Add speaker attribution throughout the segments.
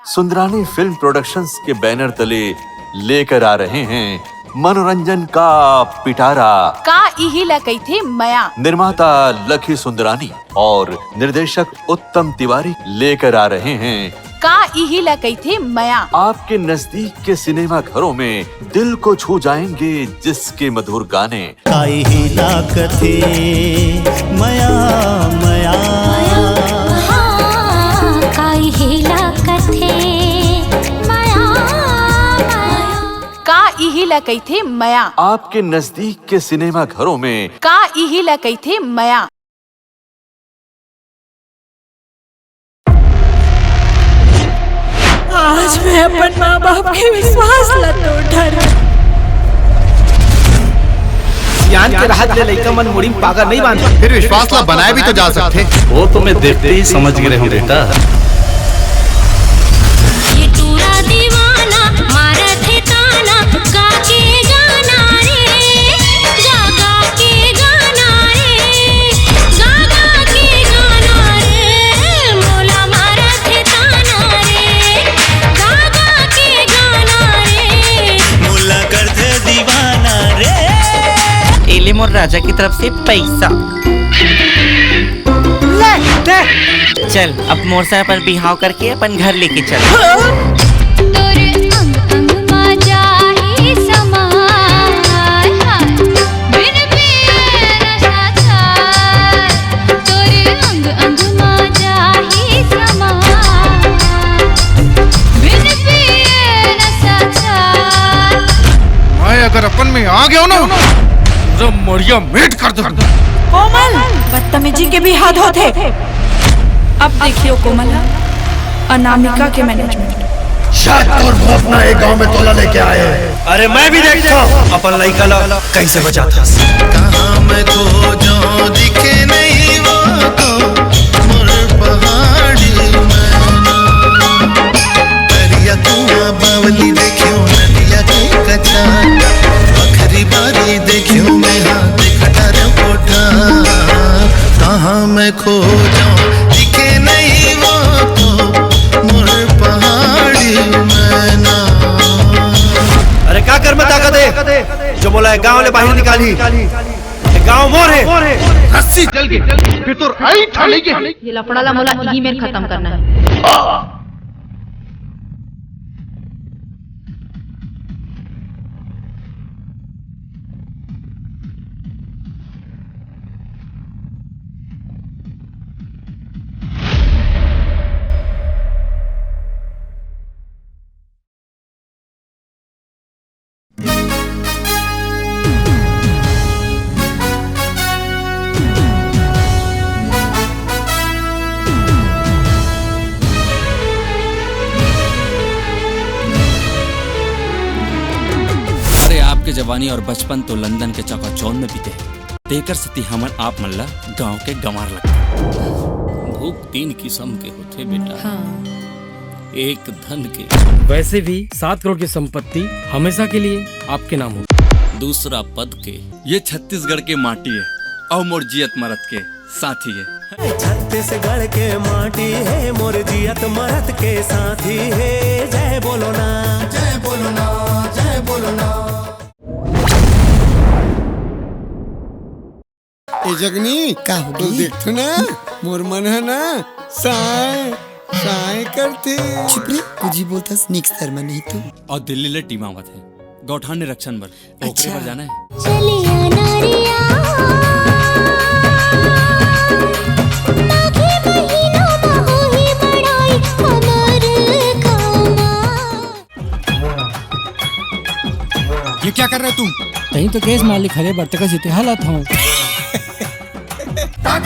Speaker 1: Sundarani film productions के banner तले लेकर आ रहे हैं मनोरंजन का पिटारा
Speaker 2: का इहिला कईथे मया।
Speaker 1: निर्माता लकी सुंदरानी और निर्देशक उत्तम तिवारी लेकर आ रहे हैं
Speaker 2: का इहिला कईथे मया।
Speaker 1: आपके नजदीक के सिनेमा घरों में दिल को छू जाएंगे जिसके मधुर गाने।
Speaker 3: का इहिला कथे मया मया
Speaker 4: का इहिला कथे मया
Speaker 2: का इहिला कईथे मया।
Speaker 1: आपके नजदीक के सिनेमा घरों में
Speaker 2: का इहिला कईथे मया।
Speaker 5: आज मैं अपन माँ बाप के विश्वास ला तोड़ डाला।
Speaker 6: यान के राहत ले लइका मन मुड़ी पागा नहीं बांधे।
Speaker 7: फिर विश्वास ला बनाए भी तो जा सकते।
Speaker 8: वो तो मैं देखते ही समझ गए हूँ बेटा।
Speaker 4: ये टूरा दीवाना मारा थे ताना गा के गाना रे गा के गाना रे गा के गाना रे मोला मारा थे ताना रे गा के गाना रे
Speaker 3: मुल्ला कर दे दीवाना रे।
Speaker 9: एले मोर राजा की तरफ से पैसा चल अब मोर से पर बिहाव करके अपन घर लेके चल।
Speaker 4: तोरे अंग अंग मा जाहि समाय बिन पिए नशा छाय तोरे अंग अंग मा जाहि समाय बिन पिए नशा छाय।
Speaker 7: मैं अगर अपन में आ गया ना तो मरिया मेट कर दूं।
Speaker 5: कोमल बदतमीजी के भी हाथ होते। अब देखियो कोमल अनामिका के मैनेजमेंट।
Speaker 7: शायद और वो अपना एक गांव में तोला लेके आए।
Speaker 6: अरे मैं भी देखता हूँ अपन लइका ला कैसे बचाता।
Speaker 3: कहाँ मैं खो जो दिखे नहीं वो तो मोर पहाड़ी मैना परिया कुआं बावली देखियो नदिया के कचा बखरी बारी देखियो मैं हाथ खटार कोठा। कहाँ मैं खो जाऊं दिखे नहीं वो तो मोर पहाड़ी मैना।
Speaker 6: अरे क्या कर में ताकत है जो बोला है गांव ले बाहर निकाली। गांव मोर है
Speaker 7: रस्सी जल गई फिर तो आई ठालेगी।
Speaker 5: ये लफड़ा ला मोला यही में खत्म करना है।
Speaker 10: आपके जवानी और बचपन तो लंदन के चौकाचौंध में बीते हैं। तेकर सती हमन आप मल्ला गांव के गंवार लगते। भूख 3 किस्म के होते बेटा।
Speaker 5: हाँ।
Speaker 10: एक धन के,
Speaker 11: वैसे भी 7 करोड़ की संपत्ति हमेशा के लिए आपके नाम हो।
Speaker 10: दूसरा पद के, ये छत्तीसगढ़ के माटी है और मोर जियत मरत के साथी है।
Speaker 3: छत्तीसगढ़ के माटी है मोर जियत मरत के साथी है। जय बोलो ना जय बोलो ना जय बोलो ना।
Speaker 7: ए जगनी का हो तो देखो ना मोर मन है ना साय साय करते।
Speaker 3: चुप रे कुछ ही बोलता स्निक्स शर्मा नहीं तो।
Speaker 10: और दिल्ली ले टीम आवत है गौठान ने रक्षण बर ओकरे पर जाना है।
Speaker 4: चलिया नारिया माघे महीनों में होई बड़ाई हमर गाँव।
Speaker 7: ये क्या कर रहे तुम?
Speaker 11: कहीं तो केस मालिक हरे बर्त का जीते हालत हूँ।
Speaker 3: तक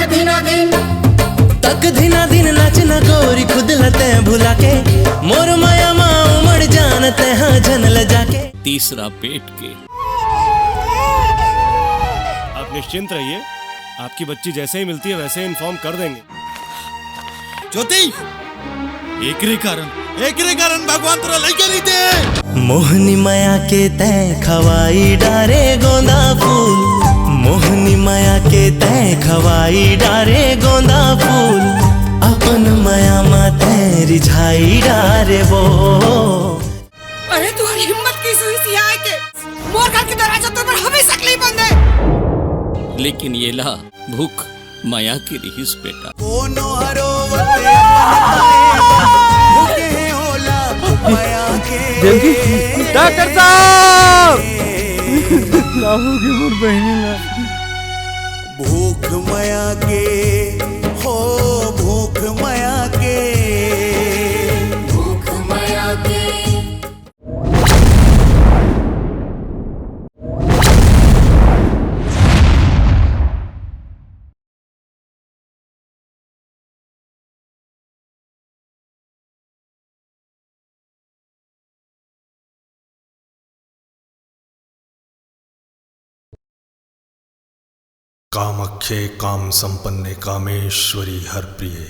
Speaker 3: धीना दिन नाचना गोरी खुद लते भुला के मोर माया माँ उमड़ जानते हाँ जन ल जाके।
Speaker 10: तीसरा पेट के।
Speaker 11: आप निश्चिंत रहिए, आपकी बच्ची जैसे ही मिलती है वैसे ही इन्फॉर्म कर देंगे।
Speaker 7: ज्योति एकरे कारण भगवान तोरा लइका नहीं दे।
Speaker 3: मोहनी माया के तय खवाई डारे गोंदा फूल मोहनी माया के तय खवाई डारे गोंदा फूल अपन माया माते रिझाई डारे वो।
Speaker 5: अरे तुम्हारी हिम्मत की सुई सी आए के मोर घर के दरवाजा तो पर हमेशा के लिए बंद है।
Speaker 10: लेकिन ये ला भूख माया की रहीस बेटा।
Speaker 3: कोनो हरोवते भूखे हैं ओला माया के।
Speaker 6: डॉक्टर साहब
Speaker 7: लाओगे मोर बहनी ला।
Speaker 3: भूख माया के हो, भूख माया के,
Speaker 4: भूख माया के।
Speaker 12: कामख्ये काम संपन्ने कामेश्वरी हरप्रिये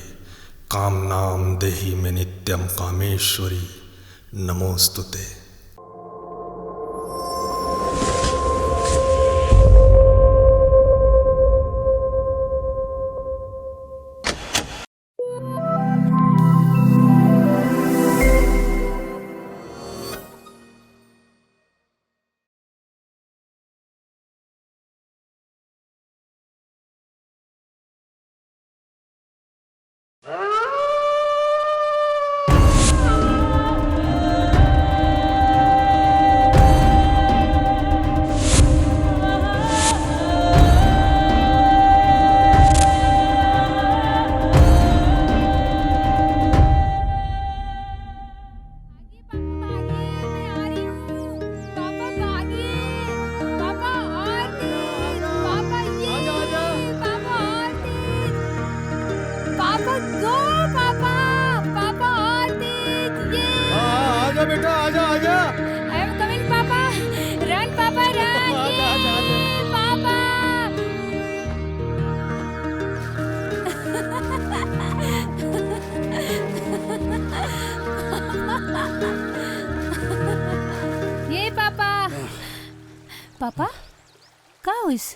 Speaker 12: काम नाम देहि मे नित्यम कामेश्वरी नमोस्तुते।
Speaker 7: बेटा आजा आजा।
Speaker 4: आई एम कमिंग पापा, रन पापा रन। पापा ये पापा। पापा का होइस?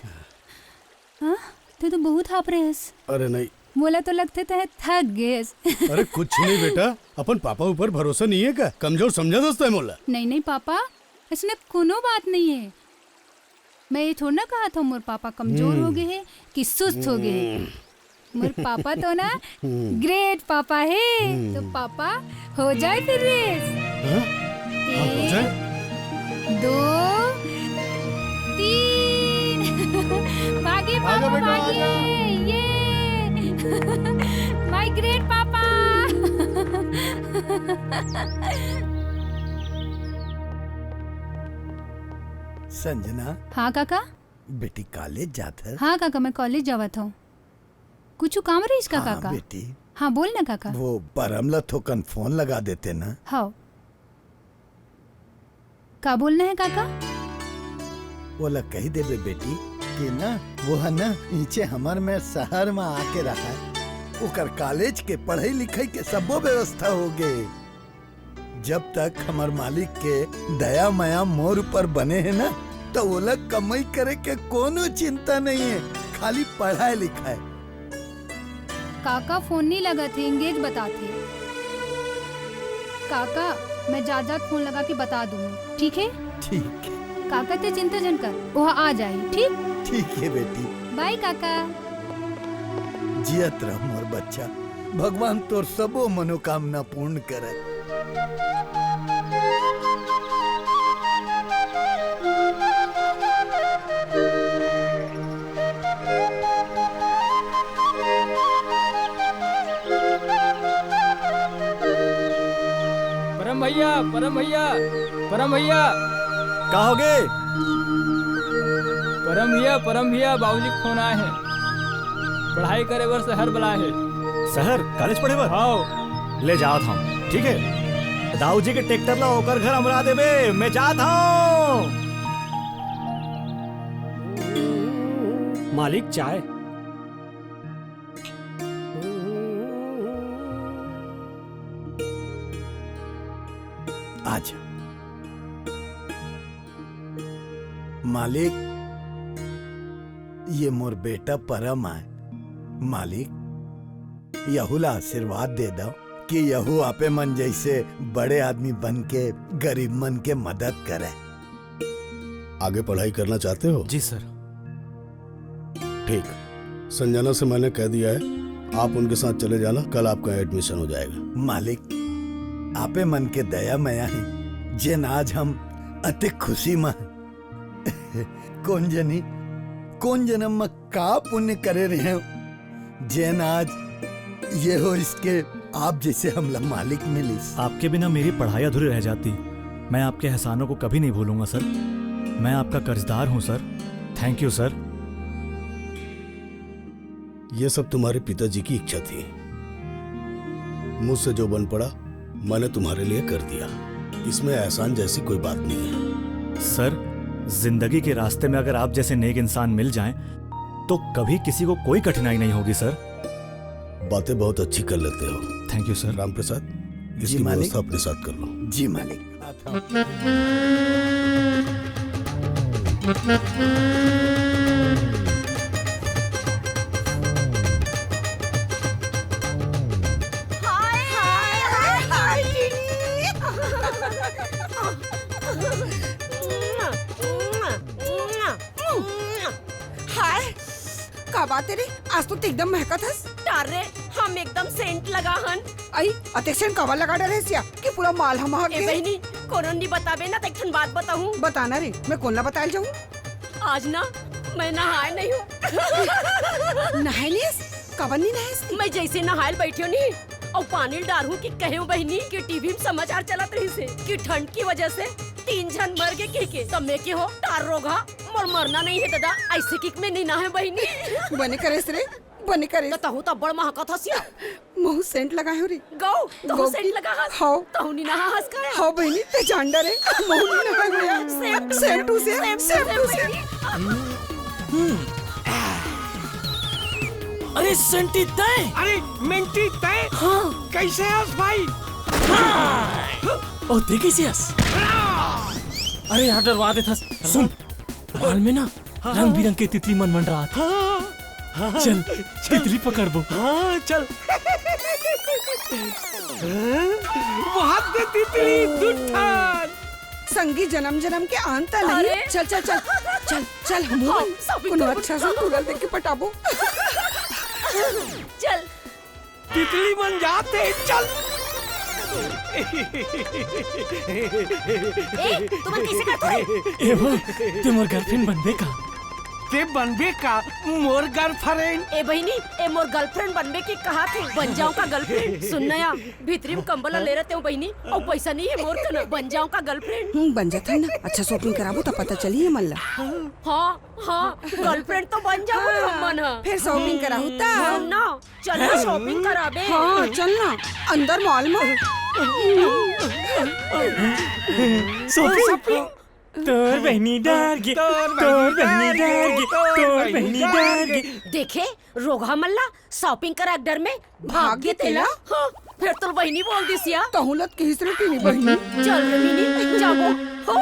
Speaker 4: हाँ तू तो बहुत हाफ रहेस।
Speaker 13: अरे नहीं
Speaker 4: बोला तो लगते थे थक गए।
Speaker 13: अरे कुछ नहीं बेटा, अपन पापा ऊपर भरोसा नहीं है क्या? कमजोर समझा दोस्त है मोला।
Speaker 4: नहीं नहीं पापा, इसमें कोनो बात नहीं है। मैं ये थोड़ा ना कहा था मोर पापा कमजोर हो गए हैं कि सुस्त हो गए हैं। मोर पापा तो ना ग्रेट पापा है। तो पापा हो जाए फिर रेस। एक, 2, 3 भागे पापा भागे। ये माय ग्रेट पापा।
Speaker 13: संजना।
Speaker 4: हाँ काका।
Speaker 13: बेटी कॉलेज जात है?
Speaker 4: हाँ काका मैं कॉलेज जावत हूँ। कुछ काम रही इसका
Speaker 13: हाँ,
Speaker 4: काका?
Speaker 13: बेटी
Speaker 4: हाँ बोल ना काका।
Speaker 13: वो परमला थोकन फोन लगा देते ना।
Speaker 4: हाँ का बोलना है काका?
Speaker 13: बोला कही देवे बेटी कि ना वो है ना नीचे हमार में शहर में आके रहा है। उकर कॉलेज के पढ़ाई लिखाई के सबो व्यवस्था हो गए। जब तक हमार मालिक के दया माया मोर ऊपर बने हैं ना तो वो लोग कमाई करे के कोनो चिंता नहीं है, खाली पढ़ाई लिखाई।
Speaker 4: काका फोन नहीं लगा थे, इंगेज बताते। काका मैं जात फोन लगा के बता दूंगी, ठीक है?
Speaker 13: ठीक है
Speaker 4: काका ते चिंता जन कर, वहाँ आ जाए। ठीक
Speaker 13: ठीक है बेटी।
Speaker 4: बाय काका।
Speaker 13: जियत रह मोर बच्चा, भगवान तोर सबो मनोकामना पूर्ण करे।
Speaker 14: परम भैया, परम भैया, परम भैया।
Speaker 6: क्या हो गए?
Speaker 14: परम भैया बाबूजी फोन आए हैं। पढ़ाई करे बर शहर बुलाए है।
Speaker 6: शहर कॉलेज पढ़े बर?
Speaker 14: हाँ
Speaker 6: ले जाओ था, ठीक है? दाऊ जी के ट्रैक्टर ला होकर घर हमरा देबे, मैं जाता हूँ।
Speaker 11: मालिक चाय।
Speaker 13: आजा मालिक, ये मोर बेटा परम है। मालिक यहूला आशीर्वाद दे दो कि यहू आपे मन जैसे बड़े आदमी बन के गरीब मन के मदद करे।
Speaker 15: आगे पढ़ाई करना चाहते हो?
Speaker 16: जी सर।
Speaker 15: ठीक, संजना से मैंने कह दिया है, आप उनके साथ चले जाना, कल आपका एडमिशन हो जाएगा।
Speaker 13: मालिक, आपे मन के दया मया है, जेन आज हम अति खुशी में कौन जनी कौन जन्म में का पुण्य करे रहे हो, जेन आज ये हो इसके आप जैसे हमला मालिक मिली।
Speaker 16: आपके बिना मेरी पढ़ाई अधूरी रह जाती। मैं आपके एहसानों को कभी नहीं भूलूंगा सर। मैं आपका कर्जदार हूं सर। Thank you sir.
Speaker 15: ये सब तुम्हारे पिताजी की इच्छा थी। मुझसे जो बन पड़ा मैंने तुम्हारे लिए कर दिया। इसमें एहसान जैसी कोई बात नहीं है।
Speaker 16: सर, जिंदगी के रास्ते में अगर आप जैसे नेक इंसान मिल जाएं, तो कभी किसी को कोई कठिनाई नहीं होगी सर।
Speaker 15: बातें बहुत अच्छी कर लेते हो।
Speaker 16: Thank you sir.
Speaker 15: Ram Prasad, इसकी व्यवस्था अपने साथ कर लो।
Speaker 13: जी मालिक।
Speaker 17: हाय, का बात रे? आज तो एकदम महकत हस।
Speaker 18: तारे हम एकदम सेंट लगा हन।
Speaker 17: आई अते सेंट कवा लगा डरे सिया कि पूरा माल हम हक
Speaker 18: ए बहनी, कोनो नहीं बताबे ना, तखन बात बताऊं।
Speaker 17: बताना रे, मैं कोनला बताल जाऊं।
Speaker 18: आज ना मैं नहाए नहीं हूँ।
Speaker 17: नहाए नहीं? कवन नहीं नहाए?
Speaker 18: मैं जैसे नहाए बैठियो नहीं और पानी डालूं कि कहूं बहनी कि टीवी में समाचार चलत रही से कि ठंड की वजह से 3 जन मर गए के तब मैं के हो टार रोगा मोर मरना नहीं है दादा। ऐसे किक में नहीं नहाए बहनी।
Speaker 17: बने करे रे, बने करे।
Speaker 18: तहु तो बड़ महकत हसिया।
Speaker 17: मुंह सेंट लगायो रे।
Speaker 18: गौ तो सेंट लगा हस।
Speaker 17: हां
Speaker 18: तहु नहीं नहा हस का।
Speaker 17: हां बहनी, ते जांडा रे। मुंह नहीं लगा गया। Same to same.
Speaker 10: अरे सेंटी तय।
Speaker 19: अरे मेंटी तय।
Speaker 10: हाँ।
Speaker 19: कैसे हस भाई?
Speaker 10: ओ दे कैसे हस? अरे यार डरवा दे था। सुन, बाल में ना रंग बिरंग के तितली मन रहा था। चल तितली पकड़ बो।
Speaker 19: हाँ चल। बहुत दे तितली दुठान।
Speaker 17: संगी जन्म जन्म के अंत नहीं। चल चल चल चल चल हम कोनो अच्छा सा टूरल देख के पटाबो।
Speaker 18: चल
Speaker 19: तितली बन जाते। चल।
Speaker 18: तुम किसे करते हो?
Speaker 10: एवं तुम गर्लफ्रेंड बनबे का?
Speaker 19: ते बनबे का मोर गर्लफ्रेंड?
Speaker 18: ए बहनी, ए मोर गर्लफ्रेंड बनबे की कहा थे? बन जाऊं का गर्लफ्रेंड? सुन नया भीतरी में कंबल ले रहते हो बहनी और पैसा नहीं है मोर का, बन जाऊं का गर्लफ्रेंड?
Speaker 17: बन जाता है ना। अच्छा शॉपिंग कराबो तो पता चली है मल्ला।
Speaker 18: हाँ गर्लफ्रेंड तो बन जाऊं हमन।
Speaker 17: फिर शॉपिंग कराहू ता
Speaker 18: ना, चल ना शॉपिंग कराबे।
Speaker 17: हाँ चल ना अंदर मॉल में।
Speaker 10: शॉपिंग तोर बहनी डर गे, तोर बहनी डर गे, तोर बहनी डर गे।
Speaker 18: देखे रोगा मल्ला शॉपिंग करा डर में भाग गए तेला। हाँ, फिर तो बहनी बोल दी सिया।
Speaker 17: तहुलत की हिस्से की नहीं बहनी।
Speaker 18: चल रमीनी जाओ। हो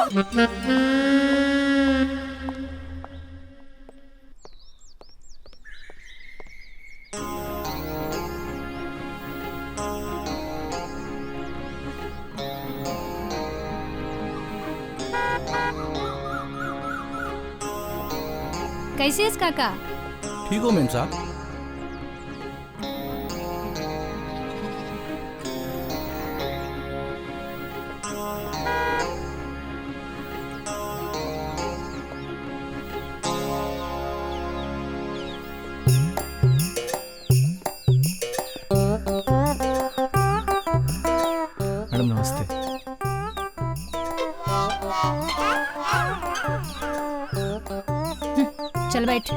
Speaker 4: कैसे है काका?
Speaker 10: ठीक हो मेम साहब।
Speaker 16: मैडम नमस्ते।
Speaker 4: चल बैठ।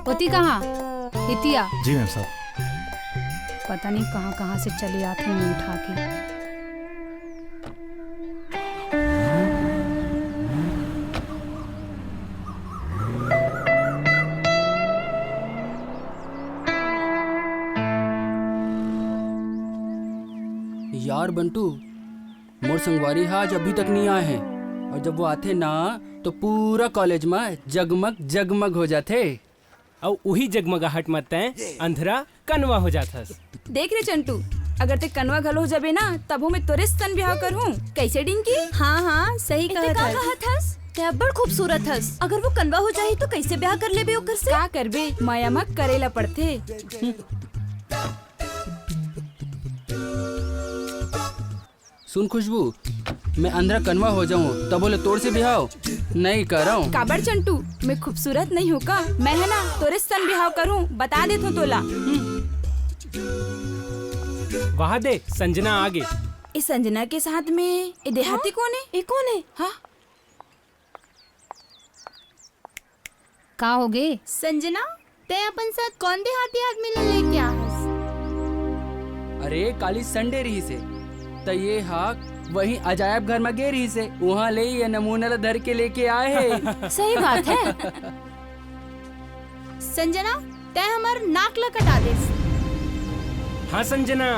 Speaker 4: होती कहाँ? इतिया।
Speaker 16: जी मैम साहब।
Speaker 4: पता नहीं कहाँ कहाँ से चली आती मुंह उठा के।
Speaker 14: यार बंटू, मोर संगवारी आज अभी तक नहीं आए हैं और जब वो आते ना तो पूरा कॉलेज में जगमग जगमग हो जाते। और वही जगमगाहट मत अंधेरा कनवा हो जाथस।
Speaker 5: देख रे चंटू, अगर ते कनवा घलो हो जाबे ना तब मैं तोरे सन ब्याह करूं। कैसे डिंकी? हाँ हाँ सही कहा थस। ते बड़ खूबसूरत हस। अगर वो कनवा हो जाए तो कैसे ब्याह कर लेबे ओकर से? का करबे, माया मत करेला पड़थे।
Speaker 14: सुन खुशबू, मैं अंधेरा कनवा हो जाऊं तब बोले तोड़ से बिहाव नहीं कर रहा हूँ।
Speaker 5: काबर चंटू, मैं खूबसूरत नहीं हूँ का? मैं है ना तोरे सन बिहाव करूँ, बता दे तू तोला।
Speaker 14: वहाँ दे संजना आगे।
Speaker 5: इस संजना के साथ में ये देहाती कौन है? ये कौन है? हाँ
Speaker 4: का हो गए?
Speaker 2: संजना, ते अपन साथ कौन देहाती आदमी ले लेके आहस?
Speaker 14: अरे काली संडे रही से तो ये हाक वही अजायब घर में गे रही से वहाँ ले ये नमूना धर के लेके आए है।
Speaker 2: सही बात है। संजना, ते हमार नाक ला कटा देस।
Speaker 14: हाँ संजना,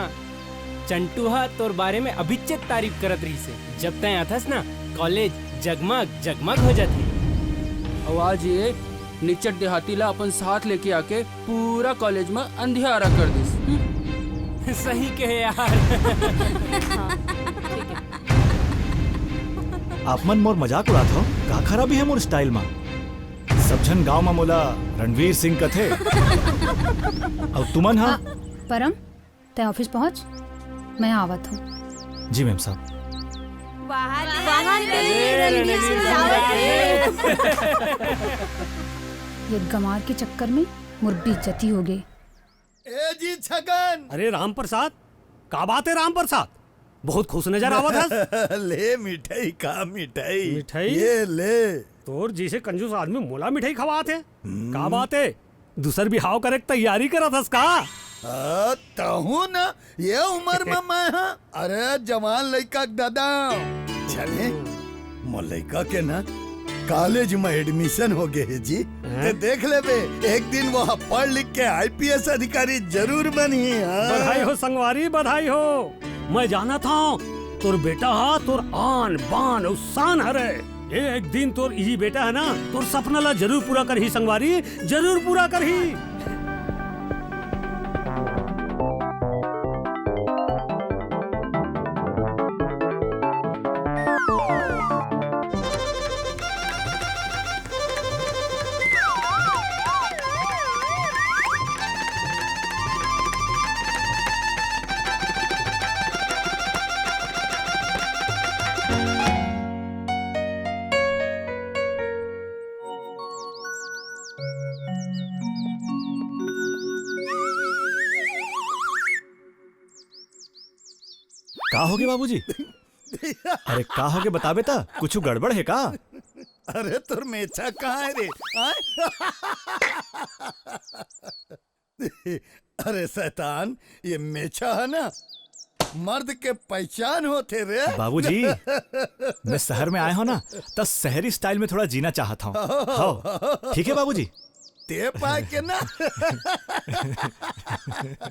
Speaker 14: चंटूहा तोर बारे में अभिचित तारीफ करत रही से। जब तय आथस ना कॉलेज जगमग जगमग हो जाती। और आज ये निचट देहाती ला अपन साथ लेके आके पूरा कॉलेज में अंधियारा कर दिस। सही कहे यार।
Speaker 16: आप मन मोर मजाक उड़ात हो? का खराबी है मोर स्टाइल में? सब जन गांव में मोला रणवीर सिंह कथे। और तुमन हाँ?
Speaker 4: परम, ते ऑफिस पहुंच, मैं आवत हूँ।
Speaker 16: जी मैम साहब।
Speaker 4: ये गंवार के चक्कर में मोर बेइज्जती हो गई।
Speaker 13: ए जी छगन।
Speaker 6: अरे राम प्रसाद, का बात है राम प्रसाद? बहुत खुश नजर आवत है।
Speaker 13: ले मिठाई का मिठाई।
Speaker 6: मिठाई?
Speaker 13: ये ले।
Speaker 6: तोर जैसे कंजूस आदमी मोला मिठाई खवात है। का बात है? दूसर बिहाव करे तैयारी करत हस का?
Speaker 13: तहु ना ये उम्र में मैं हाँ। अरे जवान लड़का दादा चले मो लड़का के ना कॉलेज में एडमिशन हो गए है जी। ते देख ले बे, एक दिन वो पढ़ लिख के IPS अधिकारी जरूर बनी।
Speaker 6: बधाई हो संगवारी, बधाई हो। मैं जाना था तोर बेटा हा तोर आन बान और शान हरे। एक दिन तोर यही बेटा है ना तोर सपना ला जरूर पूरा कर ही संगवारी, जरूर पूरा कर ही।
Speaker 16: का हो गए बाबूजी? अरे का हो गए बता बेटा, कुछ गड़बड़ है का?
Speaker 13: अरे तुर मेचा कहाँ है रे? अरे शैतान, ये मेचा है ना मर्द के पहचान होते रे।
Speaker 16: बाबूजी, मैं शहर में आया हूँ ना तो शहरी स्टाइल में थोड़ा जीना चाहता हूँ। ठीक है बाबूजी?
Speaker 13: ते पाए के ना।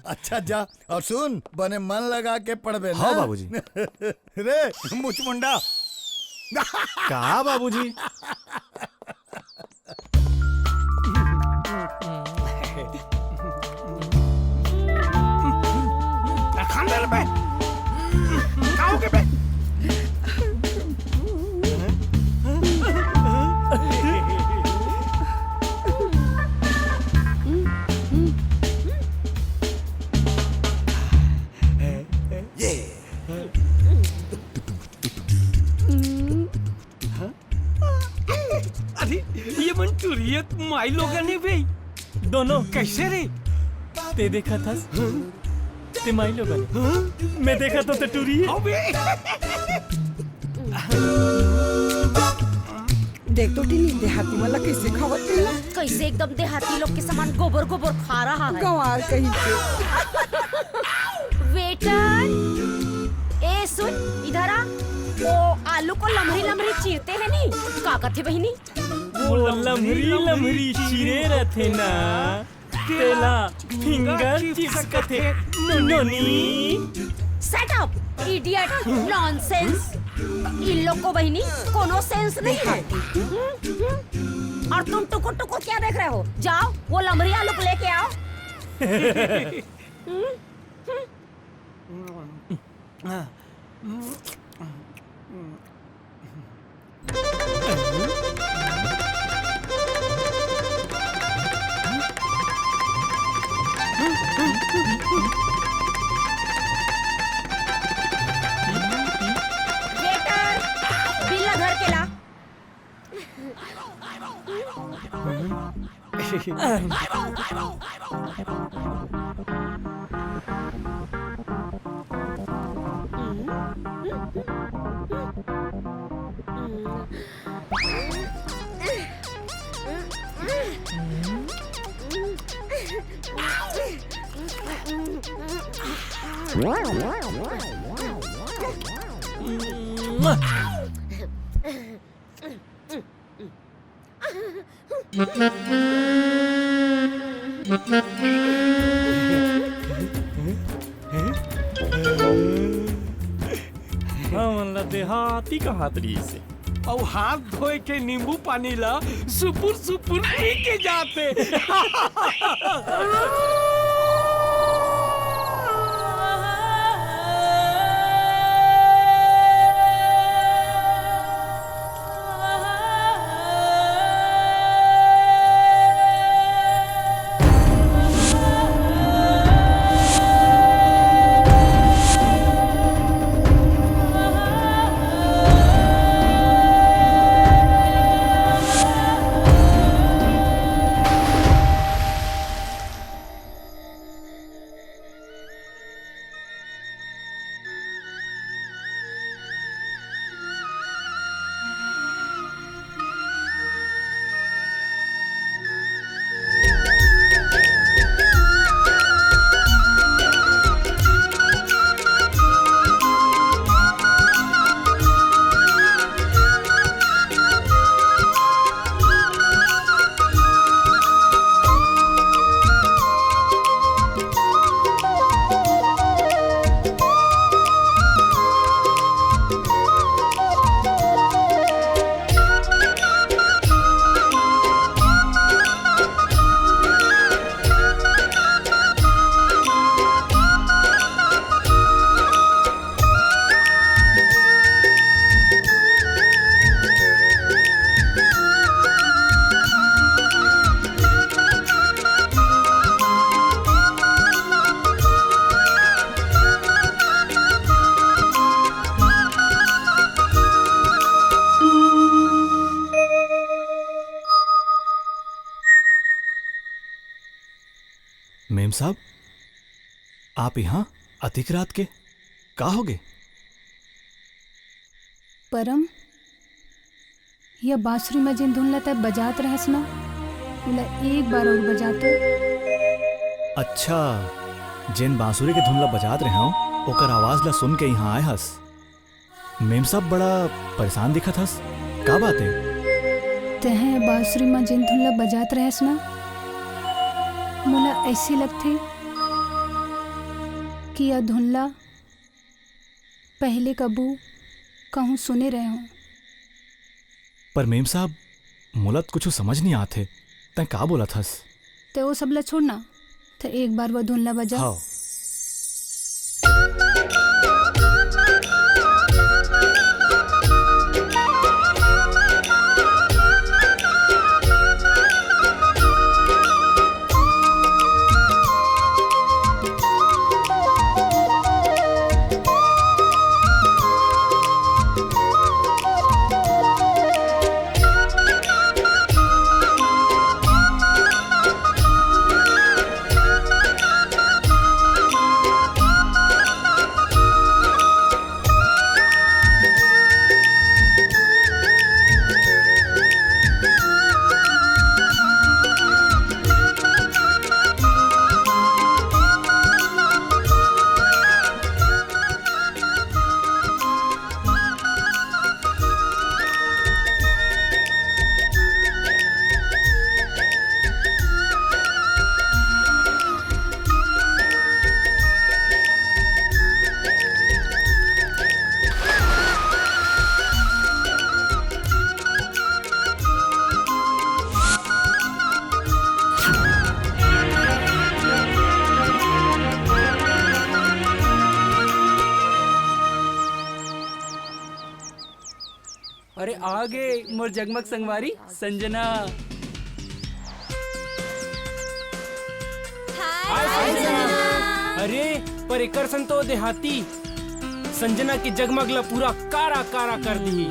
Speaker 13: अच्छा जा और सुन, बने मन लगा के पढ़बे ना।
Speaker 16: हाँ बाबूजी।
Speaker 13: रे मुछ मुंडा।
Speaker 16: का बाबूजी?
Speaker 19: खाने पे खाओगे बे? अरे ये मंचूरियत माई लोगों ने भी दोनों कैसे रे?
Speaker 16: ते देखा था? ते माई लोगों ने, मैं देखा तो टूरी
Speaker 17: देख तो टीनी देहाती वाला कैसे खावत है?
Speaker 18: कैसे एकदम देहाती लोग के समान गोबर गोबर खा रहा है।
Speaker 17: गंवार कहीं पे।
Speaker 18: वेटर, ए सुन इधर आ। वो आलू को लमरी लमरी चीरते हैं नी, का करते बहिनी?
Speaker 14: वो लमरी लमरी चीरे रहते ना, तेला फिंगर चिप्स कथे नोनी।
Speaker 18: Shut up idiot, nonsense. इन लोग को बहिनी कोनो सेंस नहीं है। और तुम टुकुर टुकुर क्या देख रहे हो? जाओ वो लमड़ी आलू को लेके आओ। वेटर, बिल्ला घर के ला।
Speaker 19: देहाती का हाथ रही से और हाथ धोए के नींबू पानी ला सुपुर सुपुर पी के जाते।
Speaker 16: मेम साहब, आप यहाँ अधिक रात के का होगे?
Speaker 4: परम, यह बांसुरी में जिन धुन लता बजात रहस ना, बोला एक बार और बजा तो।
Speaker 16: अच्छा, जिन बांसुरी के धुन ला बजात रहे हो ओकर आवाज ला सुन के यहाँ आए हस। मेम साहब बड़ा परेशान दिखत हस, का बात है?
Speaker 4: तहे बांसुरी में जिन धुन ला बजात रहस ना, मोला ऐसी लगथे कि यह धुनला पहले कबू कहूँ सुने रहे हो।
Speaker 16: पर मेम साहब, मोला तो कुछ समझ नहीं आते, तै का बोला थस?
Speaker 4: ते वो सबला छोड़ना, तो एक बार वो धुनला बजा।
Speaker 16: हाँ।
Speaker 14: आगे मोर जगमग संगवारी संजना। अरे पर एकर सन तो देहाती संजना की जगमग ला पूरा कारा कारा कर दी।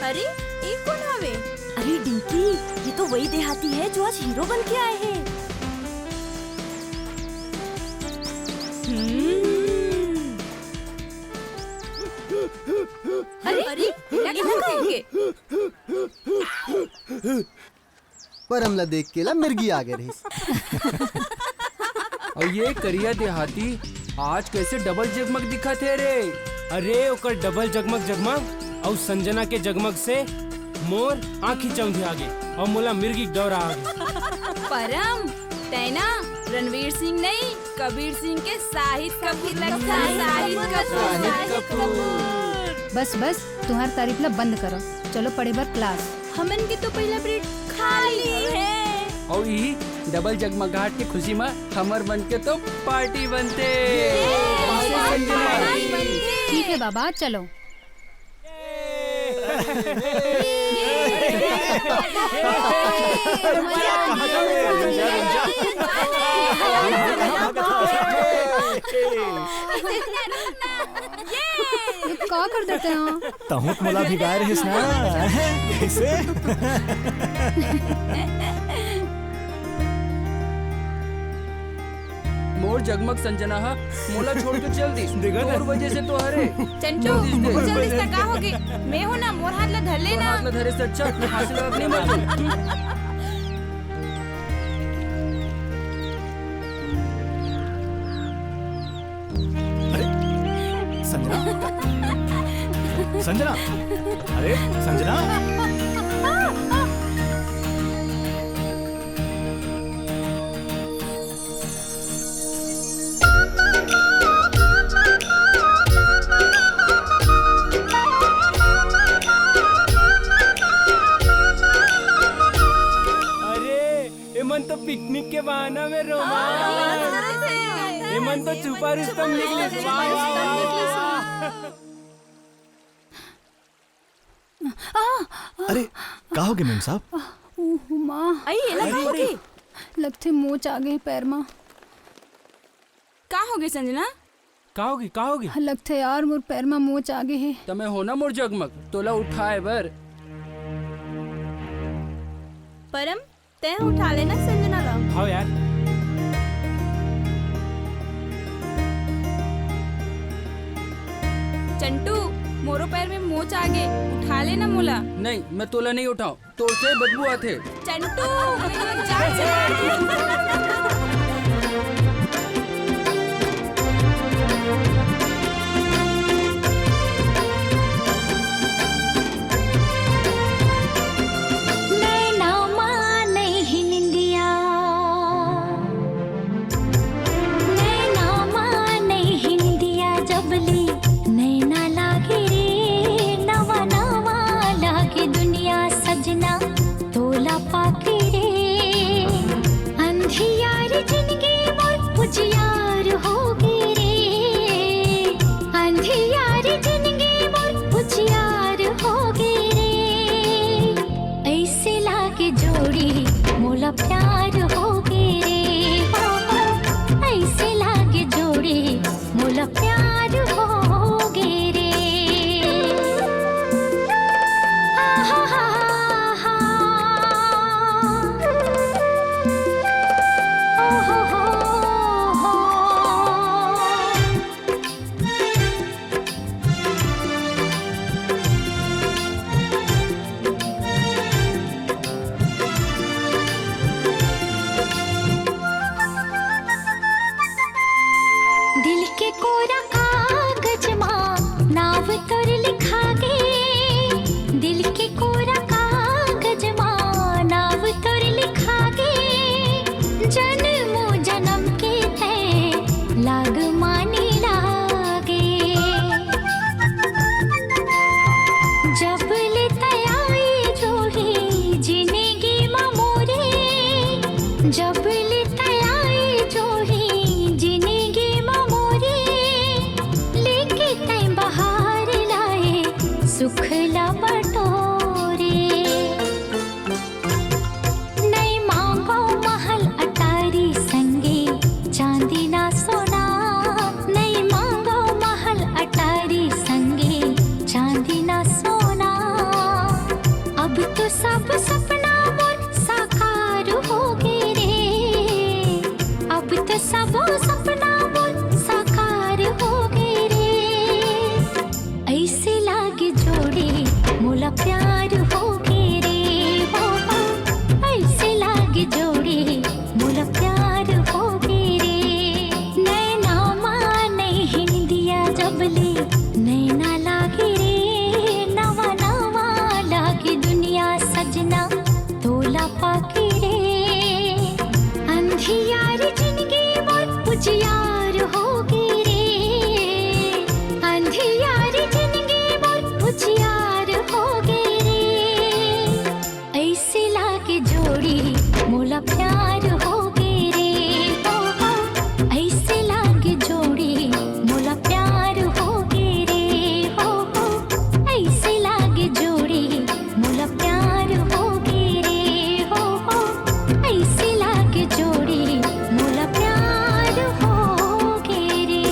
Speaker 5: अरे ये कौन आवे? अरे डिंकी, ये तो वही देहाती है जो आज हीरो बन के आए हैं। अरे
Speaker 20: पर हमला देख के ला मिर्गी आ गए रही।
Speaker 14: और ये करिया देहाती आज कैसे डबल जगमग दिखा थे रे? अरे ओकर डबल जगमग जगमग और संजना के जगमग से मोर आँखी चौंधी आगे और मोला मिर्गी दौरा आगे।
Speaker 5: परम तैना रणवीर सिंह नहीं कबीर सिंह के शाहिद कपूर लगता है। शाहिद कपूर।
Speaker 4: बस बस तुम्हार तारीफ ला बंद करो, चलो पढ़े बार क्लास।
Speaker 5: हमन के तो पहला पीरियड खाली है।
Speaker 14: और ये डबल जगमगाहट की खुशी में हमर बन के तो पार्टी बनते।
Speaker 4: ठीक है बाबा चलो। क्या कर देते हैं?
Speaker 16: तहुत मोला भिगाए रहिस ना कैसे?
Speaker 14: मोर जगमग संजना हा मोला छोड़ के चल दी। तोर वजह से तो हरे
Speaker 5: चंटू जल्दी से का होगी? मैं हूं ना, मोर हाथ ला धर लेना।
Speaker 14: हाथ ला धरे से अच्छा हासिल अपनी मत।
Speaker 16: संजना, अरे संजना,
Speaker 14: एमन तो पिकनिक के बहाना में रोमांस, एमन तो छुपा रुस्तम निकले।
Speaker 16: अरे का हो गए मेम साहब?
Speaker 4: माँ लगते मोच आ गई पैर में।
Speaker 5: का हो गई संजना?
Speaker 14: का होगी?
Speaker 4: लगते यार मोर पैर में मोच आ गई है।
Speaker 14: तमे हो ना मोर जगमग तोला उठाए बर।
Speaker 2: परम तय उठा लेना संजना ला।
Speaker 14: हाँ यार।
Speaker 5: चंटू मोरो पैर में मोच आ गए, उठा लेना मोला।
Speaker 14: नहीं मैं तोला नहीं उठाऊं, तोर से बदबू आते।
Speaker 5: चंटू
Speaker 21: प्यार हो गे रे, ऐसे लागे जोड़ी मोला प्यार हो गे रे। दिल के कोरा कागज माँ नाव तोर लिखा गे, दिल के कोरा कागज माँ नाव तोर लिखा गे। जन्मों जन्म के तय लाग मानी लागे, जब ले तयाई जोड़ी जिंदगी माँ मोरे, जब ले तयाई जोड़ी जिंदगी माँ मोरे। सुखला बटोरे। नहीं मांगो महल अटारी संगे चांदी ना सोना, नहीं मांगो महल अटारी संगे चांदी ना सोना। अब तो सब सपना मोर साकार हो गए रे, अब तो सब सपना मोर साकार हो गए रे। ऐसे लागे जोड़ी मोला प्यार हो गए रे, हो ऐसे लागे जोड़ी मोला प्यार हो गए रे। नैना माने हिंदिया जबले नैना लागे रे, नवा नवा लागे दुनिया सजना तोला पाके रे। अंधियार जिंदगी मोर उजियार हो गई रे, अंधियार जिंदगी मोर उजियार हो गई रे। ऐसे लागे जोड़ी मोला प्यार हो गई रे, हो ऐसे लागे जोड़ी मोला प्यार हो गई रे, हो ऐसे लागे जोड़ी मोला प्यार हो गई रे, हो ऐसे लागे जोड़ी मोला प्यार हो गई रे।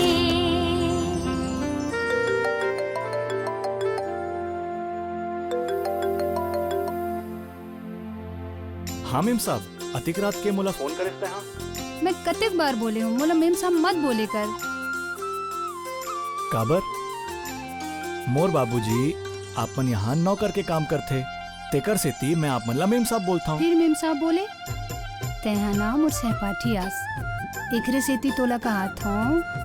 Speaker 16: हाँ मेम साहब, अतिक रात के मोला फोन करे हाँ।
Speaker 4: मैं कतेक बार बोले हूँ मोला मेम साहब मत बोले कर।
Speaker 16: काबर मोर बाबूजी आपन यहाँ नौकर के काम करते, तेकर से ती मैं आप मल्ला मेम साहब बोलता हूँ।
Speaker 4: फिर मेम साहब बोले तेहा नाम और सहपाठी आस एकरे सेती तोला कहा था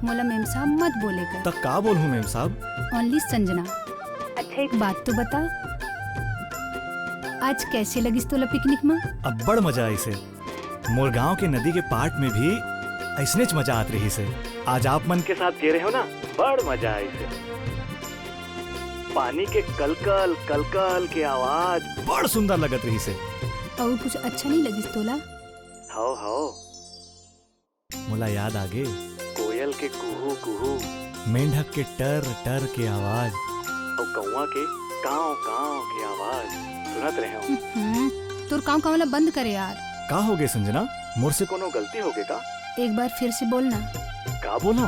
Speaker 4: मोला मेम साहब मत बोले कर।
Speaker 16: तक का बोलूँ मेम साहब?
Speaker 4: ओनली संजना। अच्छा एक बात तो बता, आज कैसे लगिस तोला पिकनिक में?
Speaker 16: अब बड़ मजा आई से। मोर गांव के नदी के पाट में भी ऐसने च मजा आत रही से। आज आप मन के साथ गे रहे हो ना, बड़ मजा आई से। पानी के कलकल कलकल के आवाज बड़ सुंदर लगत रही से।
Speaker 4: और कुछ अच्छा नहीं लगिस तोला?
Speaker 16: हाओ हाओ मोला याद आगे कोयल के कुहू कुहू, मेंढक के टर टर के आवाज और कौवा के काव काव के आवाज सुनत रहे हो।
Speaker 4: तोर काम कामला बंद करे यार।
Speaker 16: का हो गए संजना, मोर से कोनो गलती हो गए का?
Speaker 4: एक बार फिर से बोलना।
Speaker 16: का बोलो?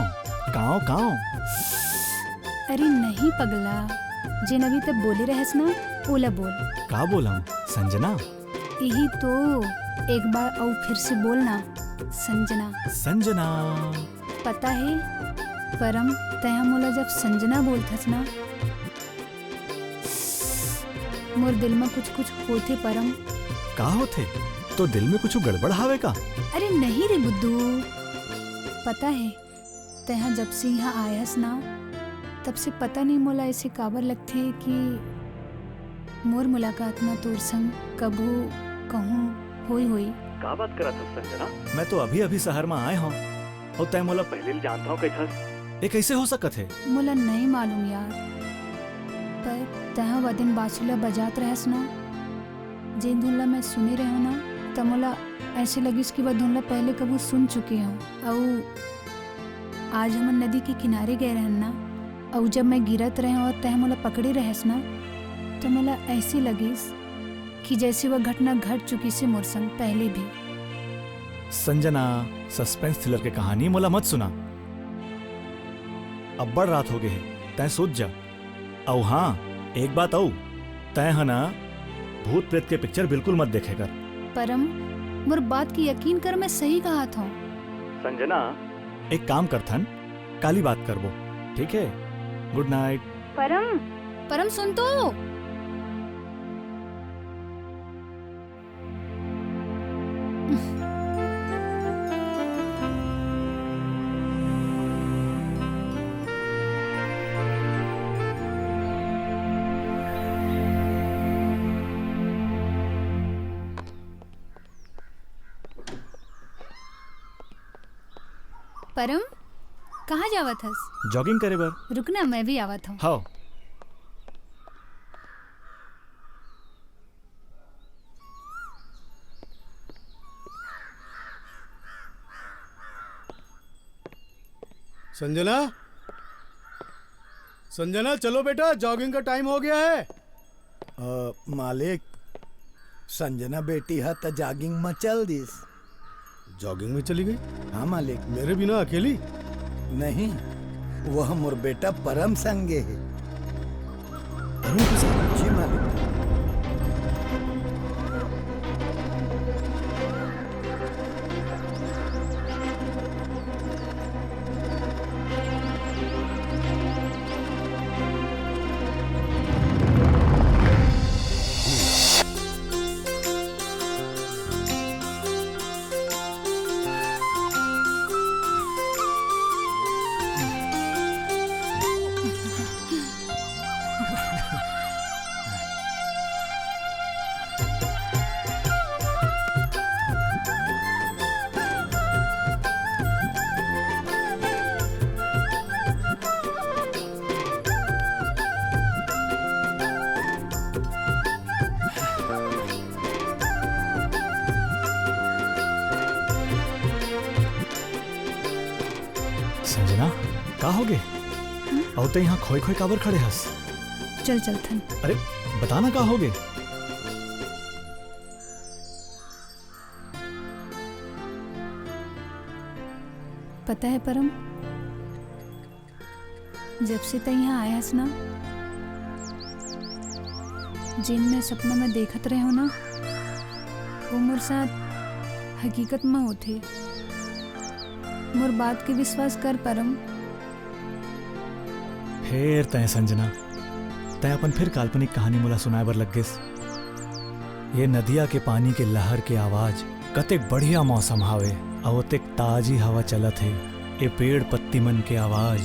Speaker 16: काव काव?
Speaker 4: अरे नहीं पगला, जिन अभी तक बोले रहस ना ओला बोल।
Speaker 16: का बोला संजना?
Speaker 4: यही तो, एक बार और फिर से बोलना संजना।
Speaker 16: संजना
Speaker 4: पता है परम, तया मोला जब संजना बोलथस ना मोर दिल में कुछ कुछ होते परम।
Speaker 16: का होते? तो दिल में कुछ गड़बड़ हावे का?
Speaker 4: अरे नहीं रे बुद्धू, पता है तया जब से यहाँ आयस ना तब से पता नहीं मोला ऐसे काबर लगते कि मोर मुलाकात ना तोर संग कबू कहूँ होई।
Speaker 16: का बात करा था संजना? मैं तो अभी अभी शहर में आए हूँ और तय मोला पहले जानता हूँ कैसा ये कैसे हो सकत है?
Speaker 4: मोला नहीं मालूम यार, पर तहा वो दिन बांसुला बजात रहस ना, जिन धुन ला मैं सुने रहे ना तब मोला ऐसे लगिस कि वह धुन ला पहले कबू सुन चुके हूँ। और आज हम नदी के किनारे गए रहन ना, और जब मैं गिरत रहे और तह मोला पकड़े रहस ना तो मोला ऐसी लगिस कि जैसे वह घटना घट चुकी से मोर संग पहले भी।
Speaker 16: संजना, सस्पेंस थ्रिलर के कहानी मोला मत सुना। अब बड़ रात हो गए है, तय सोच जा। औ हाँ एक बात औ, तय है ना भूत प्रेत के पिक्चर बिल्कुल मत देखे कर।
Speaker 4: परम मोर बात की यकीन कर, मैं सही कहा था।
Speaker 16: संजना एक काम करथन, काली बात करबो, ठीक है? Good night.
Speaker 4: परम सुन तो। परम कहाँ जावत हस?
Speaker 16: जॉगिंग करे बर।
Speaker 4: रुकना मैं भी आवत हूँ।
Speaker 16: हाँ
Speaker 15: संजना, संजना चलो बेटा, जॉगिंग का टाइम हो गया है।
Speaker 13: मालिक, संजना बेटी है तो जॉगिंग में चल दिस।
Speaker 15: जॉगिंग में चली गई?
Speaker 13: हाँ मालिक।
Speaker 15: मेरे बिना अकेली?
Speaker 13: नहीं, वह मोर बेटा परम संगे है।
Speaker 15: परम के साथ?
Speaker 13: जी मालिक।
Speaker 16: संजना का हो गए? और तो यहाँ खोए खोए काबर खड़े हस।
Speaker 4: चल चल थन।
Speaker 16: अरे बताना का हो गए?
Speaker 4: पता है परम, जब से तय यहाँ आयास ना, जिन में सपना में देखत रहे हो ना, वो मोर साथ हकीकत में होते। मोर बात के विश्वास कर परम।
Speaker 16: फिर तय संजना, तय अपन फिर काल्पनिक कहानी मोला सुनाए बर लग गेस। ये नदिया के पानी के लहर के आवाज, कतेक बढ़िया मौसम हावे, अवतेक ताजी हवा चलत है। ये पेड़ पत्ती मन के आवाज,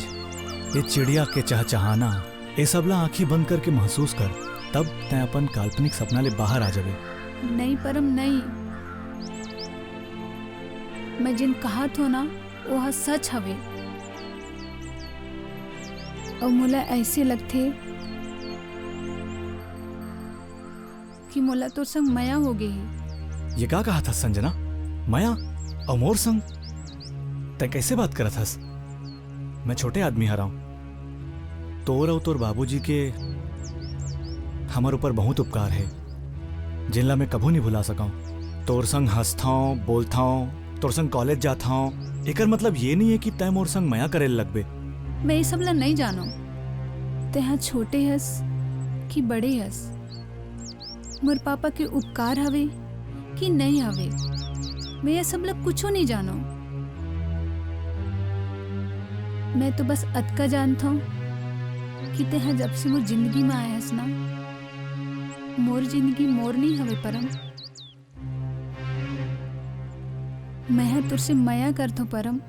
Speaker 16: ये चिड़िया के चहचहाना, ये सबला आंखी बंद करके महसूस कर, तब तय अपन काल्पनिक सपना ले बाहर आ जावे।
Speaker 4: नहीं परम नहीं, मैं जिन कहा थो ना वह सच हवे। और मोला ऐसे लगथे कि मोला तो संग माया हो गई।
Speaker 16: ये का कहा था संजना? माया और मोर संग? तय कैसे बात करत हस? मैं छोटे आदमी हरा हूं। तोर और तोर बाबूजी के हमार ऊपर बहुत उपकार है, जिनला मैं कभू नहीं भुला सका। तोर संग हंसता हूं, बोलता हूं, तोर संग कॉलेज जाता हूं। एकर मतलब ये नहीं है कि तय मोर संग माया करे लगबे।
Speaker 4: मैं ये सब ला नहीं जानो, तय छोटे हस कि बड़े हस, मोर पापा के उपकार हवे कि नहीं हवे, मैं ये सब ला कुछ नहीं जानो। मैं तो बस अतका जानता हूँ कि तेहा जब से मोर जिंदगी में आया हस ना, मोर जिंदगी मोर नहीं हवे परम। मैं तुरसे माया करता हूँ परम।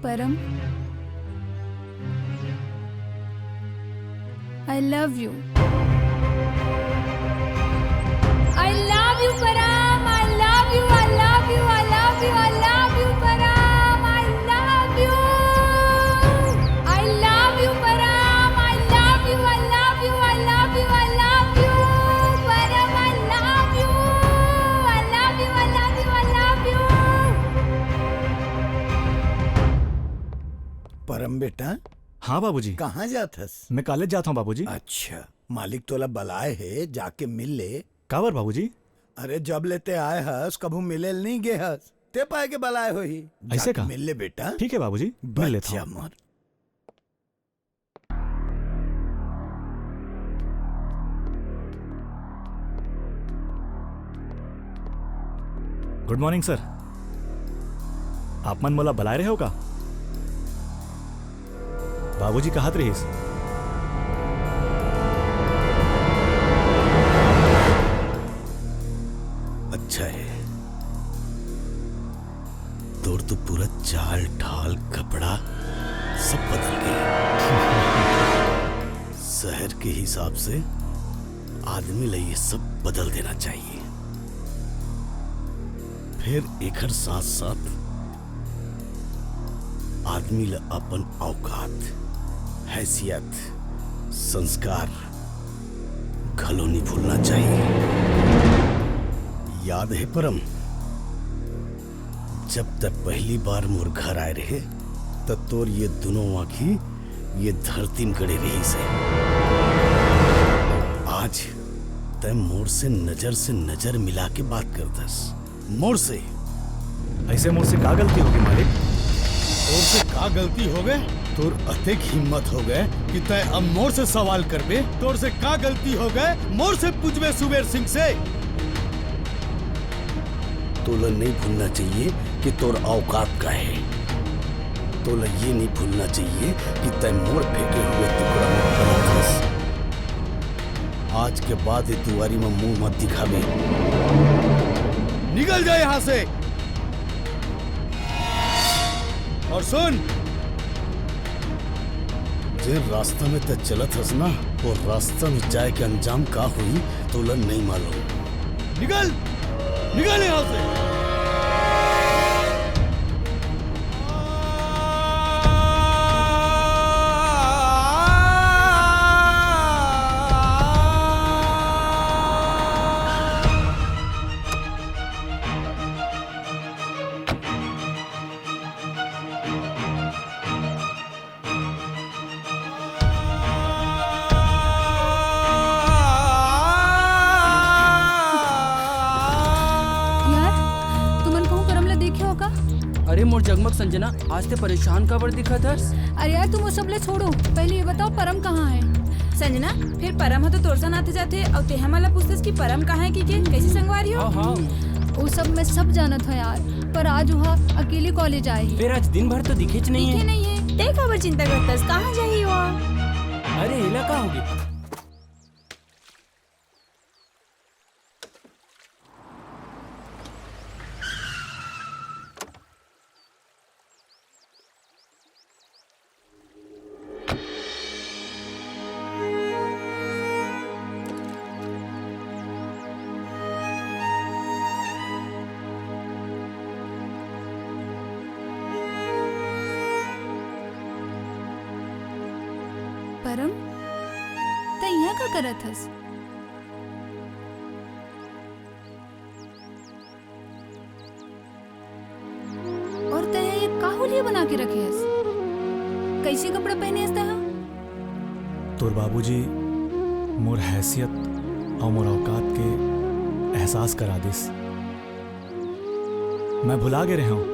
Speaker 4: परम, I love you. I love you, Param. I love you. I love you. I love you. I love you, Param. I love you. I love you, Param. I love you. I love you. I love you. I love you, Param. I love you. I love you. I love you. I love you.
Speaker 13: परम बेटा।
Speaker 16: हाँ बाबूजी।
Speaker 13: कहाँ जाथस?
Speaker 16: मैं college जाता हूँ बाबूजी।
Speaker 13: अच्छा, मालिक तोला बलाए है, जाके मिल ले।
Speaker 16: काबर बाबूजी?
Speaker 13: अरे जब लेते आए हस, कभू मिले नहीं गे हस, ते पाए के बलाए हो ही।
Speaker 16: ऐसे का?
Speaker 13: मिल ले बेटा।
Speaker 16: ठीक है बाबूजी, मिल लेता हूँ। Good morning sir. आप मन मोला बुलाए रहे हो का? बाबूजी कहाँ रहीस?
Speaker 15: अच्छा है, तोर तो पूरा चाल ढाल कपड़ा सब बदल गया। शहर के हिसाब से आदमी ले ये सब बदल देना चाहिए। फिर एकर साथ साथ आदमी ला अपन औकात, हैसियत, संस्कार घलो नहीं भूलना चाहिए। याद है परम, जब तक पहली बार मोर घर आए रहे तब तोर ये दोनों आँखी ये धरती में गड़े रही से। आज तय मोर से नजर मिला के बात करतस। मोर से
Speaker 16: ऐसे मोर से का गलती होगी मालिक?
Speaker 15: तोर से का गलती हो गए? तोर अतिक हिम्मत हो गए कि तय अब मोर से सवाल करबे। तोर से का गलती हो गए मोर से पूछबे सुबेर सिंह से। तोला नहीं भूलना चाहिए कि तोर औकात का है। तोला ये नहीं भूलना चाहिए कि तय मोर फेंके हुए टुकड़ा में पलटस। आज के बाद ये दुआरी में मुंह मत दिखावे। निकल जाए यहाँ से। और सुन, जे रास्ता में ते चलत हस ना, वो रास्ता में जाए के अंजाम का हुई तोला नहीं मालूम। निकल निकल यहाँ से।
Speaker 14: अरे मोर जगमग संजना, आज ते परेशान काबर दिखा था?
Speaker 4: अरे यार तुम वो सब ले छोड़ो, पहले ये बताओ परम कहाँ है?
Speaker 5: संजना, फिर परम हो तो तोर साथ आते जाते और ते हमारा पूछतस कि परम कहाँ है कि कैसी संगवारी हो?
Speaker 14: हाँ
Speaker 4: वो सब मैं सब जानत हूँ यार, पर आज वहाँ अकेले कॉलेज आई।
Speaker 14: फिर आज दिन भर तो दिखे नहीं है।
Speaker 5: दिखे नहीं है, ते खबर चिंता करतस, कहाँ जाही वो?
Speaker 14: अरे हिला कहाँ होगी?
Speaker 4: परम त यहाँ का करत हस? और तय ये काहुलिया बना के रखे हस? कैसे कपड़ा पहने हस तय?
Speaker 16: तोर बाबूजी मोर हैसियत और मोर औकात के एहसास करा दिस। मैं भुला के रहा हूं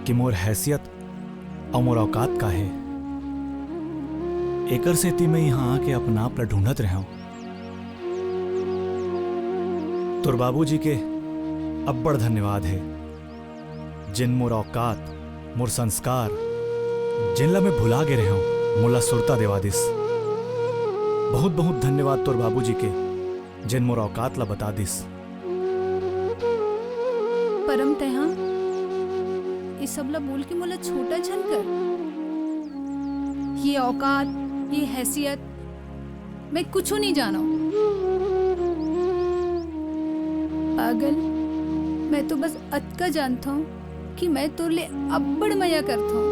Speaker 16: कि मोर हैसियत और मोर औकात का है। एकर सेती में यहाँ आके अपना आप ला ढूंढत रहा हूं। तोर बाबूजी के अब्बड़ धन्यवाद है, जिन मोर औकात मोर संस्कार जिन ला मैं भुला के रहा हूं मोला सुरता देवा दिस। बहुत बहुत धन्यवाद तोर बाबूजी के, जिन मोर औकात ला बता दिस।
Speaker 4: परम तहा ये सब ला बोल के मोला छोटा झन कर। ये औकात, ये हैसियत मैं कुछ नहीं जाना। पागल, मैं तो बस अतका जानता हूँ कि मैं तोर ले अब्बड़ मया करता हूँ।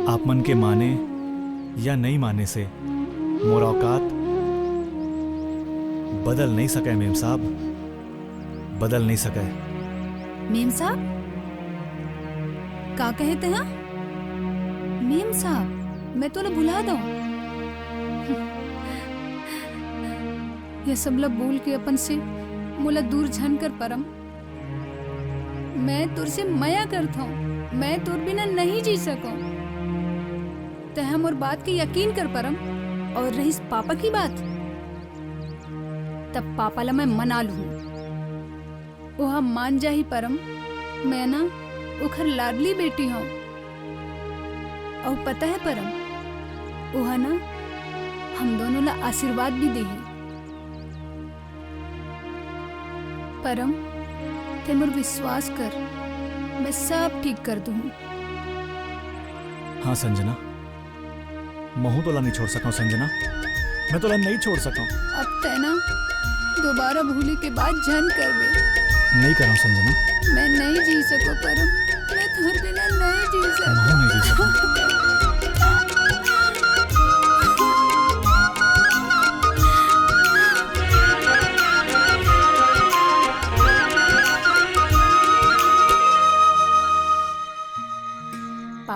Speaker 16: आप मन के माने या नहीं माने से मोर औकात बदल नहीं सके मेम साहब, बदल नहीं सके।
Speaker 4: मेम साहब का कहते हैं? मेम साहब मैं तो भुला दो। ये सब ला बोल के अपन से मोला दूर झन कर परम। मैं तुर से मया करता हूँ, मैं तुर बिना नहीं जी सकूं। तह मोर बात के यकीन कर परम। और रही पापा की बात, तब पापा ला मैं मना लूं। वो हम मान जा ही परम, मैं ना उखर लाडली बेटी हूँ। और पता है परम, वो ना हम दोनों ला आशीर्वाद भी दे। परम ते मोर विश्वास कर, मैं सब ठीक कर दूँ।
Speaker 16: हाँ संजना, महू तोला नहीं छोड़ सका संजना, मैं तोला नहीं छोड़ सका।
Speaker 4: अब ते ना दोबारा भूले के बाद झन कर बे।
Speaker 16: नहीं करा संजना,
Speaker 4: मैं नहीं जी सकूं परम, मैं तुर बिना नहीं जी सकूं।
Speaker 16: महू नहीं जी सकूं।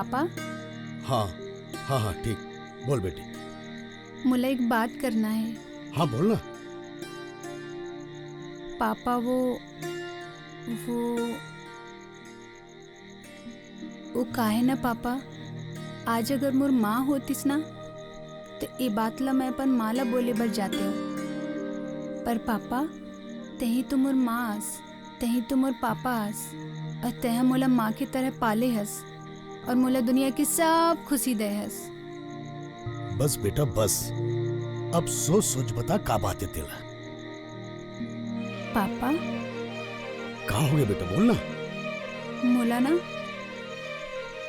Speaker 4: पापा
Speaker 15: हाँ हाँ हाँ ठीक, बोल बेटी।
Speaker 4: मुझे एक बात करना है।
Speaker 15: हाँ बोल ना।
Speaker 4: पापा वो काहे ना पापा, आज अगर मोर माँ होतीस ना तो ये बात ला मैं अपन माँ ला बोले बर जाते हो, पर पापा तही तो मोर माँ आस, तही तो मोर पापा आस, और तह मोला माँ की तरह पाले हस और मोला दुनिया की सब खुशी दे हस।
Speaker 15: बस बेटा बस, अब सोच सोच बता का बात है तेरा।
Speaker 4: पापा
Speaker 15: कहाँ हो गया बेटा, बोल ना।
Speaker 4: मोला ना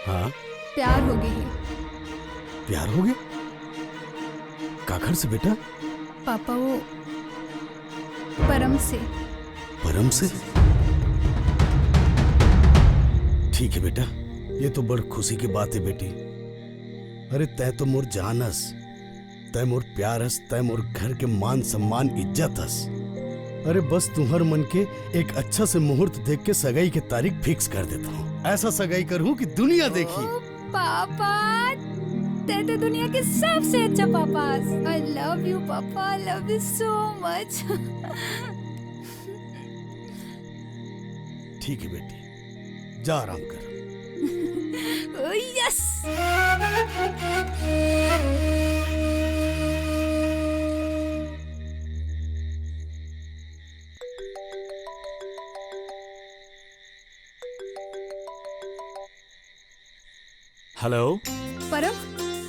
Speaker 15: हाँ
Speaker 4: प्यार हो गई है।
Speaker 15: प्यार हो गया? काखर से बेटा?
Speaker 4: पापा वो परम से।
Speaker 15: परम से? ठीक है बेटा, ये तो बड़ खुशी की बात है बेटी। अरे तय तो मोर जान हस, तय मोर प्यार हस, तय मोर घर के मान सम्मान इज्जत हस। अरे बस तुम्हार मन के एक अच्छा से मुहूर्त देख के सगाई की तारीख फिक्स कर देता हूँ। ऐसा सगाई करूँ कि दुनिया देखी।
Speaker 4: पापा ते तो दुनिया के सबसे अच्छा पापा। आई लव यू पापा, I love you so much.
Speaker 15: ठीक है बेटी, जा आराम कर।
Speaker 4: यस।
Speaker 16: हेलो
Speaker 4: परम,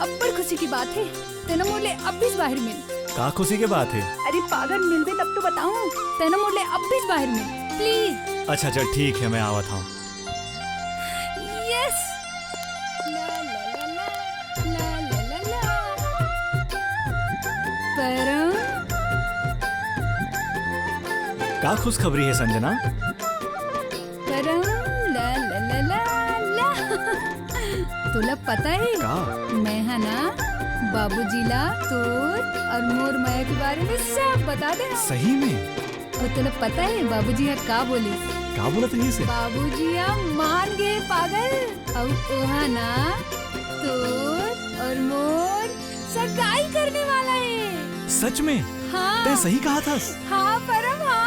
Speaker 4: अब बड़ खुशी की बात है, तेना मोले अब भी बाहर मिल।
Speaker 16: का खुशी की बात है?
Speaker 4: अरे पागल, मिलबे तब तो बताऊं। तेना मोले अब भी बाहर मिल प्लीज।
Speaker 16: अच्छा चल ठीक है, मैं आवत हूँ।
Speaker 4: यस। परम
Speaker 16: का खुशखबरी है संजना?
Speaker 4: परम ला ला ला ला ला। तुला पता है
Speaker 16: का?
Speaker 4: मैं है ना बाबूजी ला तोर और मोर माया के बारे में सब बता दे।
Speaker 16: सही में?
Speaker 4: और तुला पता है बाबूजी का बोली?
Speaker 16: का बोला तुझे से?
Speaker 4: बाबूजी मान गए पागल। अब ओहा ना तोर और मोर सगाई करने वाला है।
Speaker 16: सच में?
Speaker 4: हाँ।
Speaker 16: तै सही कहा था?
Speaker 4: हाँ परम हाँ।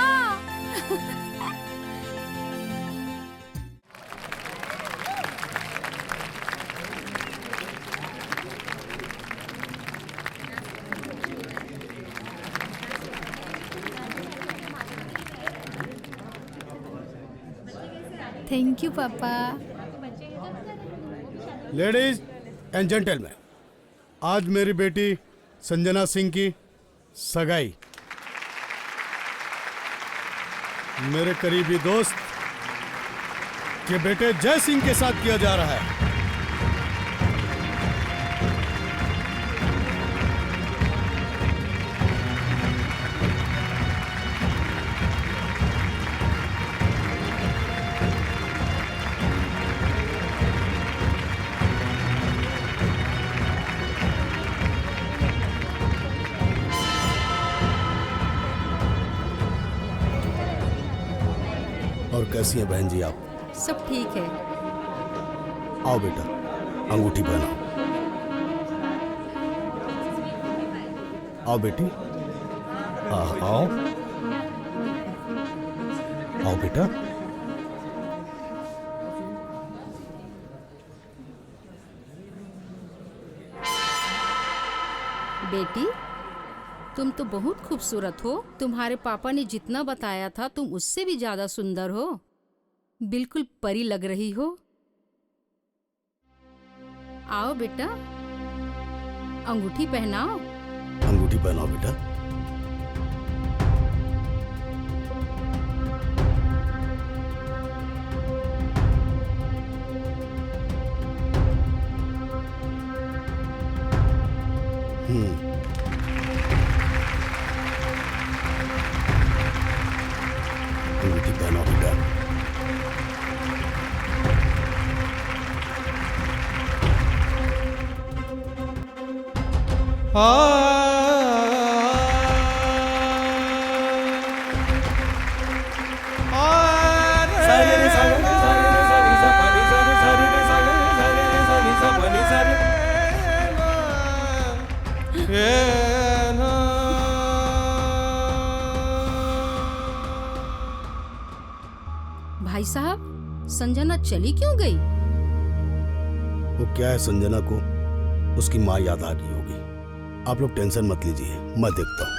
Speaker 4: थैंक यू पापा।
Speaker 15: लेडीज एंड जेंटलमैन, आज मेरी बेटी संजना सिंह की सगाई मेरे करीबी दोस्त के बेटे जय सिंह के साथ किया जा रहा है। और कैसी है बहन जी आप?
Speaker 18: सब ठीक है।
Speaker 15: आओ बेटा, अंगूठी पहनाओ। आओ बेटी, आओ आओ बेटा।
Speaker 18: बेटी तुम तो बहुत खूबसूरत हो। तुम्हारे पापा ने जितना बताया था तुम उससे भी ज्यादा सुंदर हो। बिल्कुल परी लग रही हो। आओ बेटा, अंगूठी पहनाओ।
Speaker 15: अंगूठी पहनाओ बेटा। अंगूठी पहनाओ बेटा।
Speaker 18: भाई साहब संजना चली क्यों गई?
Speaker 15: वो क्या है, संजना को उसकी माँ याद आ गई होगी। आप लोग टेंशन मत लीजिए, मैं देखता हूँ।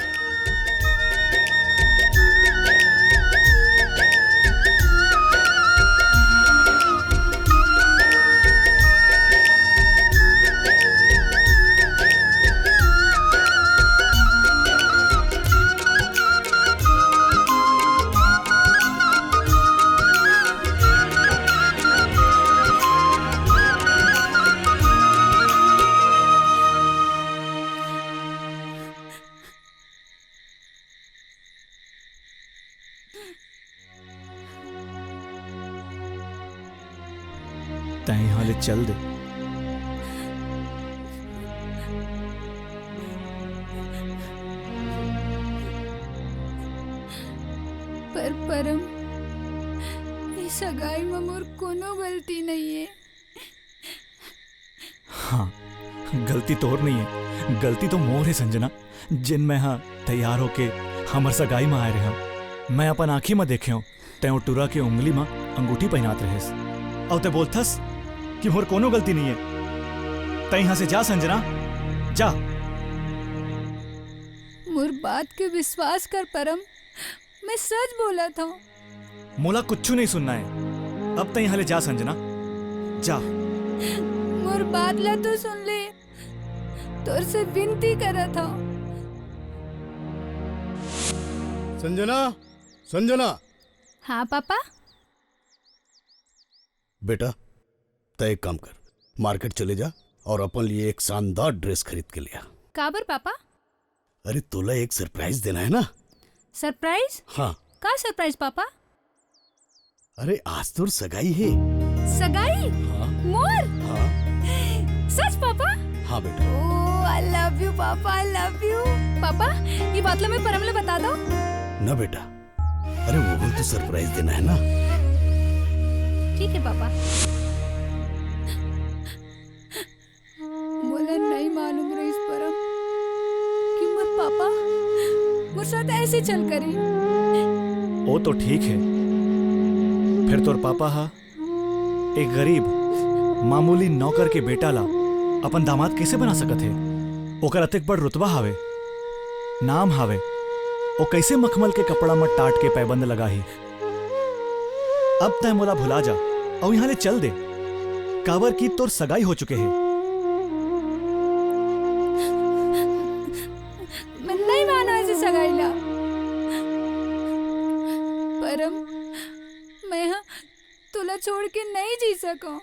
Speaker 16: तैं यहाँ ले चल दे।
Speaker 4: पर परम ये सगाई में मोर कोनो गलती नहीं है।
Speaker 16: हाँ, गलती तोर नहीं है, गलती तो मोर है संजना, जिन में हाँ तैयार होके हमर सगाई में आए रहे। मैं अपन आँखी में देखे हूँ तैं टूरा के उंगली में अंगूठी पहनात रहेस और ते बोलथस कि मोर कोनो गलती नहीं है। तै यहाँ से जा संजना, जा।
Speaker 4: मोर बात के विश्वास कर परम, मैं सच बोला था।
Speaker 16: मोला कुछ नहीं सुनना है, अब तै यहाँ ले जा संजना, जा।
Speaker 4: मोर बात ला तो सुन ले, तोर से विनती करा था।
Speaker 15: संजना, संजना।
Speaker 4: हाँ पापा।
Speaker 15: बेटा तय एक काम कर, मार्केट चले जा और अपन लिए एक शानदार ड्रेस खरीद के लिया।
Speaker 4: काबर पापा?
Speaker 15: अरे तोला एक सरप्राइज देना है ना।
Speaker 4: सरप्राइज?
Speaker 15: हाँ।
Speaker 4: का सरप्राइज पापा?
Speaker 15: अरे आज तो सगाई है।
Speaker 4: सगाई?
Speaker 15: हाँ।
Speaker 4: मोर?
Speaker 15: हाँ।
Speaker 4: सच पापा?
Speaker 15: हाँ बेटा।
Speaker 4: ओह आई लव यू पापा, आई लव यू। पापा ये बात ला मैं परम ले बता दो।
Speaker 15: ना बेटा, अरे वो तो सरप्राइज देना है ना।
Speaker 4: ठीक है पापा। मुझे नहीं मालूम रही इस परम कि मोर पापा मोर साथ ऐसे चल करी।
Speaker 16: वो तो ठीक है, फिर तोर पापा हा एक गरीब मामूली नौकर के बेटा ला अपन दामाद कैसे बना सकत है? ओकर अतिक बड़ रुतबा हावे, नाम हावे, वो कैसे मखमल के कपड़ा में टाट के पैबंद लगा ही। अब तय मोला भुला जा और यहाँ ले चल दे, काबर की तोर सगाई हो चुके हैं।
Speaker 4: मैं नहीं मानो ऐसे सगाई ला। परम मैं यहाँ तुला छोड़ के नहीं जी सकूं,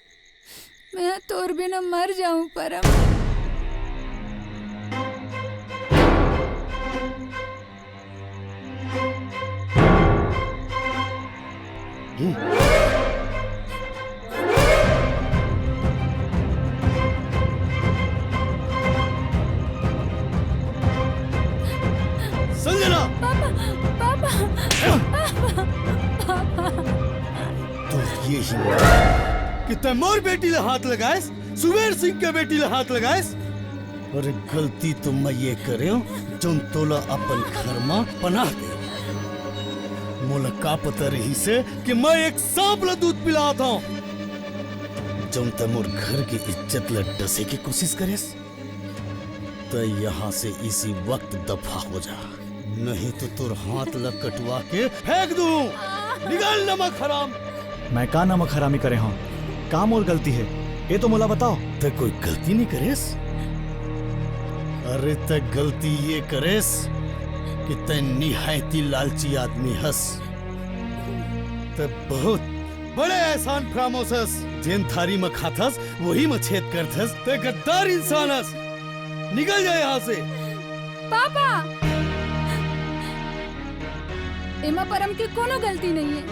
Speaker 4: मैं यहाँ तोर बिना मर जाऊं परम।
Speaker 15: संजना।
Speaker 4: पापा, पापा, पापा।
Speaker 15: तो ये ही कि तैमूर बेटी ले हाथ लगाए, सुबेर सिंह के बेटी ले हाथ लगाए। अरे गलती तो मैं ये करे जो तोला अपन घर में पनाह दे। मोला का पता रही से कि मैं एक सांप ला दूध पिलाता हूँ। जब तैमूर घर की इज्जत ला डसे की कोशिश करेस तो यहाँ से इसी वक्त दफा हो जा, नहीं तो तुर हाथ ला कटवा के फेंक दूं। निकाल नमक हराम।
Speaker 16: मैं का नमक हरामी करे हूँ? काम और गलती है ये तो मोला बताओ।
Speaker 15: ते कोई गलती नहीं करेस? अरे ते गलती ये करेस कि ते निहायती लालची आदमी हस। ते बहुत बड़े एहसान फरामोसस, जिन थारी में खाथस वही में छेद करथस। ते गद्दार इंसान हस। निकल जाए यहाँ से।
Speaker 4: पापा एमा परम की कोनो गलती नहीं है,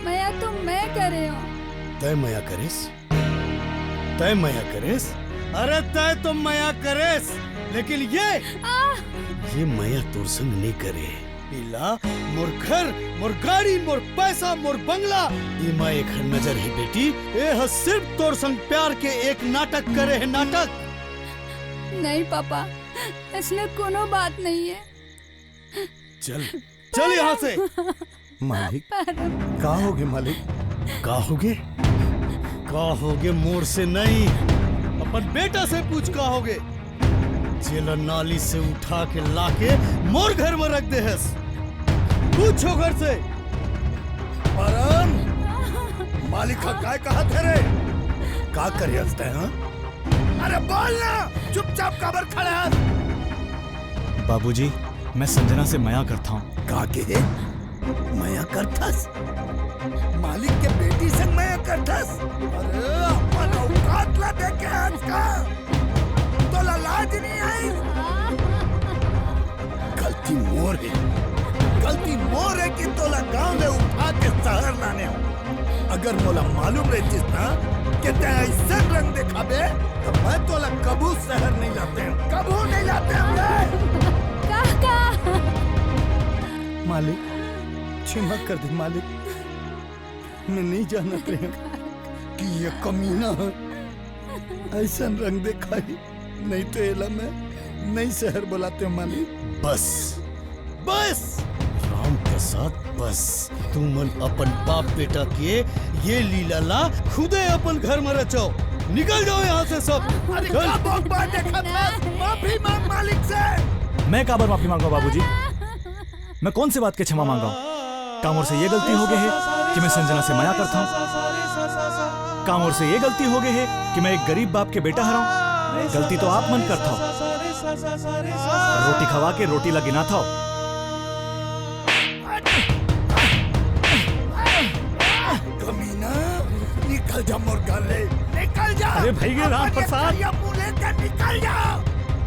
Speaker 4: मैं तो मैं करे हूँ।
Speaker 15: तय मया करेस, तय मया करेस। अरे तय तो मया करेस, लेकिन ये मया तोर संग नहीं करे। इला मोर घर, मोर गाड़ी, मोर पैसा, मोर बंगला, इमा एक नजर है बेटी। ये है सिर्फ तोर संग प्यार के एक नाटक करे है, नाटक।
Speaker 4: नहीं पापा, इसमें कोनो बात नहीं है।
Speaker 15: चल चल यहाँ से।
Speaker 13: मालिक का होगे मालिक? का होगे? का होगे मोर से नहीं, अपन बेटा से पूछ का होगे। जेला नाली से उठा के लाके मोर घर में रख दे हस। पूछो घर से। परम मालिक का काय कहा थे रे? का करे हंसते हैं? अरे बोल ना, चुपचाप काबर खड़े हैं?
Speaker 16: बाबूजी, मैं संजना से मया करता हूँ।
Speaker 13: का के मया करथस? मालिक के बेटी से मया करथस? अरे अपन औकात ला देखे आज का तो लाज नहीं आई। गलती मोर है, गलती मोर है कि तोला गांव में उठा के शहर लाने हो। अगर मोला मालूम रहती ना कि ते ऐसे रंग दिखाबे तो मैं तोला कबू शहर नहीं लाते, कबू नहीं लाते हमने। मालिक क्षमा कर दे मालिक, मैं नहीं जानते हैं कि ये कमीना है ऐसा रंग दिखाई, नहीं तो एला मैं नहीं शहर बुलाते मालिक। बस बस राम प्रसाद, बस तुम मन अपन बाप बेटा के ये लीला ला खुदे अपन घर में रचो। निकल जाओ यहाँ से सब। अरे क्या बात देखा था? माफी मांग मालिक से।
Speaker 16: मैं काबर माफी मांगा बाबूजी? मैं कौन सी बात के क्षमा मांगा? काम और से ये गलती हो गई है कि मैं संजना से मया करता हूँ। काम और से ये गलती हो गई है कि मैं एक गरीब बाप के बेटा हराऊं। गलती तो आप मन करता हो। रोटी खवा के रोटी लगिना था।
Speaker 13: कमीना निकल जा मोर गले, निकल जा।
Speaker 6: अरे भैया राम प्रसाद,
Speaker 13: निकल जा।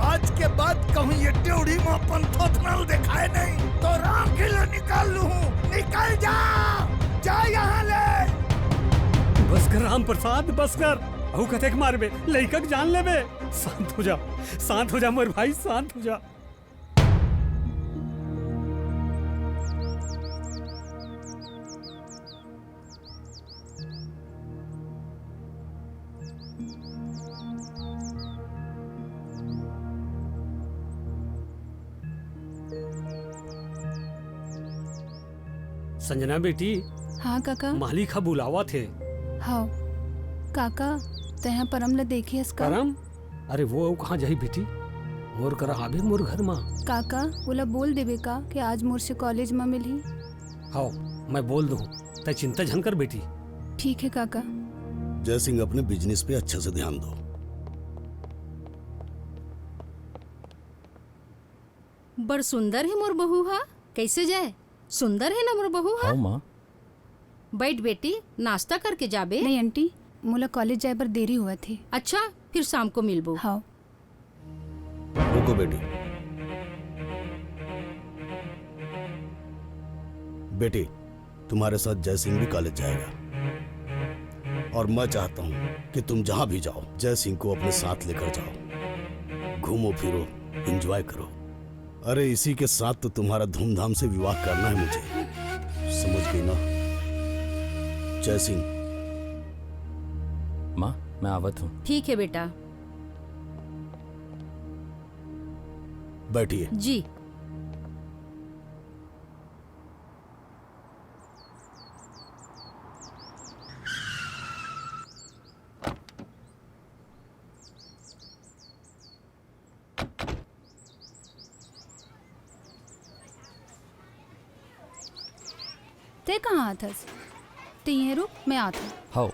Speaker 13: आज के बाद कहूँ ये ड्योढ़ी में अपन थोथनल दिखाए नहीं तो राम किलो निकाल लूँ। निकल जा, जा यहाँ ले।
Speaker 6: बस कर राम प्रसाद, बस कर। अहू कथे के मारबे, लइका के जान लेबे। शांत हो जा, शांत हो जा मोर भाई, शांत हो जा। संजना बेटी।
Speaker 4: हाँ काका।
Speaker 6: मालिक हा बुलावा थे।
Speaker 4: हाँ काका, तह परम ला देखी इसका।
Speaker 6: परम? अरे वो कहाँ जाई बेटी? मोर करा आबे मोर घर मा।
Speaker 4: काका बोला बोल देवे का कि आज मोर से कॉलेज में मिली।
Speaker 6: हाँ मैं बोल दूँ, तय चिंता झन कर बेटी।
Speaker 4: ठीक है काका।
Speaker 15: जय सिंह, अपने बिजनेस पे अच्छे से ध्यान दो।
Speaker 18: बड़ सुंदर है मोर बहू हा। कैसे जाए? सुंदर है ना मोर बहू हा।
Speaker 10: माँ
Speaker 18: बैठ बेटी, नाश्ता करके जाबे।
Speaker 4: नहीं आंटी, मोला कॉलेज जाए पर देरी हुआ थी।
Speaker 18: अच्छा, फिर शाम को मिलबो।
Speaker 4: हाँ।
Speaker 15: रुको बेटी। बेटी, तुम्हारे साथ जय सिंह भी कॉलेज जाएगा और मैं चाहता हूँ कि तुम जहाँ भी जाओ जय सिंह को अपने साथ लेकर जाओ। घूमो फिरो, एंजॉय करो। अरे इसी के साथ तो तुम्हारा धूमधाम से विवाह करना है मुझे, समझ गई ना? जय सिंह।
Speaker 10: माँ मैं आवत हूँ।
Speaker 18: ठीक है बेटा।
Speaker 15: बैठिए।
Speaker 18: जी।
Speaker 4: ते कहाँ आथस? ते यहीं रुक, मैं आता।
Speaker 10: हाँ।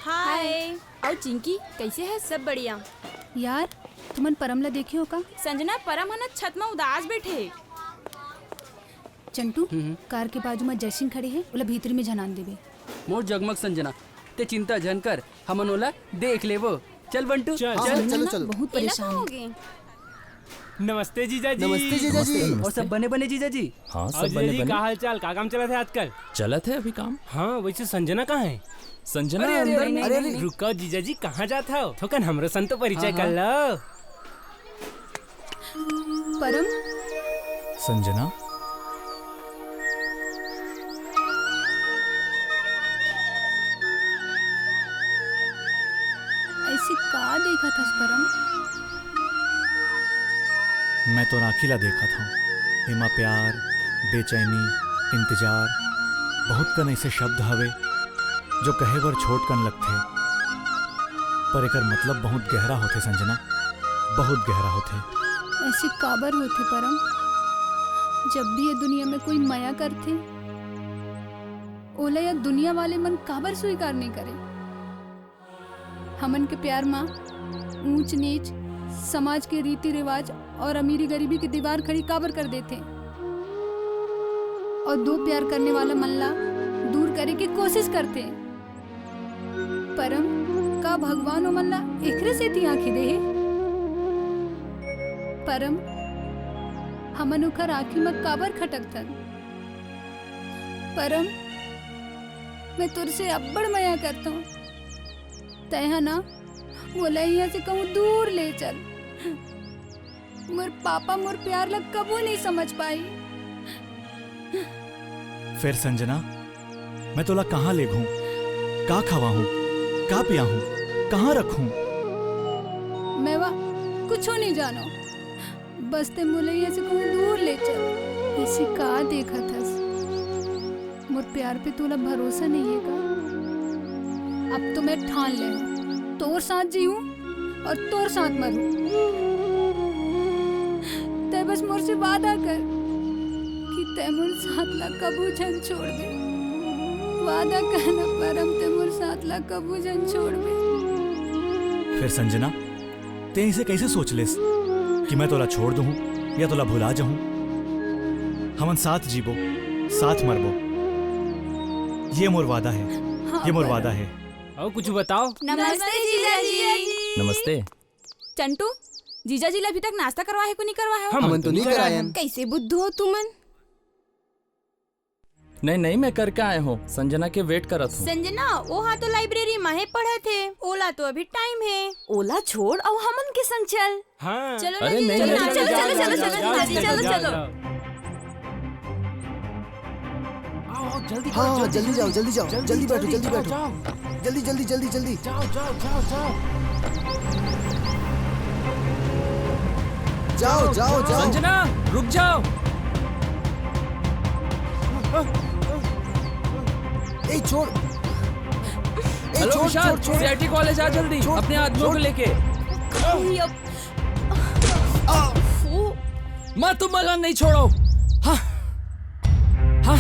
Speaker 5: हाय। और चिंकी कैसे है? सब बढ़िया।
Speaker 4: यार तुमन परम ला देखियो का?
Speaker 5: संजना परम है ना छत में उदास बैठे।
Speaker 4: चंटू कार के बाजू में जयसिंह खड़े हैं, बोला भीतरी में झनान देवे।
Speaker 14: मोर जगमग संजना, ते चिंता जन कर, हमन ओला देख लेबो। चल बंटू चल।
Speaker 4: चलो चलो। बहुत परेशान हो गए।
Speaker 14: नमस्ते जीजा जी।
Speaker 10: नमस्ते जीजा जी।
Speaker 14: और सब बने बने जीजा जी?
Speaker 10: हाँ सब
Speaker 14: और
Speaker 10: बने
Speaker 14: जी
Speaker 10: बने।
Speaker 14: का हाल चाल, का काम चला था आजकल?
Speaker 10: चला थे अभी काम।
Speaker 14: हाँ वैसे संजना कहाँ है?
Speaker 10: संजना
Speaker 14: अरे
Speaker 10: अंदर में।
Speaker 14: अरे रुको जीजा जी, कहाँ जाता हो? थोकन हमरो संग तो परिचय कर लो।
Speaker 4: परम।
Speaker 16: संजना।
Speaker 4: ऐसे का देखा था परम?
Speaker 16: मैं तो राखीला देखा था। एमा प्यार, बेचैनी, इंतजार बहुत कन ऐसे शब्द हवे जो कहे बर छोट कन लगथे, पर एकर मतलब बहुत गहरा होते संजना, बहुत गहरा होते।
Speaker 4: ऐसी काबर होती परम, जब भी ये दुनिया में कोई माया करते ओला या दुनिया वाले मन काबर स्वीकार नहीं करे। हमन के प्यार माँ ऊंच नीच, समाज के रीति रिवाज और अमीरी गरीबी की दीवार खड़ी काबर कर देते, और दो प्यार करने वाला मल्ला दूर करे की कोशिश करते। परम का भगवान ओ मल्ला एकरे से थी आंखी दे। परम हमन उखर आँखी में काबर खटकथन। परम मैं तुरसे अब्बड़ मया करता हूँ, तय ना बोला यहाँ से कहूँ दूर ले चल। मोर पापा मोर प्यार लग कबू नहीं समझ पाई।
Speaker 16: फिर संजना मैं तोला कहाँ ले घूं, का खवाहूं, का पियाहूं, कहाँ रखूं?
Speaker 4: मैं वा कुछ नहीं जानो, बस ते मुलैया से कहूँ दूर ले चल। ऐसी का देखा था, मोर प्यार पे तोला भरोसा नहीं है का? अब तो मैं ठान ले हूँ, तोर साथ जीऊं और तोर साथ मरूं। ते बस मोर से वादा कर कि ते मोर साथ ला कबू जन छोड़ दे। वादा करना परम, ते मोर साथ ला कबू जन छोड़ दे।
Speaker 16: फिर संजना ते इसे कैसे सोच लेस कि मैं तोला छोड़ दूं या तोला भुला जाऊं? हमन साथ जीबो, साथ मरबो, ये मोर वादा है।
Speaker 4: हाँ,
Speaker 16: ये मोर वादा है।
Speaker 14: और कुछ बताओ।
Speaker 5: नमस्ते जीजाजी।
Speaker 14: नमस्ते।
Speaker 5: चंटू, जीजाजी अभी तक नाश्ता करवा है को नहीं करवा है?
Speaker 20: हमन तो नहीं कराए।
Speaker 5: कैसे बुद्धू हो तुमन?
Speaker 10: नहीं मैं करके आए हूँ, संजना के वेट करत हूँ।
Speaker 5: संजना वो हाँ तो लाइब्रेरी में पढ़ा थे, ओला तो अभी टाइम है। ओला छोड़ और हमन के संग चल।
Speaker 14: हाँ।
Speaker 5: चलो
Speaker 10: अरे नहीं,
Speaker 5: चलो
Speaker 10: नहीं,
Speaker 5: चलो
Speaker 10: जाओ,
Speaker 5: चलो
Speaker 10: जाओ,
Speaker 5: चलो
Speaker 10: जाओ,
Speaker 5: चलो
Speaker 10: जाओ,
Speaker 5: चलो
Speaker 10: जाओ,
Speaker 5: चलो।
Speaker 14: जल्दी
Speaker 20: हाँ जल्दी जाओ, जल्दी जाओ, जल्दी बैठो, जल्दी बैठो, जल्दी जल्दी जल्दी जल्दी।
Speaker 14: जाओ जाओ जाओ जाओ
Speaker 20: जाओ जाओ जाओ।
Speaker 10: संजना रुक जाओ।
Speaker 20: ए छोड़।
Speaker 10: हेलो विशाल, सीआईटी कॉलेज आ जल्दी अपने आदमियों को लेके। मैं तुम मगन नहीं छोड़ो। हाँ हाँ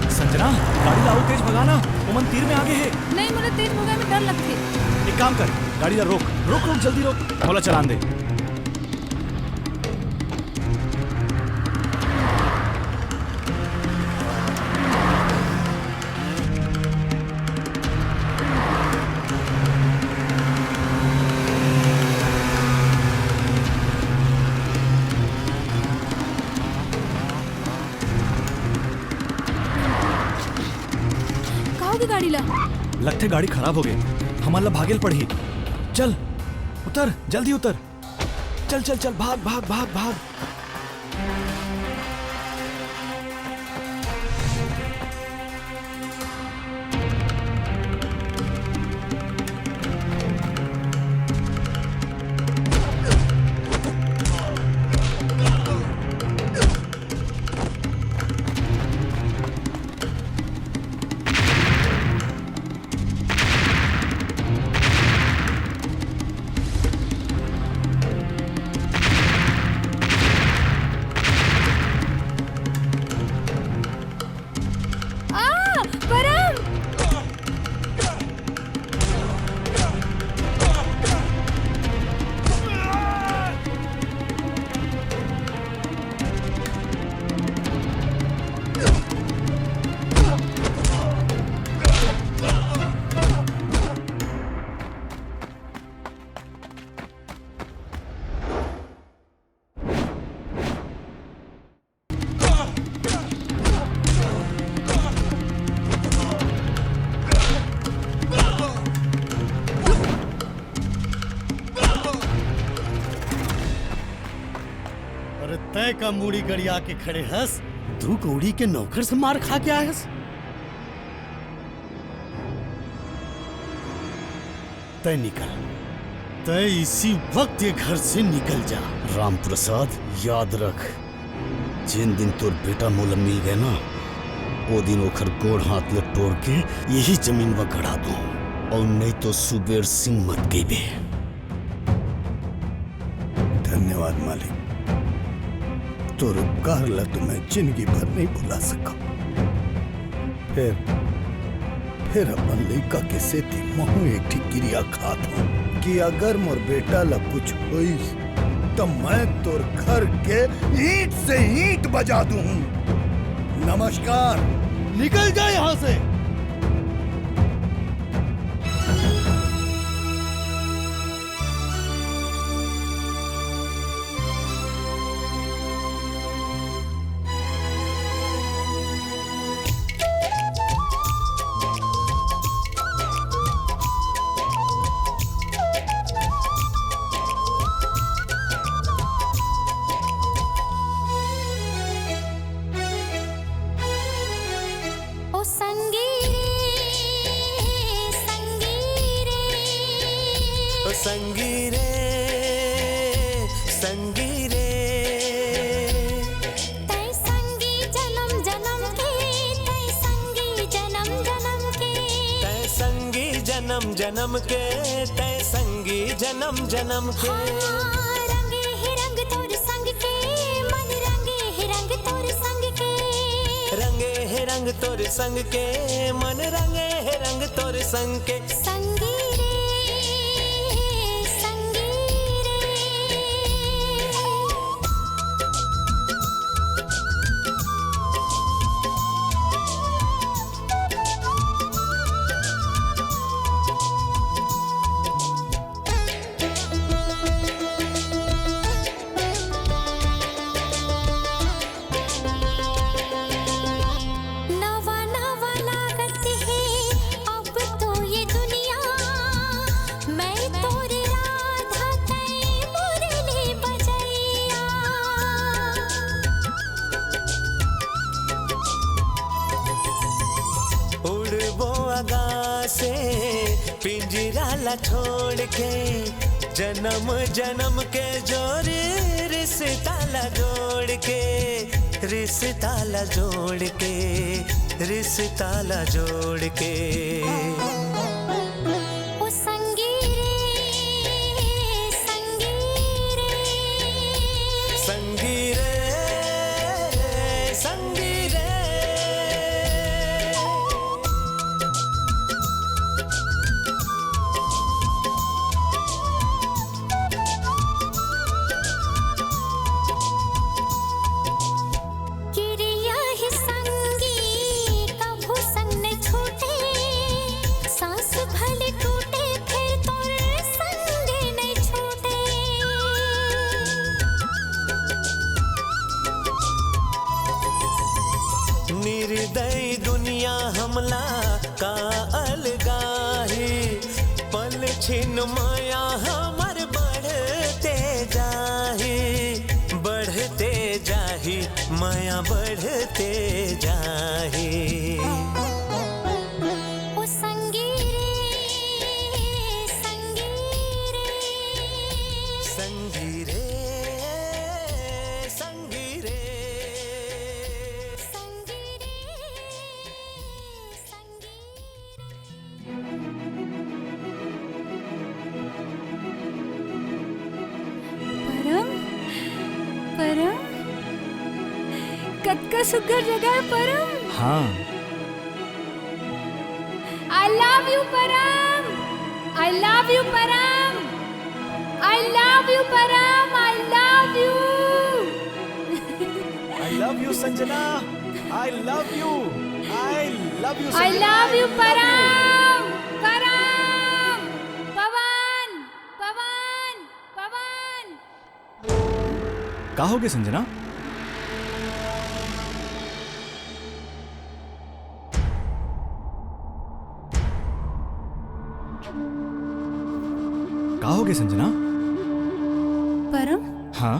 Speaker 16: संजना गाड़ी लाओ, तेज भगाना, उमन तीर में आगे है।
Speaker 4: नहीं, मुझे तेज भगाए में डर लगते।
Speaker 16: एक काम कर, गाड़ी ला रोक रोक रोक, जल्दी रोक, मोला चलान दे।
Speaker 4: गाड़ी ला
Speaker 16: लगते गाड़ी खराब हो गई, हमारा भागेल पड़ी। चल उतर, जल्दी उतर, चल चल चल, भाग भाग भाग भाग।
Speaker 15: तय का मूड़ी गड़िया के खड़े हंस, तू कौड़ी के नौकर से मार खा के आयस। तय निकल, तय इसी वक्त ये घर से निकल जा। राम प्रसाद याद रख, जिन दिन तोर बेटा मोला मिल गए ना, वो दिन ओखर गोड़ हाथ ले तोड़ के यही जमीन में गड़ा दो, और नहीं तो सुबेर सिंह मत गईबे। धन्यवाद मालिक, तोर उपकार ला तो मैं जिंदगी भर नहीं भुला सका। फिर अपन लड़का के सेती महू एक ठीक क्रिया खात हूँ कि अगर मोर बेटा ला कुछ होई तो मैं तोर घर के ईंट से ईंट बजा दूं। नमस्कार, निकल जा यहाँ से।
Speaker 3: जन्म के तय संगी जन्म जन्म के।
Speaker 21: रंगे ही रंग तोर संग के, मन रंगे ही रंग तोर संग के।
Speaker 3: रंगे ही रंग तोर संग के, मन रंगे ही रंग तोर संग के।
Speaker 21: संगी
Speaker 3: छोड़ के जन्म जन्म के जोड़ी रिश्ता ला जोड़ के, रिश्ता ला जोड़ के, रिश्ता ला जोड़ के।
Speaker 21: ओ संगी रे, संगी रे,
Speaker 3: संगी रे, संगी रे। निर्दयी दुनिया हमला का अलगाही, पल छिन माया हमर बढ़ते जाही, बढ़ते जाही माया बढ़ते जाही।
Speaker 21: ओ संगी रे, संगी रे,
Speaker 3: संगी रे, संगी रे।
Speaker 4: परम, कद का सुघर जगह है परम।
Speaker 16: हाँ।
Speaker 4: I love you परम, I love you परम, I love you परम, I love you।
Speaker 16: I love you Sanjana, I love you, I love you।
Speaker 4: I love you परम, परम, पवन, पवन, पवन।
Speaker 16: का हो गया संजना? का हो गया संजना?
Speaker 4: परम,
Speaker 16: हाँ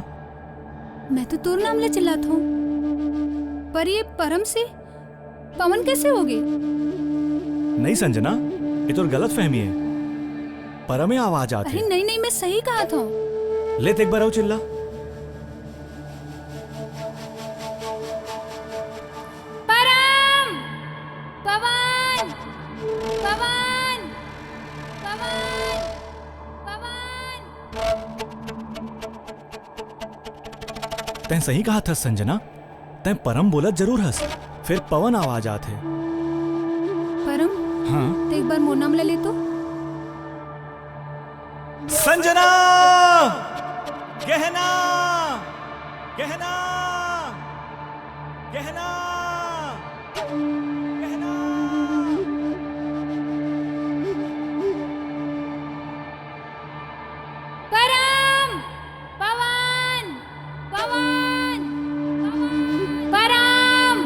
Speaker 4: मैं तो तोर नाम ले चिल्लात हूँ, पर ये परम से पवन कैसे हो गए?
Speaker 16: नहीं संजना, ये तो गलत फहमी है। परम में आवाज आती
Speaker 4: अरे
Speaker 16: है।
Speaker 4: नहीं नहीं, मैं सही कहा था।
Speaker 16: ले एक बार आओ चिल्ला।
Speaker 4: परम, पवन, पवन, पवन, पवन।
Speaker 16: तैं सही कहा था संजना, तैं परम बोलत जरूर हस, फिर पवन आवाज आते।
Speaker 4: परम,
Speaker 16: हाँ
Speaker 4: तो एक बार मोर नाम ले ले तो।
Speaker 16: संजना, गहना, गहना, गहना, गहना।
Speaker 4: परम, पवन, पवन, परम,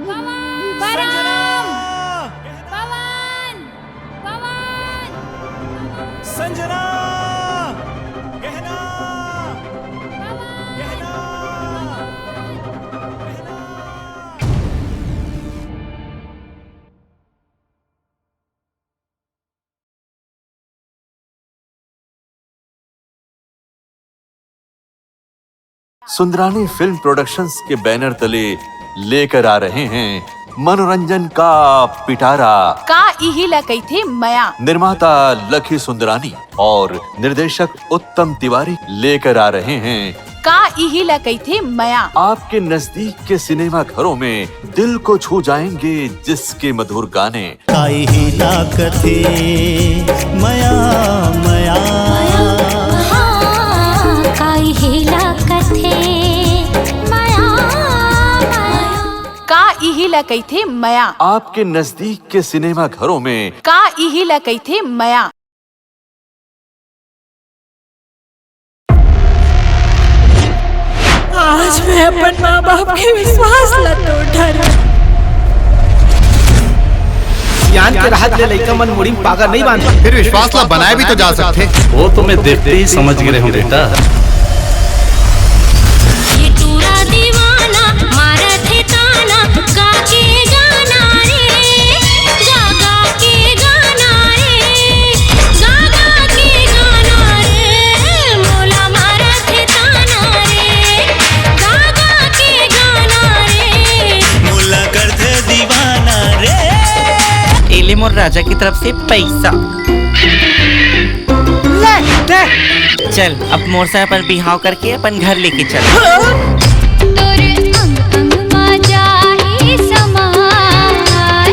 Speaker 4: पवन, परम, पवन, पवन,
Speaker 16: संजना,
Speaker 1: सुंदरानी फिल्म प्रोडक्शंस के बैनर तले लेकर आ रहे हैं मनोरंजन का पिटारा।
Speaker 22: का इहिला कही थे मया।
Speaker 1: निर्माता लखी सुंदरानी और निर्देशक उत्तम तिवारी लेकर आ रहे हैं
Speaker 22: का इहिला कही थे मया।
Speaker 1: आपके नजदीक के सिनेमा घरों में दिल को छू जाएंगे जिसके मधुर गाने।
Speaker 3: काई हिला कथे मया मया,
Speaker 21: काई हिला कथे मया,
Speaker 22: का इहिला कही थे मया।
Speaker 1: आपके नजदीक के सिनेमा घरों में
Speaker 22: का इहिला कही थे मया।
Speaker 17: आज मैं अपन माँ बाप के विश्वास ला तोड़ डाला।
Speaker 15: ज्ञान के राहत ले लइका मन मुड़ी पागा नहीं बांध,
Speaker 8: फिर विश्वास ला बनाए भी तो जा सकते। वो तुम्हें देखते ही समझ गए हो बेटा।
Speaker 21: ये टूरा दीवाना मारा थे ताना, गा के गाना रे, गा के गाना रे, गा के गाना रे, मोला मारा थे ताना रे, गा के गाना रे,
Speaker 3: मुला कर दे दीवाना रे।
Speaker 9: एले मोर राजा की तरफ से पैसा। चल अब मोर सर पर बिहाव करके अपन घर लेके चल।
Speaker 21: तोरे अंग अंग मा जाहि समाय,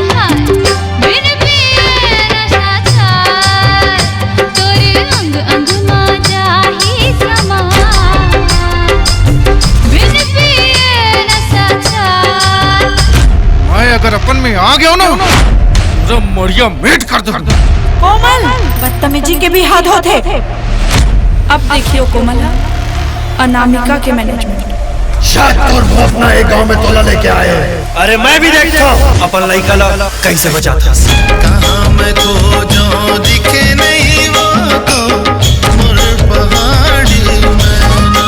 Speaker 21: बिन पिए नशा छाय। तोरे अंग अंग मा जाहि समाय, बिन पिए नशा छाय।
Speaker 8: मैं अगर अपन में आ गया ना तो मरिया मेट कर दूं।
Speaker 5: कोमल, बदतमीजी के भी हाथ होते। अब देखियो कोमला, अनामिका के मैनेजमेंट।
Speaker 15: शायद और वो अपना एक गांव में तोला लेके आए।
Speaker 8: अरे मैं भी देखता हूँ अपन लइका ला कैसे बचाता।
Speaker 3: कहाँ मैं खो जाऊं दिखे नहीं वो तो मोर पहाड़ी मैना।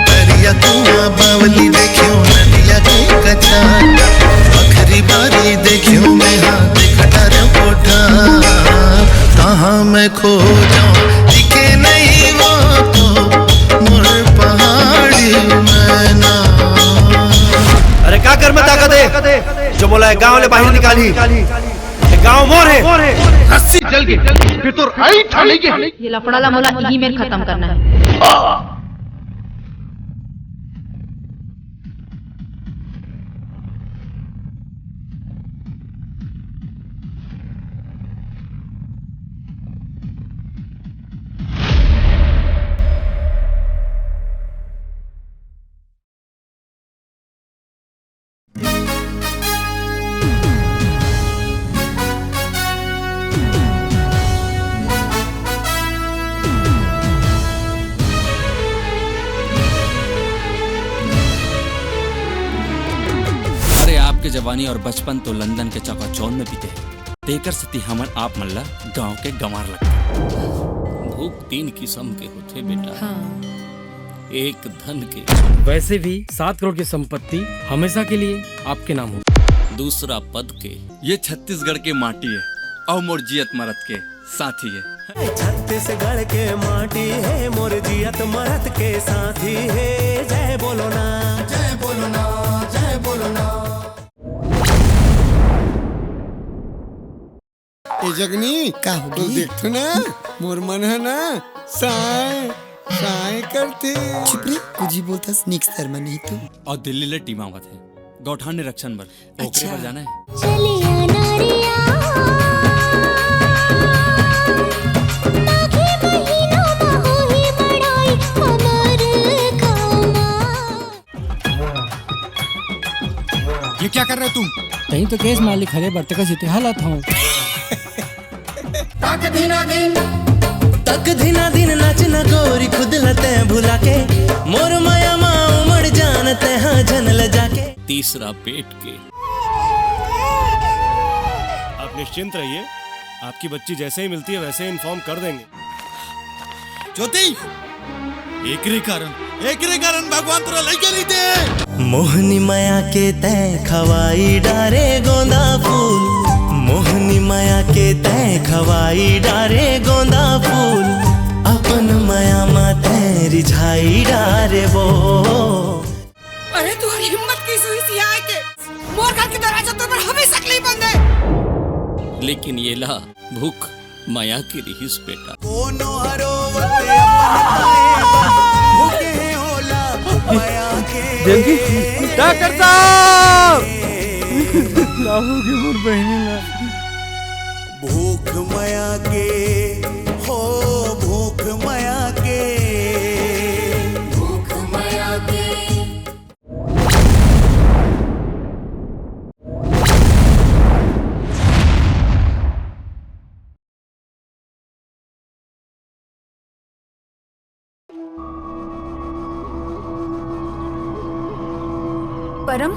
Speaker 3: परिया कुआं बावली देखियो नदिया के कचा, आखिरी बारी देखियो मैं हाथ खटर पोटा। कहाँ मैं खो जाऊं दिखे नहीं वो तो मोर पहाड़ी मैना।
Speaker 8: अरे क्या कर में ताकत है जो बोला है गांव ले बाहर निकाली। गांव मोर है, रस्सी जल गई फिर तो आई ठाली के।
Speaker 22: ये लफड़ा मोला यही में खत्म करना है।
Speaker 10: आपके जवानी और बचपन तो लंदन के चकाचौंध में बीते हैं। तेकर सती हमन आप मल्ला गांव के गंवार लगते। भूख तीन किस्म के होते बेटा।
Speaker 5: हाँ।
Speaker 10: एक धन के।
Speaker 14: वैसे भी 7 करोड़ की संपत्ति हमेशा के लिए आपके नाम हो।
Speaker 10: दूसरा पद के।
Speaker 7: ये छत्तीसगढ़ के माटी है और मोर जियत मरद के साथी है।
Speaker 3: छत्तीसगढ़ के माटी है मोर जियत मरद के साथी है। जय बोलो ना, जय बोलो ना, जय बोलो ना।
Speaker 12: ए जगनी का हो तो देखो ना मोर मन है ना साए साए करते।
Speaker 20: चुप रे, कुछ ही बोलता स्निक्स शर्मा नहीं तो।
Speaker 7: और दिल्ली ले टीम आवत है गौठान रक्षण बल ओकरे पर जाना है।
Speaker 21: चलिया नारिया माघे महीनो महोही बड़ाई हमार गाँव।
Speaker 7: ये क्या कर रहे हो तुम?
Speaker 14: कहीं तो केस मालिक हरे बर्ते का जीते हालत हूँ।
Speaker 3: तक धीना दिन नाच न गोरी खुद लते भुला के मोर माया माँ उमड़ जानते हाँ जन ल जाके।
Speaker 10: तीसरा पेट के।
Speaker 11: आप निश्चिंत रहिए, आपकी बच्ची जैसे ही मिलती है वैसे ही इन्फॉर्म कर देंगे।
Speaker 7: ज्योति एकरे कारण भगवान तोरा लइका नहीं दे।
Speaker 3: मोहनी माया के तय खवाई डारे गोंदा फूल। मोहनी माया के तय खवाई डारे गोंदा फूल। अपन माया माते रिझाई डारे वो।
Speaker 17: अरे तुम्हारी हिम्मत कैसे हुई थी आए के? मोर घर के दरवाजा तो पर हमेशा के लिए बंद है।
Speaker 10: लेकिन ये ला भूख माया की रहीस बेटा।
Speaker 3: कोनो हरोवते भूखे हैं होला माया के।
Speaker 14: देवकी डॉक्टर साहब लाहोगे मोर बहनी ला।
Speaker 3: भूख माया के हो, भूख माया के, भूख माया के।
Speaker 4: परम,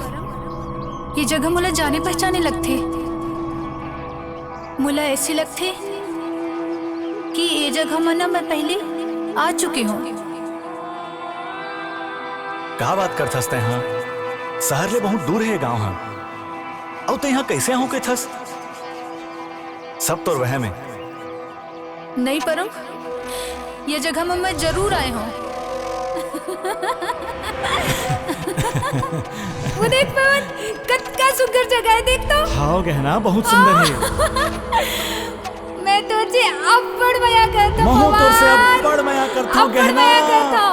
Speaker 4: ये जगह मुला जाने पहचाने लगते। मुला ऐसी लगते कि ये जगह मना मैं पहले आ चुके हूँ।
Speaker 16: कहा बात कर थसते हाँ? शहर ले बहुत दूर है गांव हाँ। और तो यहाँ कैसे हो के थस? सब तो वह में।
Speaker 4: नहीं परम, ये जगह में मैं जरूर आए हूँ। वो देख पवन, कितना सुंदर जगह है, देख तो।
Speaker 16: हाँ गहना बहुत सुंदर है।
Speaker 4: मैं तुझे अब बड़ मया करता हूँ।
Speaker 16: महू तो से अब बड़ मया करता हूँ गहना। गहना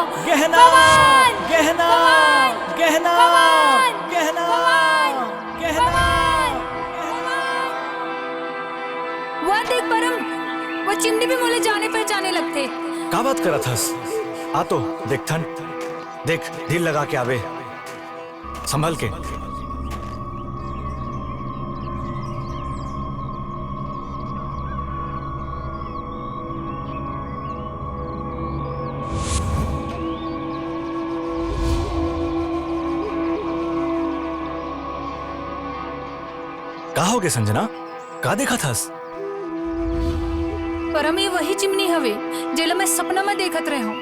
Speaker 16: गहना गहना गहना गहना।
Speaker 4: वो देख परम, वो चिमनी भी मुझे जाने पहचाने लगते।
Speaker 16: का बात करा थस? आ तो देख थन, देख दिल लगा के आवे, संभल के। का हो गए संजना? का देखा थस?
Speaker 4: परम ये वही चिमनी हवे जेला मैं सपना में देखत रहे हूँ।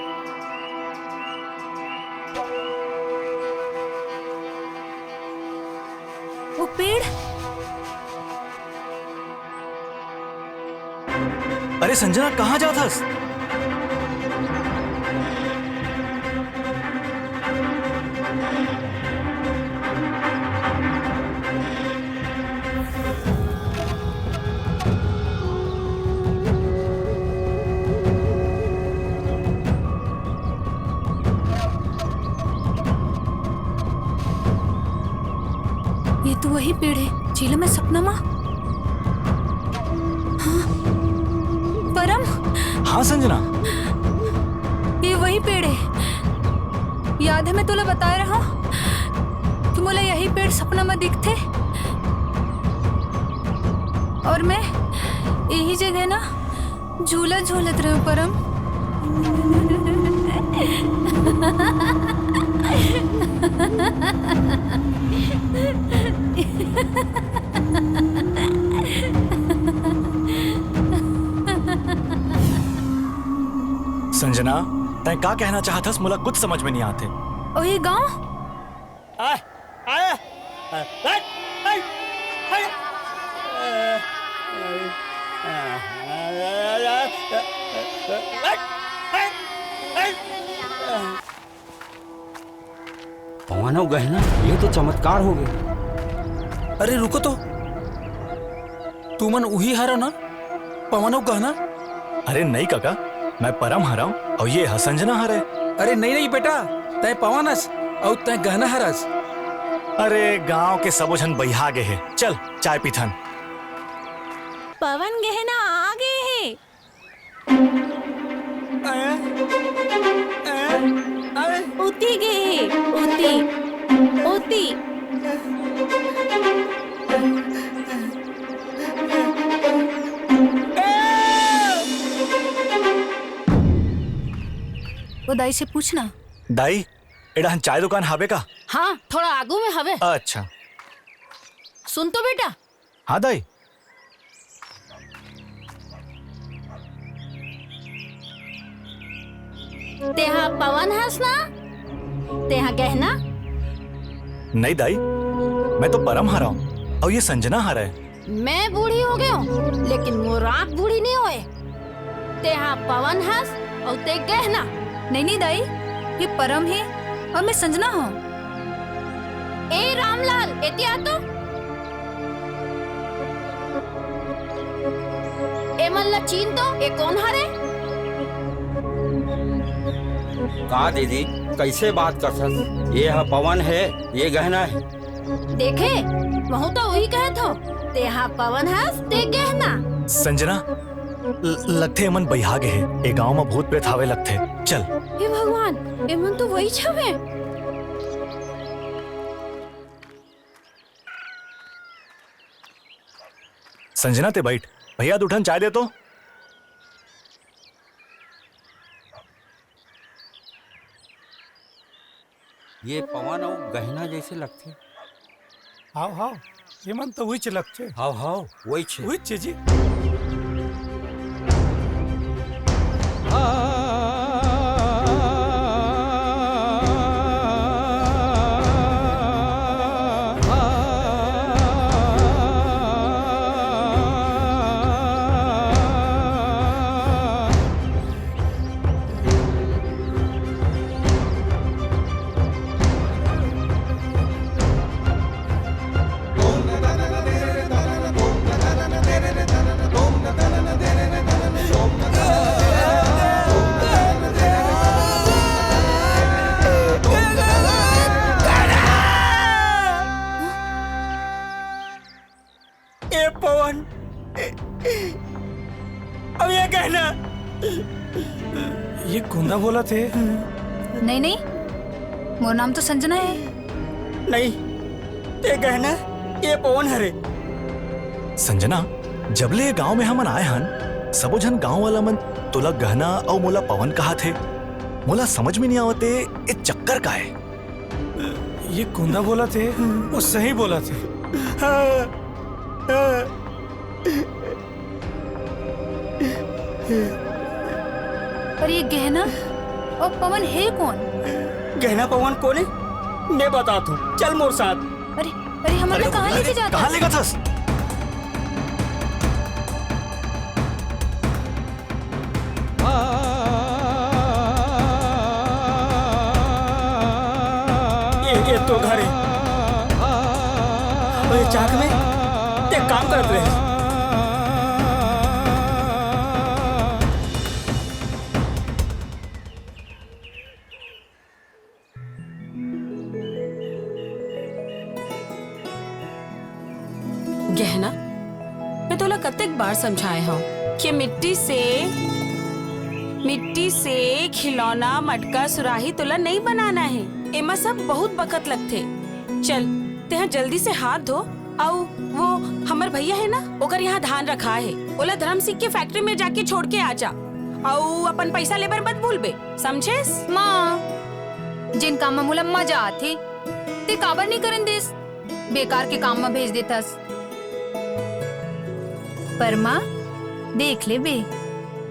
Speaker 4: वो पेड़।
Speaker 16: अरे संजना कहाँ जा थस?
Speaker 4: ये तो वही पेड़ है जेला मैं सपना में। हाँ, परम।
Speaker 16: हाँ संजना,
Speaker 4: ये वही पेड़ है। याद है मैं तुला बताया रहा कि मुझे यही पेड़ सपना में दिखते और मैं यही जगह ना झूला झूलत रहे परम।
Speaker 16: संजना तय का कहना चाहतस मुला कुछ समझ में नहीं आते।
Speaker 4: ओ ये गांव
Speaker 10: पवनव गहना, ये तो चमत्कार हो गया।
Speaker 2: अरे रुको तो, तू मन वही हारा ना पवनव गहना?
Speaker 16: अरे नहीं काका, मैं परम हरा हूँ और ये संजना हरा है।
Speaker 2: अरे नहीं नहीं बेटा, तय पवनस और तय गहना हरस।
Speaker 16: अरे गांव के सबो जन बहिहा गए है, चल चाय पीथन।
Speaker 5: पवन गहना आ गए हैं। उती गए, उती उती।
Speaker 4: वो दाई से पूछना।
Speaker 16: दाई एड़ा चाय दुकान हावे का?
Speaker 22: हाँ थोड़ा आगू में हवे।
Speaker 16: अच्छा
Speaker 22: सुन तो बेटा।
Speaker 16: हाँ दाई।
Speaker 22: तेहा पवन हंस ना, तेहा गहना।
Speaker 16: नहीं दाई, मैं तो परम हरा हूँ और ये संजना हरा है।
Speaker 22: मैं बूढ़ी हो गई हूँ लेकिन मोर आँख बूढ़ी नहीं होए। तेहा पवन हंस और ते गहना।
Speaker 4: नहीं नहीं दाई, ये परम है और मैं संजना हूँ।
Speaker 22: ए रामलाल एती आ तो। ए मल्ला चीन तो, ए कौन हरे?
Speaker 10: का दीदी कैसे बात कर सकते? ये है पवन है, ये गहना है।
Speaker 22: देखे वह तो वही कहे थो, तेहा पवन हंस ते गहना।
Speaker 16: संजना लगते मन बहिहा गए है, ए गांव में भूत प्रेत हावे लगते। चल।
Speaker 22: हे भगवान, ए मन तो वही छवे।
Speaker 16: संजना ते बैठ, भैया उठन चाय दे तो।
Speaker 10: ये पवन और गहना जैसे लगते।
Speaker 2: हाउ हाउ, ये मन तो वही लगते।
Speaker 10: हाउ हाउ वही
Speaker 2: जी। ये कुंदा बोला थे?
Speaker 4: नहीं नहीं, मोर नाम तो संजना है।
Speaker 10: नहीं, ये गहना ये पवन हरे।
Speaker 16: संजना जबले ये गांव में हमन आए हन, सबो जन गांव वाला मन तुला गहना और मोला पवन कहा थे। मोला समझ में नहीं आवते ये चक्कर का है।
Speaker 2: ये कुंदा बोला थे, वो सही बोला थे।
Speaker 4: पर ये गहना और पवन है कौन?
Speaker 10: गहना पवन कौन है? मैं बताता हूँ, चल मोर साथ।
Speaker 4: अरे अरे हमारे कहाँ लेके जाता?
Speaker 16: कहाँ लेगा था?
Speaker 10: ये तो घर है। और ये चाक में ते काम करते रहे।
Speaker 18: गहना मैं तोला कतेक बार समझाए हूँ कि मिट्टी से खिलौना, मटका, सुराही तोला नहीं बनाना है। एमा सब बहुत बकत लगते। चल तेहा जल्दी से हाथ धो। और वो हमर भैया है ना, ओकर यहाँ धान रखा है, ओला धर्म सिंह के फैक्ट्री में जाके छोड़ के आ जा। और अपन पैसा लेबर मत भूलबे, समझेस?
Speaker 4: माँ जिन काम में मुला मजा आथे ते काबर नहीं करन देस, बेकार के काम में भेज देतस। पर माँ देख ले बे,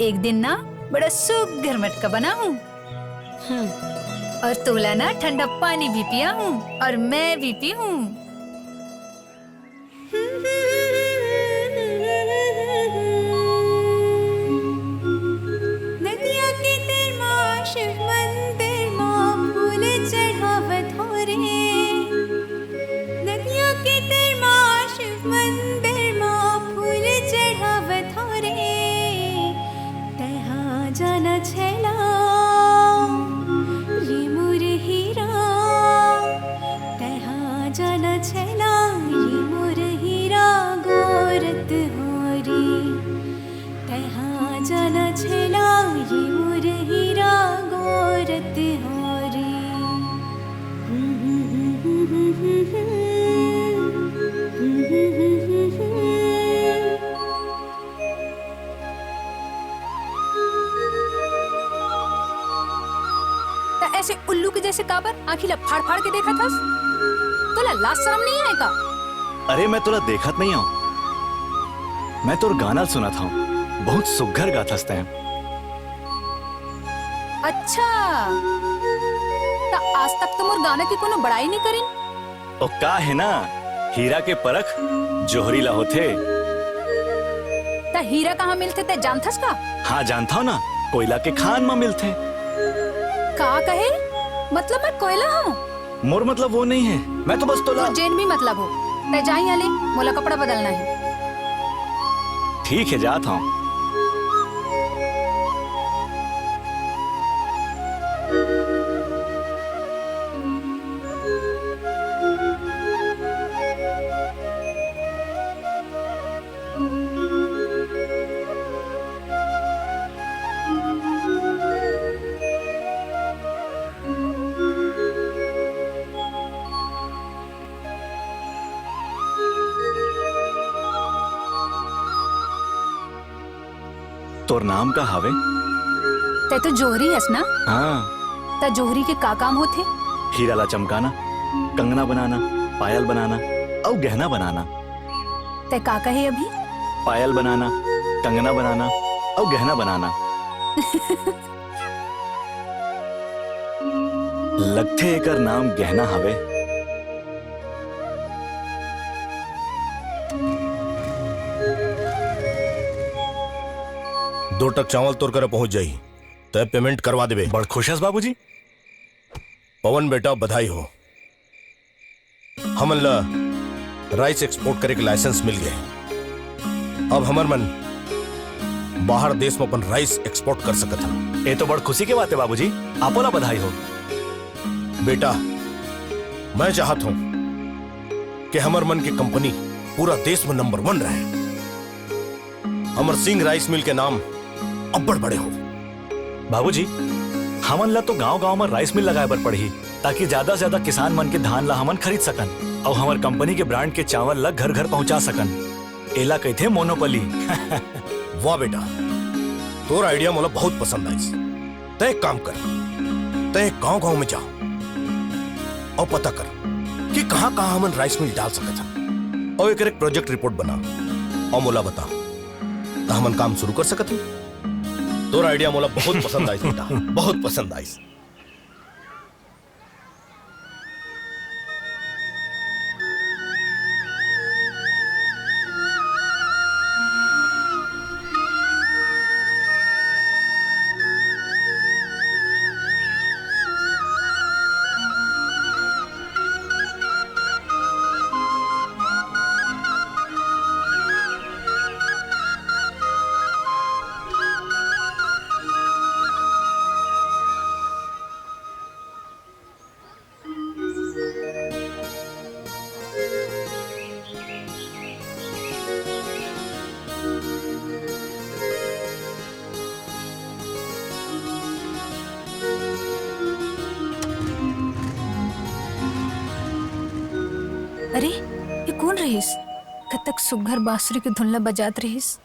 Speaker 4: एक दिन ना बड़ा सुघर मटका बनाऊं। और तोला ना ठंडा पानी भी पिया हूँ और मैं भी पी हूँ। नदिया के तीरमा शिव मंदिर माँ फूल चढ़ावत हो रे। नदिया के तीरमा शिव मंदिर माँ फूल चढ़ावत हो रे। तहाँ जाना छैला ये मोर हीरा। तहाँ जाना छैला ये मोर हीरा गोरत हो रे। तहाँ जाना छैला ये मोर हीरा गोरत हो रे। ऐसे उल्लू के जैसे काबर आँखी फाड़ फाड़ के देखा था। तोला लाज शर्म नहीं आएगा?
Speaker 16: अरे मैं तोला देखत नहीं हूँ, मैं तोर गाना सुना था, बहुत सुघर गाथा हैं।
Speaker 4: अच्छा ता आज तक तो मोर गाना की कोनो बड़ाई नहीं करी।
Speaker 16: तो का है ना, हीरा के परख जोहरी ला होथे।
Speaker 4: ता हीरा कहाँ मिलते ते जानथस का?
Speaker 16: हाँ जानता हूँ ना, कोयला के खान में मिलते।
Speaker 4: का कहे? मतलब मैं कोयला हूँ?
Speaker 16: मोर मतलब वो नहीं है, मैं तो बस तोला।
Speaker 4: तो जेन भी मतलब हो, ते जाई आले, मोला कपड़ा बदलना है।
Speaker 16: ठीक है जाता हूँ। तोर नाम का हावे?
Speaker 4: ते तो जोहरी हस ना?
Speaker 16: हाँ।
Speaker 4: ता जोहरी के का काम होथे?
Speaker 16: हीरा ला चमकाना, कंगना बनाना, पायल बनाना और गहना बनाना।
Speaker 4: ते का कहे अभी?
Speaker 16: पायल बनाना, कंगना बनाना और गहना बनाना। लगथे एकर नाम गहना हावे।
Speaker 8: दो टक चावल तोड़ कर पहुंच जाई, तय पेमेंट करवा देवे।
Speaker 16: बड़ खुश हस बाबूजी।
Speaker 8: पवन बेटा बधाई हो, हमन ला राइस एक्सपोर्ट करे के लाइसेंस मिल गए। अब हमर मन बाहर देश में अपन राइस एक्सपोर्ट कर सकत है।
Speaker 16: ये तो बड़ खुशी के बात है बाबूजी, आपो ला बधाई हो।
Speaker 8: बेटा मैं चाहत हूं कि हमर मन की कंपनी पूरा देश में नंबर 1 रहे। अमर सिंह राइस मिल के नाम अब्बड़ बड़े हो।
Speaker 16: बाबूजी हमन ला तो गांव-गांव में राइस मिल लगाए बर पड़ही, ताकि ज्यादा से ज्यादा किसान मन के धान ला हमन खरीद सकन और हमार कंपनी के ब्रांड के चावल ला घर घर पहुंचा सकन। एला कहते मोनोपोली।
Speaker 8: वाह बेटा, तोर आइडिया मोला बहुत पसंद आई। तय एक काम कर, तय गांव-गांव में जा और पता कर कि कहां-कहां हमन राइस मिल डाल सकत हन और एक प्रोजेक्ट रिपोर्ट बना और मोला बता, तो हमन काम शुरू कर सकत हन। तोर आइडिया मोला बहुत पसंद आई बेटा, बहुत पसंद आई।
Speaker 4: अरे ये कौन रहीस? कब तक सुघर बांसुरी की धुन ला बजात रहीस?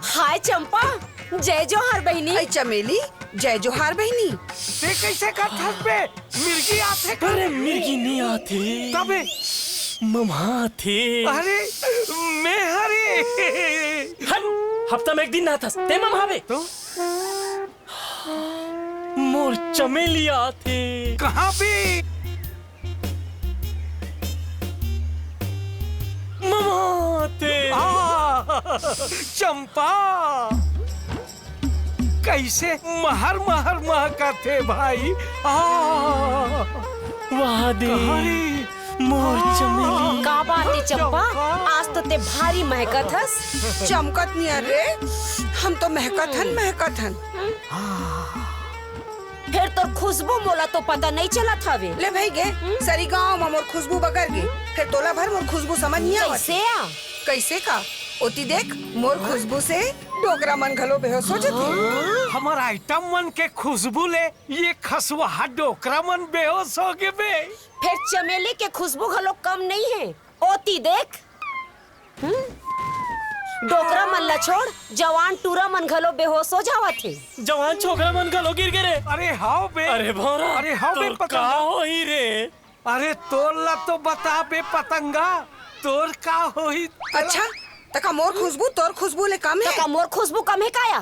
Speaker 18: हाय चंपा, जय जोहार बहनी।
Speaker 17: ऐ चमेली, जय जोहार बहनी। ते कैसे कर थस बे? मिर्गी आथे?
Speaker 14: अरे मिर्गी नहीं आती।
Speaker 17: कबे?
Speaker 14: ममा थे।
Speaker 13: अरे मैं हरे
Speaker 14: हफ्ता में एक दिन ना था ते ममा बे तो मोर चमेलिया थे।
Speaker 13: कहाँ पे?
Speaker 14: ममा थे।
Speaker 13: चंपा कैसे महर महर महका थे भाई।
Speaker 14: वाह दे मोर चमेली।
Speaker 18: का बात है चंपा, आज तो ते भारी महकत हस।
Speaker 17: चमकत नहीं अरे, हम तो महकत हन।
Speaker 18: फिर तो खुशबू मोला तो पता नहीं चला था वे।
Speaker 17: ले भाई गे सरी गाँव में मोर खुशबू बगर गे, फिर तोला भर मोर खुशबू समझ नहीं आवत। कैसे का ओती देख मोर खुशबू से डोकरा मन घलो बेहोश हो जाती।
Speaker 13: हमार आइटम मन के खुशबू ले ये खसवा डोकरा मन बेहोश हो गए बे।
Speaker 18: फिर चमेली के खुशबू घलो कम नहीं है। ओती देख डोकरा मन ला छोड़ जवान टूरा मन घलो बेहोश हो जावत थे।
Speaker 14: जवान छोकरा मन घलो गिर गे रे।
Speaker 13: अरे हाउ बे।
Speaker 14: अरे भौरा
Speaker 13: अरे हाउ बे
Speaker 14: का होई रे।
Speaker 13: अरे तोर ला तो बता बे पतंगा, तोर का होई।
Speaker 17: अच्छा तका मोर खुशबू तोर खुशबू ले कम है।
Speaker 18: तका मोर खुशबू कम है काया?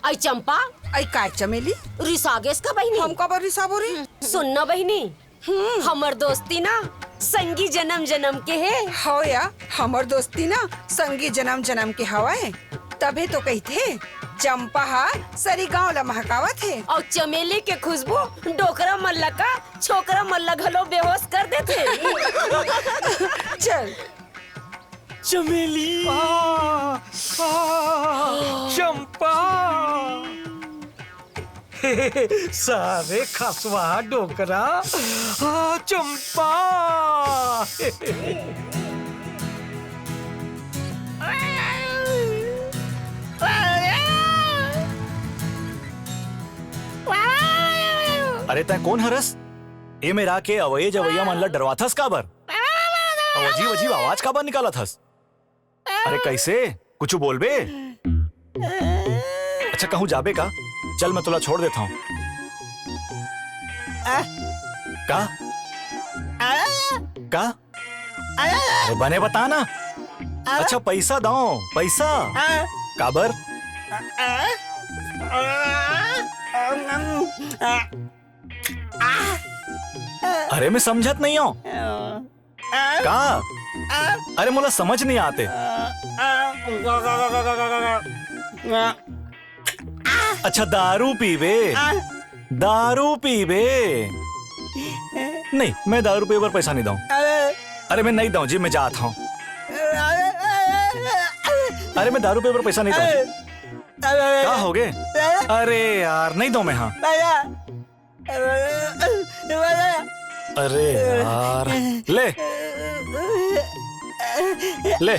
Speaker 18: आई चंपा
Speaker 17: आई काय चमेली
Speaker 18: रिसागेस का बहिनी।
Speaker 17: हम कब रिसाबो रे?
Speaker 18: सुनना बहिनी, हमर दोस्ती ना संगी जन्म जन्म के है।
Speaker 17: हो या हमर दोस्ती ना संगी जन्म जन्म के हवा है। तबे तो कहते चंपा सरी गाँव ला महकावत है।
Speaker 18: और चमेली के खुशबू डोकरा मल्ला का छोकरा मल्ला घलो बेहोश कर देते।
Speaker 17: चल
Speaker 14: चमेली
Speaker 13: चंपा सारे खसवा डोकरा चंपा।
Speaker 16: अरे तय कौन हरस? ए मेरा के अवये जवैया मन ला डरवाथस काबर? अजीब अजीब आवाज काबर निकाला थस? अरे कैसे कुछ बोल बे? अच्छा कहूँ जाबे का? चल मैं तुला छोड़ देता हूँ। का? का? अरे बने बता ना। अच्छा पैसा दो पैसा। काबर? अरे मैं समझत नहीं हूँ। का? अरे मुला समझ नहीं आते। अच्छा दारू पीबे? दारू पीबे? नहीं मैं दारू पीने पर पैसा नहीं दूं। अरे मैं नहीं दूं जी, मैं जाता हूँ। अरे मैं दारू पीने पर पैसा नहीं दूं। क्या हो गए? अरे यार नहीं दूं मैं। हाँ अरे यार ले ले।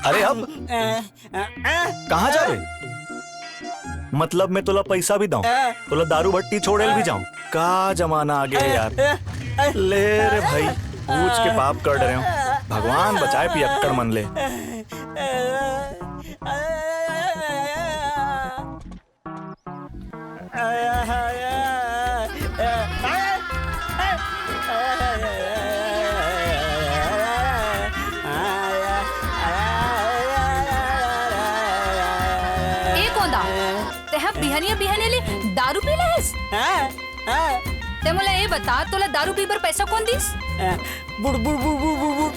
Speaker 16: अरे अब कहाँ जा रहे? मतलब मैं तुला पैसा भी दूं, तुला दारू भट्टी छोड़ेल भी जाऊं। का जमाना आ गया यार। ले रे भाई पूछ के पाप कर रहे हो। भगवान बचाए पियक्कड़ मन ले।
Speaker 4: बिहानिया बिहाने ले दारू पी लेस? ते मोला ये बता तोला दारू पी पर पैसा कौन दिस?
Speaker 17: बुड़ बुड़ बुड़ बुड़ बुड़ बुड़।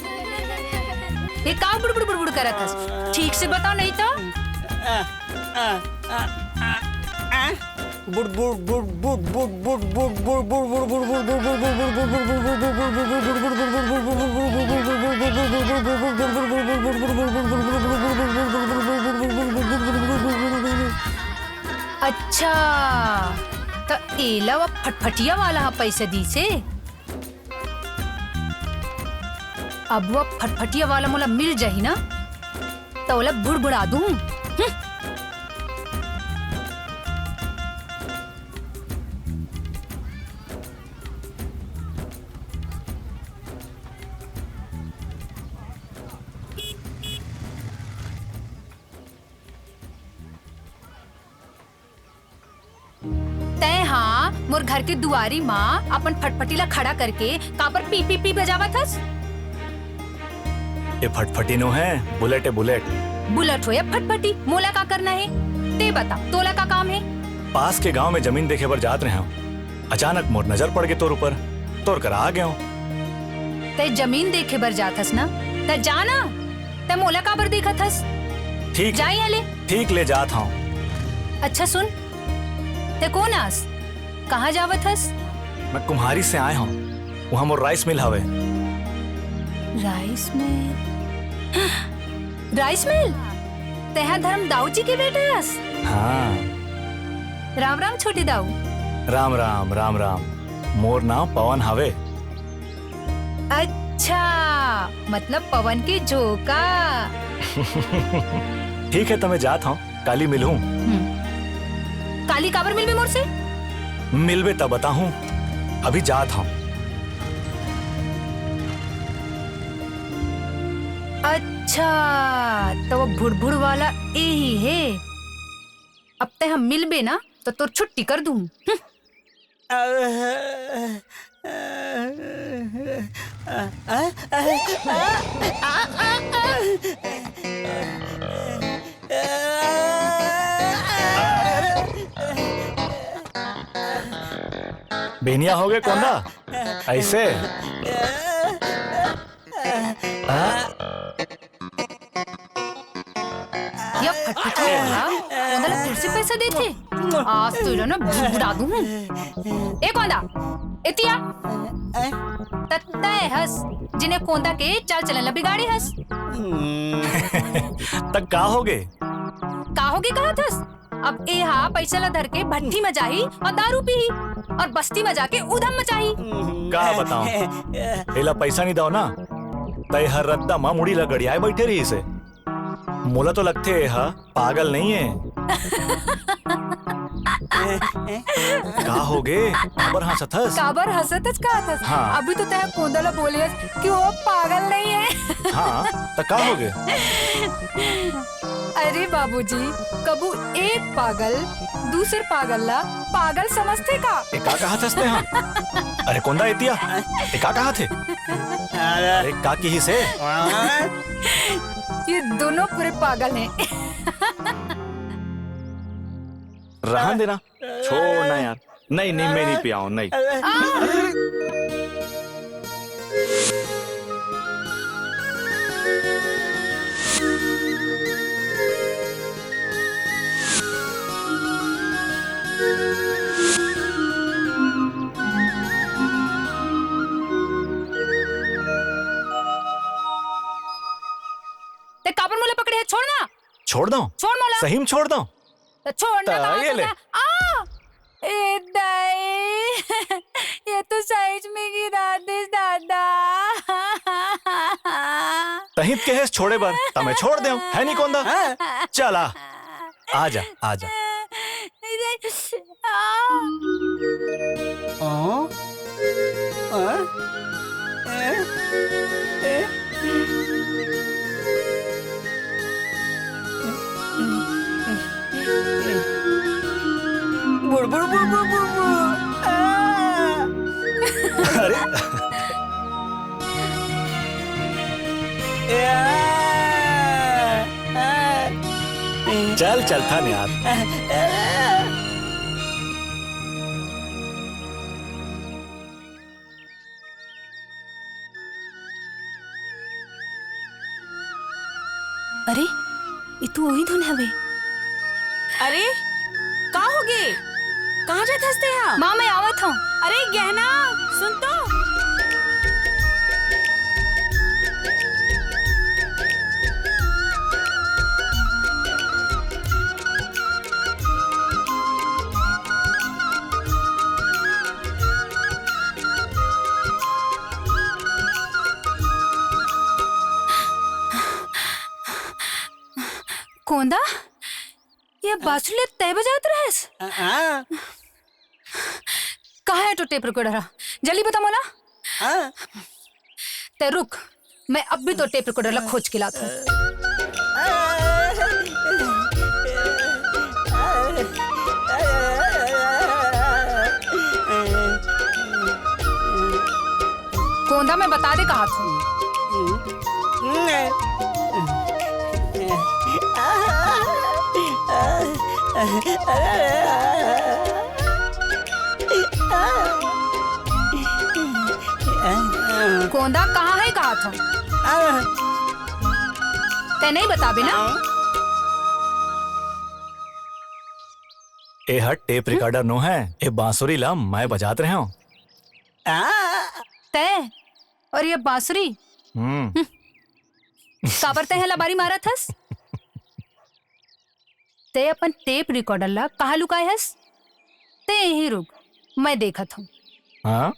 Speaker 4: ये का बुड़ बुड़ बुड़ बुड़ करत हस? ठीक से बताओ नहीं तो।
Speaker 17: बुड़ बुड़ बुड़ बुड़ बुड़ बुड़ बुड़ बुड़ बुड़ बुड़ बुड़
Speaker 4: अच्छा तो एला व फटफटिया वाला पैसे दी से। अब वो फटफटिया वाला मोला मिल जाही ना तो ओला बुड़बुड़ा दूं। मोर घर के दुआरी माँ अपन फटफटीला खड़ा करके कापर पी पी पी बजावत हस।
Speaker 16: ये फटफटी नो है, बुलेट है बुलेट।
Speaker 4: बुलेट हो या फटफटी, मोला का करना है ते बता, तोला का काम है।
Speaker 16: पास के गांव में जमीन देखे पर जात रहे हूँ, अचानक मोर नजर पड़ गई तोर ऊपर, तोर कर आ गया हूँ।
Speaker 4: ते जमीन देखे बर जात हस ना, ते जाना ते मोला का बर देखत हस।
Speaker 16: ठीक
Speaker 4: जाई आले।
Speaker 16: ठीक ले जात हूँ।
Speaker 4: अच्छा सुन, ते कौन आस, कहाँ जावत हस?
Speaker 16: मैं कुम्हारी से आया हूँ, वहाँ मोर राइस मिल हवे।
Speaker 4: Rice mill? Rice mill? तेहा धर्म दाऊ जी के बेटे हस?
Speaker 16: हाँ।
Speaker 4: राम राम छोटे दाऊ।
Speaker 16: राम राम राम राम, मोर नाम पवन हवे।
Speaker 4: अच्छा, मतलब पवन के झोंका।
Speaker 16: ठीक है, तो मैं जात हूँ, काली मिलूं।
Speaker 4: काली काबर मिलबे मोर से?
Speaker 16: मिलबे तब बताऊं, अभी जात हूँ।
Speaker 4: अच्छा, तो वो भुड़भुड़ वाला यही है। अब ते हम मिलबे ना तो तोर छुट्टी कर दूं।
Speaker 16: बेनिया हो गए कोंदा ऐसे?
Speaker 4: या फटफटी कोंदा फिर से पैसा देते, आज तो इन्होंने बुड़ा दूं। ए कोंदा, इतिया तत्ता हस जिन्हें कोंदा के चाल चलन बिगाड़ी हस।
Speaker 16: तक का हो गए?
Speaker 4: का हो गए कहा थस? अब ए हा पैसा ला धर के भट्टी में जाही और दारू पीही और बस्ती में जाके उधम मचाही।
Speaker 16: का बताऊं, एला पैसा नहीं दो ना, तय हर रद्दा माँ मुड़ी लगड़ियाए बैठे रही से। मोला तो लगते है पागल नहीं है। का हो गए? काबर हंसत हस?
Speaker 4: काबर हंसत हस का थस?
Speaker 16: हाँ।
Speaker 4: अभी तो तय कोंदला बोले कि वो पागल नहीं है।
Speaker 16: हाँ, तो का हो गए?
Speaker 4: अरे बाबूजी, कबू एक पागल दूसरे पागल ला पागल समझते का?
Speaker 16: एका कहा थसते हाँ? अरे कोंदा इतिया, एका कहा थे? अरे का की ही से?
Speaker 4: ये दोनों पूरे पागल हैं।
Speaker 16: रहन देना, छोड़ना यार। नहीं नहीं, मैं नहीं पियाऊं, नहीं।
Speaker 4: ते काबर मोला पकड़े है, छोड़ना।
Speaker 16: छोड़ दो?
Speaker 4: छोड़ मोला।
Speaker 16: सही में छोड़ दो?
Speaker 4: तो छोड़ना कहा
Speaker 16: ये ले।
Speaker 4: ए दाई, ये तो सच में गिरा दे दादा।
Speaker 16: तहित के है छोड़े बर, तमें छोड़ दे है नहीं कोंदा? चला, आजा आजा।
Speaker 17: बुड़ बुड़ बुड़ बुड़ बुड़ बुड़।
Speaker 16: अरे चल चल था यार।
Speaker 5: अरे ये तो वही धुन हवे। अरे का हो गए? कहाँ जाते हंसते हैं?
Speaker 4: माँ मैं आवत हूँ।
Speaker 5: अरे गहना सुन तो।
Speaker 4: कोंदा, ये बांसुरी तय बजात रहस? कहाँ है तो टेप रिकॉर्डर? जल्दी बता मोला। ते रुक, मैं अब भी तो टेप रिकॉर्डर ला खोज के लाता हूँ। गोंदा मैं बता दे कहा था। गोंदा कहाँ है कहा था? ते नहीं बता बिना।
Speaker 16: ए हट टेप रिकॉर्डर नो है, ए बांसुरी ला मैं बजात रहे हूँ।
Speaker 4: ते और ये बांसुरी काबर ते हला बारी मारा थस? ते अपन टेप रिकॉर्डर ला कहाँ लुकाए हस? ते यही रुक, मैं देखा था।
Speaker 16: हाँ?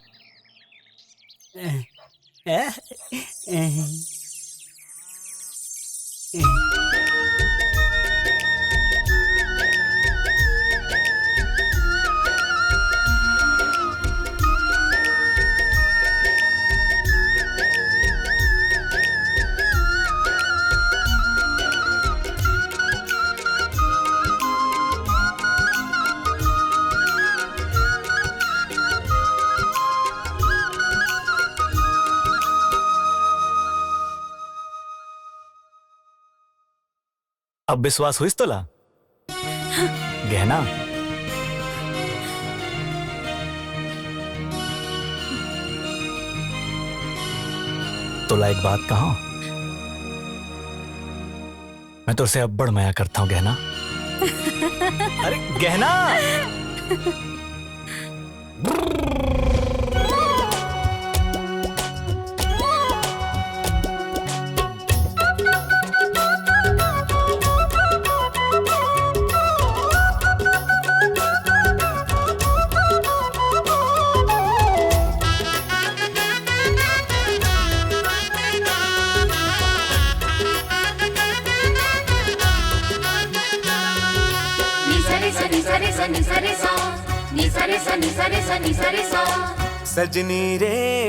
Speaker 16: अब विश्वास हुई तोला? गहना तोला एक बात कहा, मैं तुझसे अब बड़ माया करता हूँ गहना। अरे गहना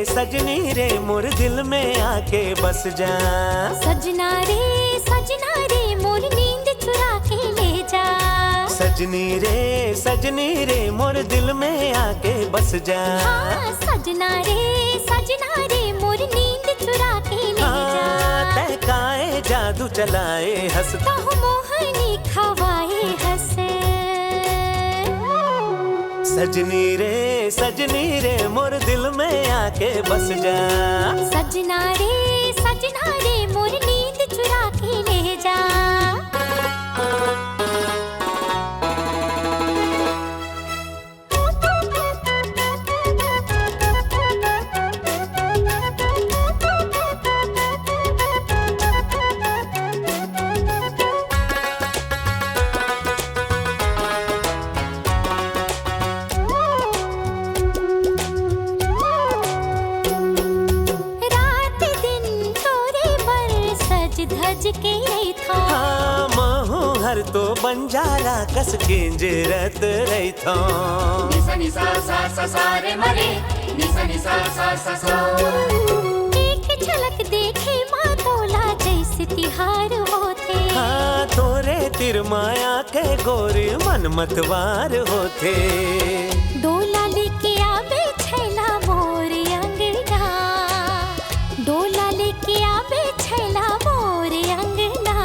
Speaker 3: सजनी रे मोर दिल में आके बस जा।
Speaker 21: सजना रे मोर नींद चुरा के ले जा।
Speaker 3: सजनी रे मोर दिल में आके बस जा।
Speaker 21: हाँ, सजना रे मोर नींद चुरा के ले जा।
Speaker 3: तहकाए जादू चलाए हंसता
Speaker 21: हूँ मोहनी खवाए हंसे।
Speaker 3: सजनी रे मोर दिल में आके बस जा।
Speaker 21: सजना रे मोर नींद चुरा के ले जा।
Speaker 3: हाँ, महू हर तो बंजारा कस किंजरत रही था।
Speaker 21: एक झलक देखे माँ तोला जैसे तिहार होते।
Speaker 3: हाँ, तोरे तिर माया के गोरे मन मतवार होते।
Speaker 21: डोला लेके आवे छैला मोर अंगना। डोला लेके आवे छैला मोर अंगना।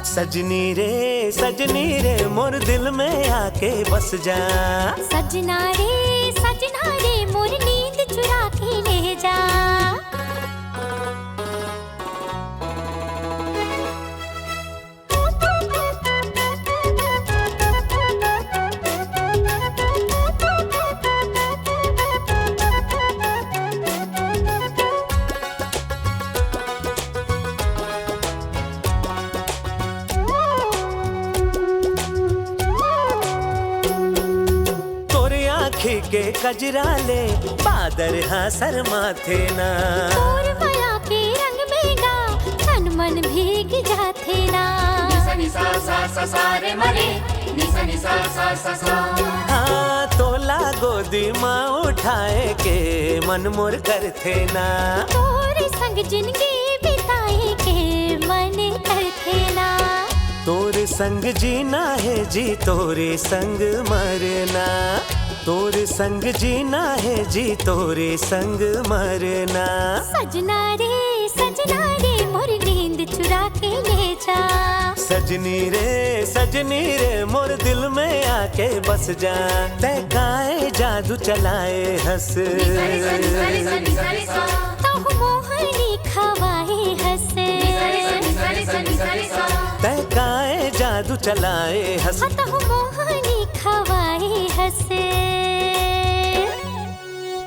Speaker 3: सजनी रे मोर दिल में आके बस जा।
Speaker 21: सजना रे मोर नींद चुरा के ले जा।
Speaker 3: के कजरा ले बादर हाँ शर्माथे ना।
Speaker 21: तोर माया के रंग में गा तन मन भीग जाथे ना।
Speaker 3: हाँ, तोला गोदी माँ उठाए के मन मोर करथे ना।
Speaker 21: तोरे संग जिंदगी बिताए के मन करथे ना।
Speaker 3: तोरे संग जीना है जी, तोरे संग मरना। तोरे संग जीना है जी तोरे संग मरना।
Speaker 21: सजना रे मोर नींद चुरा के ले जा।
Speaker 3: सजनी रे मोर दिल में आके बस जा। तहकाए जादू चलाए हंस
Speaker 21: ताहु मोहनी खवाए हंस।
Speaker 3: तहकाए जादू चलाए हंस
Speaker 21: ताहु मोहनी खवाए हंस।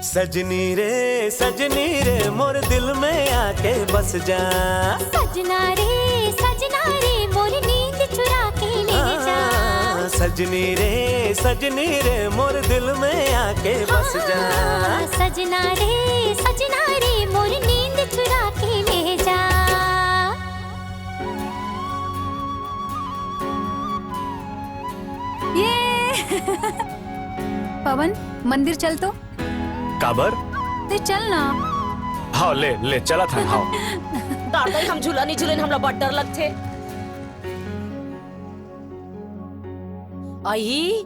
Speaker 3: सजनी रे मोर दिल में आके बस जा।
Speaker 21: सजना रे मोर नींद चुरा के ले जा।
Speaker 3: सजनी रे मोर दिल में आके बस जा।
Speaker 21: सजना रे मोर नींद चुरा के ले जा।
Speaker 4: ये पवन मंदिर चल तो।
Speaker 16: काबर?
Speaker 4: ते चल ना।
Speaker 16: हाँ ले चला था। हाँ
Speaker 18: दादा हम झूला नहीं झूले हमरा बड़ डर लगते। आई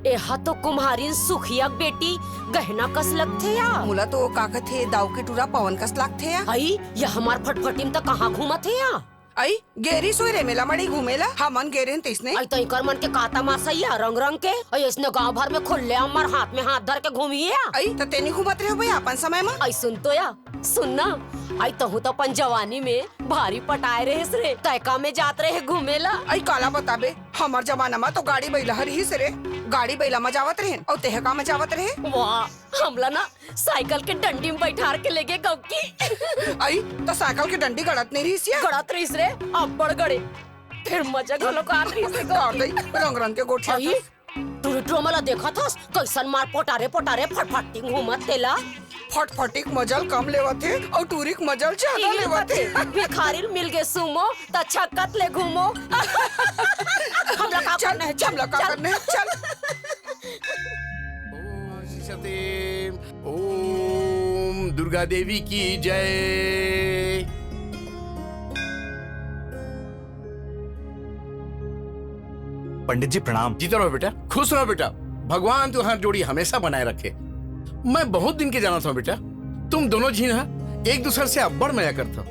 Speaker 18: एहा तो कुम्हारी सुखिया बेटी गहना कस लगथे या।
Speaker 17: मुला तो काका थे दाव के टूरा पवन कस लागथे या।
Speaker 18: आई ये हमार फटफटीम त कहाँ घूमत है या।
Speaker 17: आई गेरी सोई रे मेला मड़ी घूमेला हमन गेरेन तिसने।
Speaker 18: आई तई कर मन के काता मासैया रंग रंग के आई इसने गांव भर में खुले अमर हाथ में हाथ धर के घूमिए।
Speaker 17: आई त तेनी घूमत रहे भाई अपन समय में।
Speaker 18: आई सुन तो या सुनना आई तहु तो अपन जवानी में भारी पटाए रहे रे तयका में जात रहे घूमेला।
Speaker 17: आई काला बताबे हमार जमाना में तो गाड़ी बैला हर ही से गाड़ी बैला में जावत रहे और तेहका में जावत रहे।
Speaker 18: वाह हमला ना साइकिल के डंडी में बैठार के लेके गौ की।
Speaker 17: आई तो साइकिल की डंडी गड़त नहीं रही
Speaker 18: गड़त रही रे अब बड़ गड़े फिर मजा घलो का रही से
Speaker 17: रंग रंग के गोठिया।
Speaker 18: टूरिटो मला देखा था कैसन मार पोटारे फटफटी घूमत तेला।
Speaker 17: फटफटी मजल कम लेवते और टूरिक मजल ज्यादा लेवते।
Speaker 18: भिखारी मिल गए सुमो त छक्कत ले घूमो। हमला का करना है
Speaker 17: चल।
Speaker 15: ओम दुर्गा देवी की जय।
Speaker 16: पंडित जी प्रणाम।
Speaker 15: जीते रहो बेटा, खुश रहो बेटा। भगवान तुम्हारी जोड़ी हमेशा बनाए रखे। मैं बहुत दिन के जाना था बेटा, तुम दोनों जी ना एक दूसरे से अब्बड़ मजा करते हो।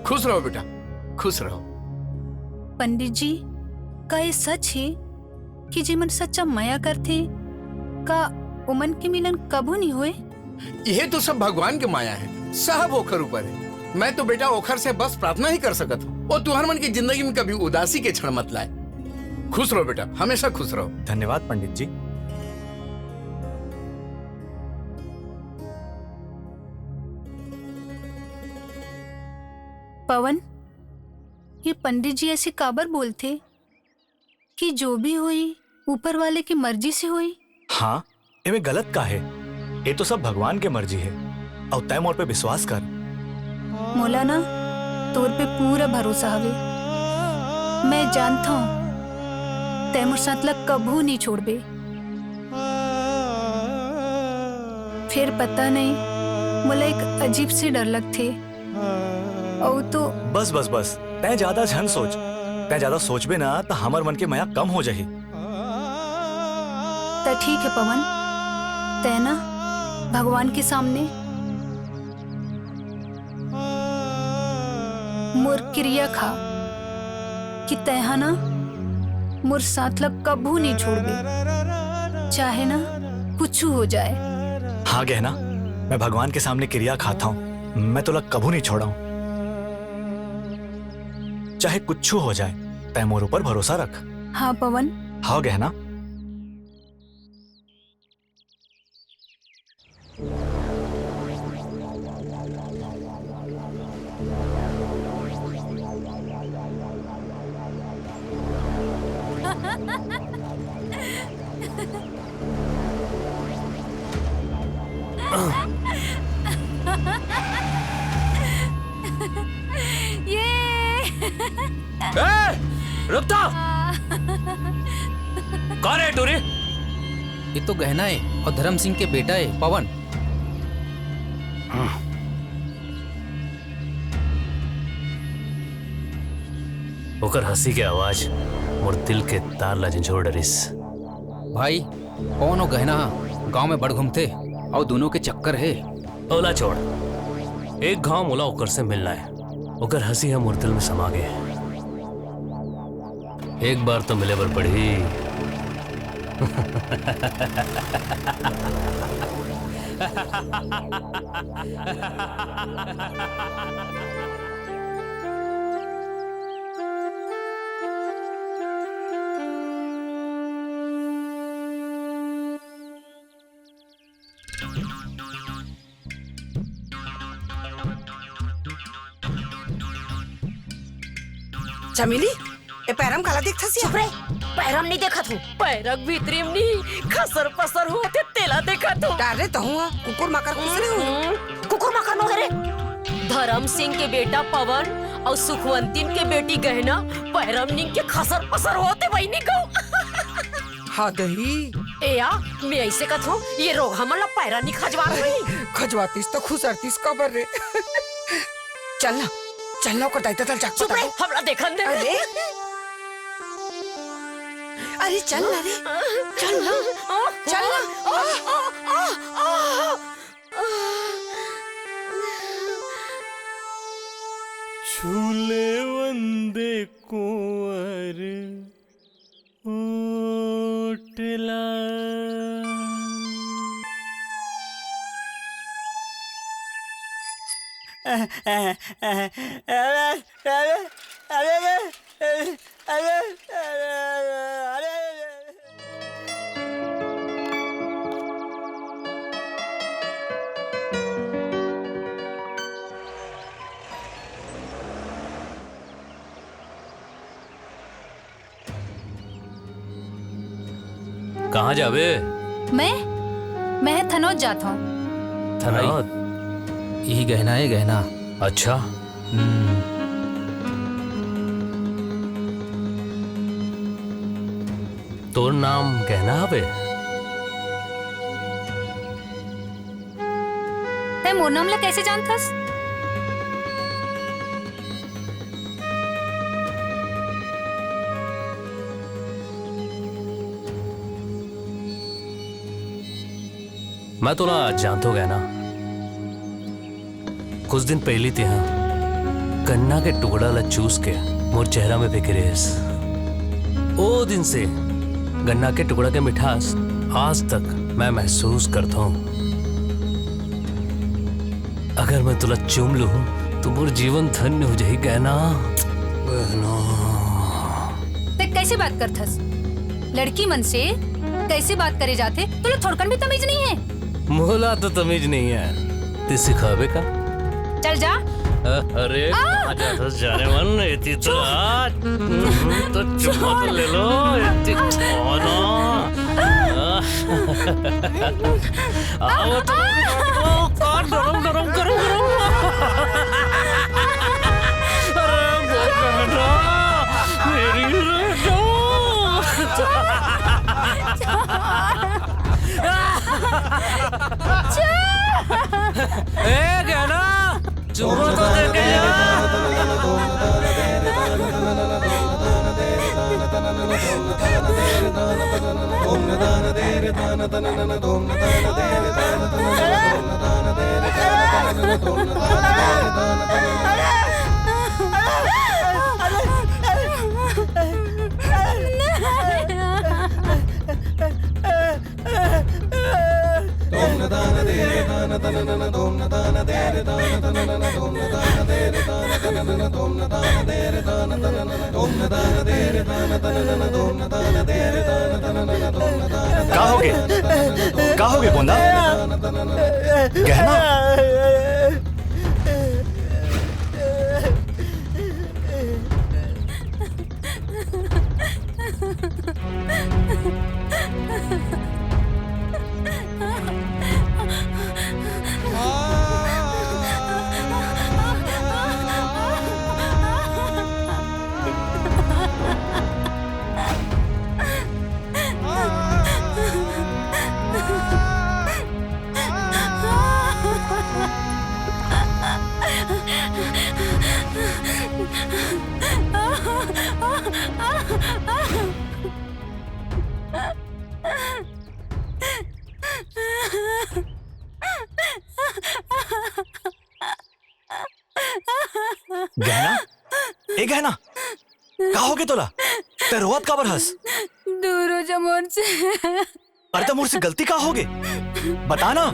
Speaker 15: खुश रहो बेटा, खुश रहो।
Speaker 4: पंडित जी का ये सच है कि जीवन सच्चा माया करते का उमन के मिलन कबू नहीं हुए?
Speaker 15: यह तो सब भगवान के माया है, सब ओखर ऊपर है। मैं तो बेटा ओखर से बस प्रार्थना ही कर सकता हूँ और तुम्हारे मन की जिंदगी में कभी उदासी के क्षण मत लाए। खुश रहो बेटा, हमेशा खुश रहो।
Speaker 16: धन्यवाद पंडित जी।
Speaker 4: पवन ये पंडित जी ऐसे काबर बोलते कि जो भी हुई ऊपर वाले की मर्जी से हुई।
Speaker 16: हाँ इमे गलत का है, ये तो सब भगवान के मर्जी है और तय मोर पे विश्वास कर।
Speaker 4: मोला ना तोर पे पूरा भरोसा हवे। मैं जानता हूँ तैमूर साथ लग कभू नहीं छोड़बे। फिर पता नहीं मोला एक अजीब से डर लगते और तो
Speaker 16: बस तय ज्यादा झन सोच। तय ज्यादा सोचबे ना तो हमार मन के माया कम हो जाही।
Speaker 4: तो ठीक है पवन, तय ना भगवान के सामने मोर क्रिया खा कि तय ना मोर साथ लग कभू नहीं छोड़बे, चाहे ना कुछ हो जाए।
Speaker 16: हाँ गहना, मैं भगवान के सामने क्रिया खाता हूँ, मैं तो लग कभू नहीं छोड़ा हूँ। चाहे कुछ हो जाए तय मोर ऊपर भरोसा रख।
Speaker 4: हाँ पवन।
Speaker 16: हाँ गहना।
Speaker 2: रुकता कौन है टूरी? ये तो गहना है और धर्म सिंह के बेटा है पवन।
Speaker 6: ओकर हंसी के आवाज मोर दिल के तार ला झंझोड़ डरिस।
Speaker 2: भाई कौन हो गहना गांव में बड़ घूमते और दोनों के चक्कर है।
Speaker 6: ओला छोड़, एक गांव मोला ओकर से मिलना है। ओकर हंसी हम मुर्तल में समा गए। एक बार तो मिले बर पड़ी।
Speaker 17: चमेली ए पैरम काला देखता सी।
Speaker 18: चुप रे, पैरम नहीं देखा तू। पैरक भीतरीम नहीं खसर पसर होते तेला देखा तू।
Speaker 17: डारे तो हुआ कुकुर माकर कुसरे हूँ।
Speaker 18: कुकुर माकर नो रे। धर्म सिंह के बेटा पवन और सुखवंतीन के बेटी गहना पैरम निंग के खसर पसर होते वही नहीं को।
Speaker 17: हाँ दही
Speaker 18: ए या मैं ऐसे कथो ये रोग हमला पैरा नहीं खजवा रही।
Speaker 17: खजवातीस तो खुसरतीस कबर रे। चलना चलना को दायित्व तल जाग।
Speaker 18: चुप रे, हमला देखन दे।
Speaker 17: अरे अरे चल ना रे, चल ना चल ना।
Speaker 11: झूले वंदे कुंवर ओटला।
Speaker 6: कहाँ जावे?
Speaker 4: मैं थनौत जाता हूँ।
Speaker 6: थनौत?
Speaker 2: यही गहना है गहना।
Speaker 6: अच्छा। तोर नाम गहना हवे?
Speaker 4: ते मोर नाम ला कैसे जानथस?
Speaker 6: मैं तोला जानतो गहना। कुछ दिन पहले थे हाँ गन्ना के टुकड़ा ला चूस के मोर चेहरा में फेंकरेस। ओ दिन से गन्ना के टुकड़ा के मिठास आज तक मैं महसूस करता हूँ। अगर मैं तुला चूम लूं तो मोर जीवन धन्य हो जाए गहना।
Speaker 4: ते कैसे बात करथस? लड़की मन से कैसे बात करे जाते? तुला थोड़कन भी तमीज नहीं है।
Speaker 6: मोला तो तमीज नहीं है, ते सिखावे का?
Speaker 4: चल जा।
Speaker 6: अरे आजा जाने मन इतनी तो आज तो चुम्मा तो ले लो इतनी खाना। आओ तो गरम गरम गरम गरम। अरे बेटा मेरी बेटा। ए गहना चुम्मा तो दे के
Speaker 16: का हो गए गोंदा? गहना गहना ए गहना का होगे तोला ते रोवत काबर हस
Speaker 4: दूर हो जा मोर से।
Speaker 16: अरे तो मुझसे गलती का होगे बता ना।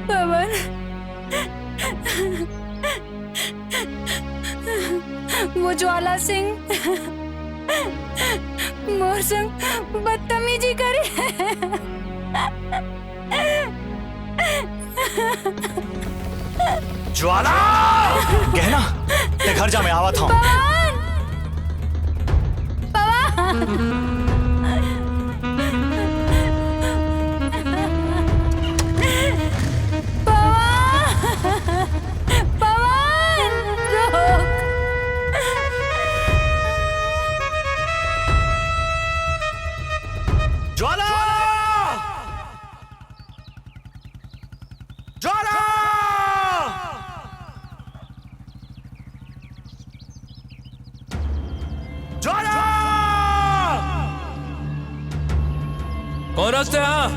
Speaker 4: पवन वो ज्वाला सिंह मोर संग बदतमीजी करे।
Speaker 16: ज्वाला गहना ते घर जा मैं आवत हूँ। ज्वाला ज्वाला ज्वाला
Speaker 6: कौन रस्ते हाँ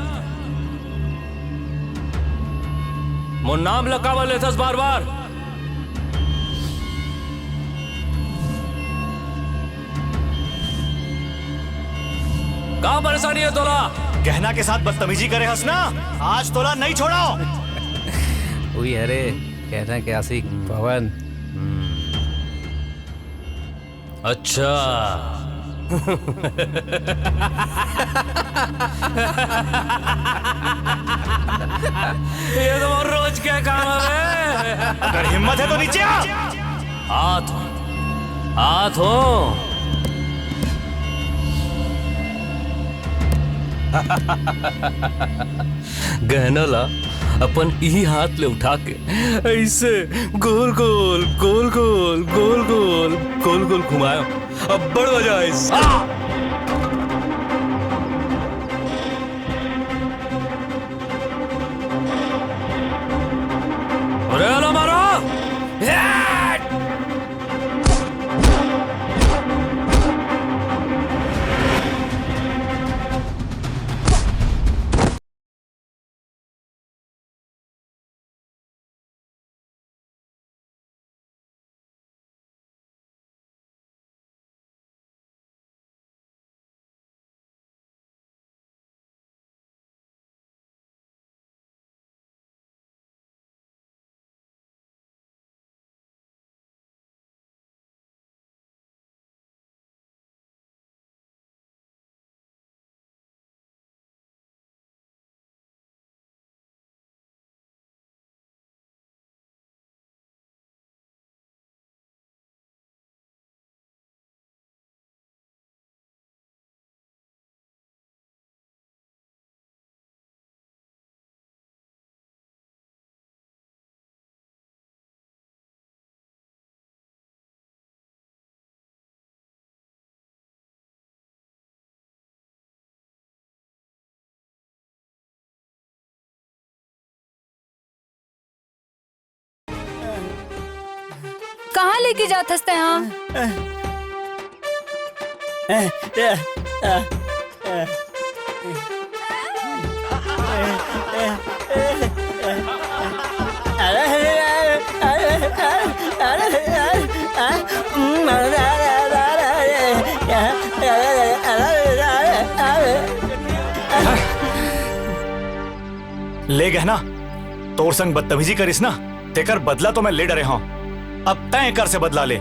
Speaker 6: मोर नाम लकावा लेथस बार बार। कहाँ परेशानी है तोला?
Speaker 16: गहना के साथ बदतमीजी करे हस ना, आज तोला नहीं छोड़ाओ।
Speaker 6: वही अरे कहना क्या सीख पवन। अच्छा ये तो रोज क्या काम है।
Speaker 16: अगर हिम्मत है तो नीचे आ।
Speaker 6: हाथ हाथ हो। गहना ला अपन यही हाथ ले उठा के ऐसे गोल गोल गोल गोल गोल गोल गोल गोल घुमाया। अब बड़ मजा आए। अरे लो मारो।
Speaker 4: कहाँ लेके जात हस्ते हम?
Speaker 16: ले गहना तोर संग बदतमीजी करिस ना, तेकर बदला तो मैं ले डरे हूं। अब तय कर से बदला ले।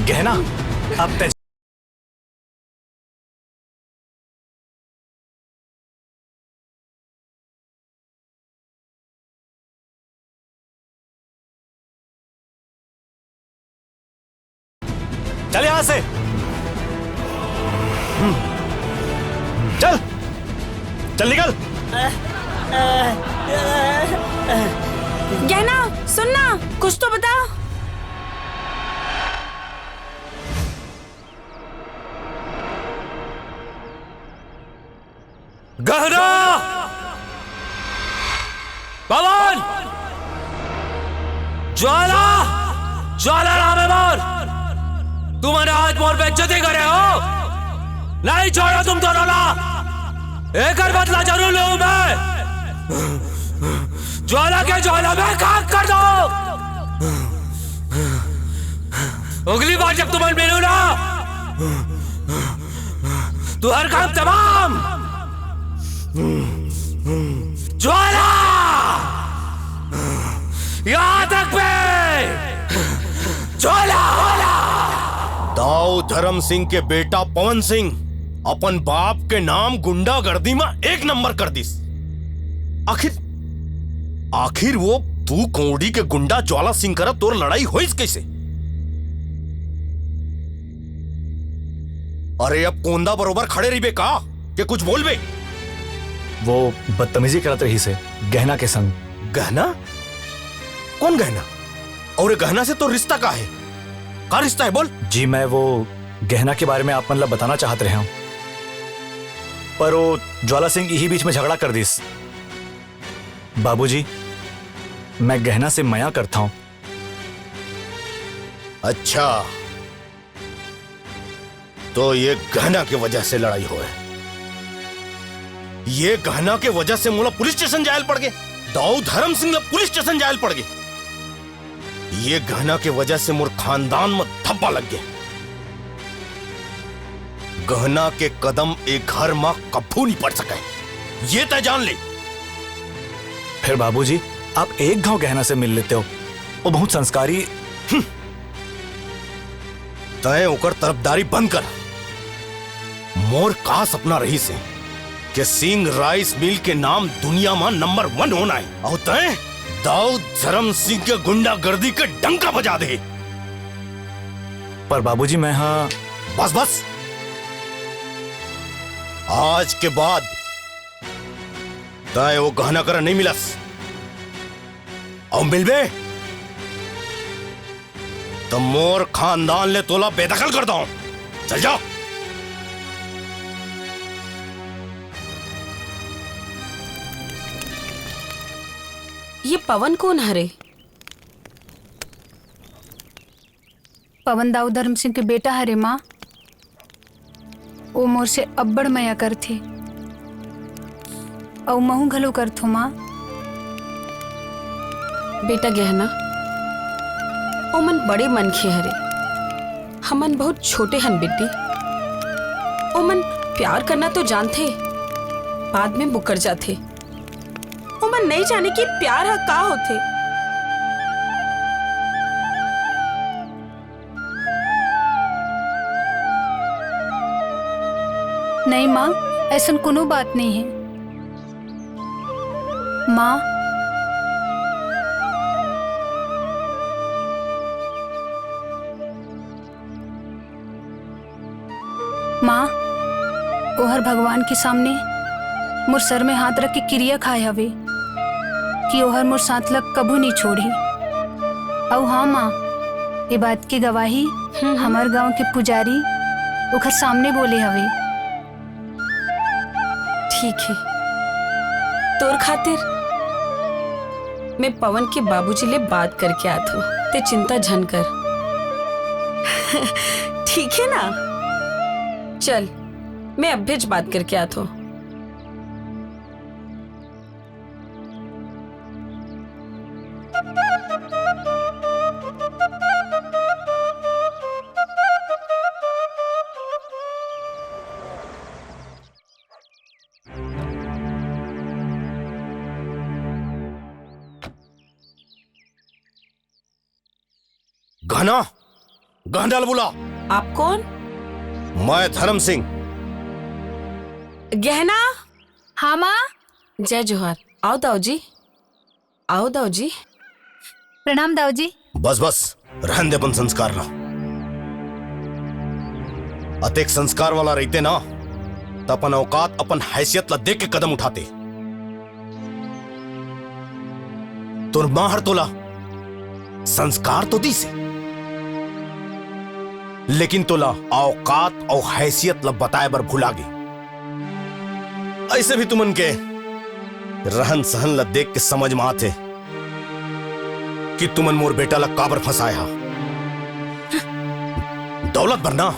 Speaker 16: गहना अब तय चल यहां से। चल चल निकल।
Speaker 5: गहना सुनना, कुछ तो बताओ।
Speaker 6: गहना, पवन, ज्वाला, ज्वाला नाम है मोर। तुमने आज मोर पे इज्जती करे हो, नहीं छोड़ो तुम दोनों ना, एक बदला जरूर लूं मैं। ज्वाला के ज्वाला में खाक कर दो। अगली बार जब तुम्हें मिलूं ना, तो हर काम तमाम। ज्वाला यहां तक पे ज्वाला।
Speaker 8: दाऊ धर्म सिंह के बेटा पवन सिंह अपन बाप के नाम गुंडागर्दी में 1 नंबर कर दिस। आखिर वो तू कोड़ी के गुंडा ज्वाला सिंह करत तोर लड़ाई होइस कैसे? अरे अब कोंदा बरोबर खड़े रही बे का कि कुछ बोल बे?
Speaker 16: वो बदतमीजी करत रही से गहना के संग।
Speaker 8: गहना? कौन गहना? और गहना से तो रिश्ता का है? का रिश्ता है बोल?
Speaker 16: जी मैं वो गहना के बारे में आप मतलब बताना चाहते रहे हूं, पर वो ज्वाला सिंह यही बीच में झगड़ा कर दिस। बाबूजी, मैं गहना से मया करता हूं।
Speaker 8: अच्छा, तो ये गहना की वजह से लड़ाई हो है। ये गहना के वजह से मोला पुलिस स्टेशन जायल पड़ गए। दाऊ धर्म सिंह पुलिस स्टेशन जायल पड़ गए। ये गहना के वजह से मोर खानदान में धब्बा लग गया। गहना के कदम एक घर में कभू नहीं पड़ सके, ये तय जान ले।
Speaker 16: फिर बाबूजी, आप एक गांव गहना से मिल लेते हो, वो बहुत संस्कारी।
Speaker 8: तय ओकर तरफदारी बंद कर। मोर का सपना रही से कि सिंह राइस मिल के नाम दुनिया में नंबर 1 होना है, और तय दाऊ धर्म सिंह के गुंडागर्दी के डंका बजा दे।
Speaker 16: पर बाबूजी मैं हाँ।
Speaker 8: बस बस, आज के बाद तय वो गहना कर नहीं मिलस, और मिलबे तो मोर खानदान ले तोला बेदखल कर दो। चल जाओ।
Speaker 5: ये पवन कौन हरे?
Speaker 4: पवन दाऊ धर्म सिंह के बेटा हरे माँ। वो मोर से अब्बड़ मया कर थे, और महू घलो कर थो माँ।
Speaker 5: बेटा गहना, ओमन बड़े मन खे हरे, हमन बहुत छोटे हन बेटी। ओमन प्यार करना तो जानते, बाद में मुकर जाते। ओमन नहीं जाने कि प्यार हा का होते।
Speaker 4: नहीं माँ, ऐसा कोनो बात नहीं है माँ। माँ, ओहर भगवान के सामने मोर सर में हाथ रख के क्रिया खाए हवे कि ओहर मोर साथ लग कभू नहीं छोड़ी। और हाँ माँ, ये बात की गवाही हमार गांव के पुजारी ओखर सामने बोले हवे।
Speaker 5: ठीक है, तोर खातिर मैं पवन के बाबूजी ले बात करके आत हूँ, ते चिंता झन कर। ठीक है ना? चल, मैं अब भेज बात करके आत हूँ।
Speaker 8: गहना, गहना बोला।
Speaker 5: आप कौन?
Speaker 8: मैं धर्म सिंह।
Speaker 5: गहना?
Speaker 4: हाँ माँ।
Speaker 5: जय जोहार। आओ दाऊ जी, आओ दाऊ जी।
Speaker 4: प्रणाम दाऊ जी।
Speaker 8: बस बस, रहन दे अपन संस्कार ना। अतेक संस्कार वाला रहते ना तो अपन औकात अपन हैसियत ला देख के कदम उठाते। तुर मां हर तोला संस्कार तो दी से, लेकिन तोला औकात और हैसियत ला बताए बर भुला गई। ऐसे भी तुमन के रहन सहन ला देख के समझ में आते कि तुमन मोर बेटा ला काबर फंसाया। दौलत भरना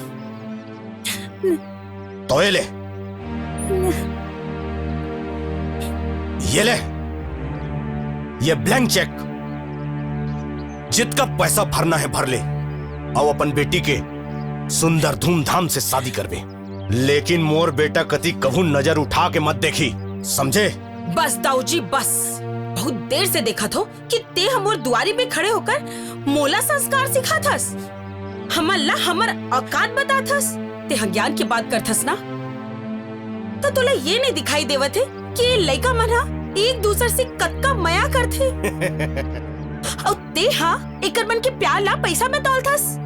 Speaker 8: तो ये ले, ये ब्लैंक चेक, जितना पैसा भरना है भर ले और अपन बेटी के सुंदर धूमधाम से शादी करवे। लेकिन मोर बेटा कति कभू नजर उठा के मत देखी, समझे?
Speaker 5: बस दाऊजी बस, बहुत देर से देखा थो कि ते हमर दुआरी पे खड़े होकर मोला संस्कार सिखा थस, हमर औकात बता थस। ते ज्ञान की बात करथस ना, तो तोला ये नहीं दिखाई देवत है कि लड़का मना एक दूसरे से कतका मया करथे। और ते एकर मन के प्यार ला पैसा में तौलथस।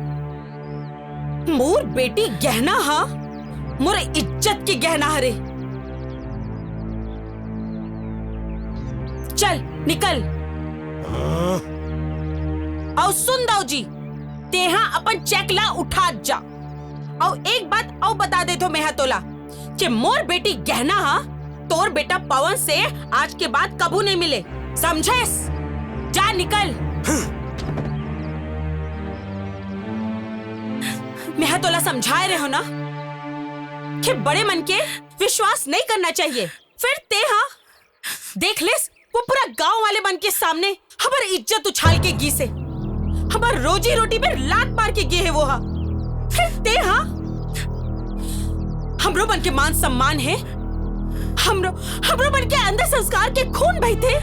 Speaker 5: मोर बेटी गहना मोर इज्जत के गहना हरे। चल निकल। और सुन दाऊजी, तेहा अपन चेक ला उठा जा। और एक बात और बता दे तो मैं तोला कि मोर बेटी गहना तोर बेटा पवन से आज के बाद कबू नहीं मिले, समझेस? जा निकल। मैं तोला समझाए रहे हो ना कि बड़े मन के विश्वास नहीं करना चाहिए। फिर ते देख लेस वो पूरा गांव वाले बन के सामने हमार इज्जत उछाल के गी से, हमार रोजी रोटी में लात मार के गे है वो। फिर ते हमरो बन के मान सम्मान है, हमरो बन के अंदर संस्कार के खून बहते।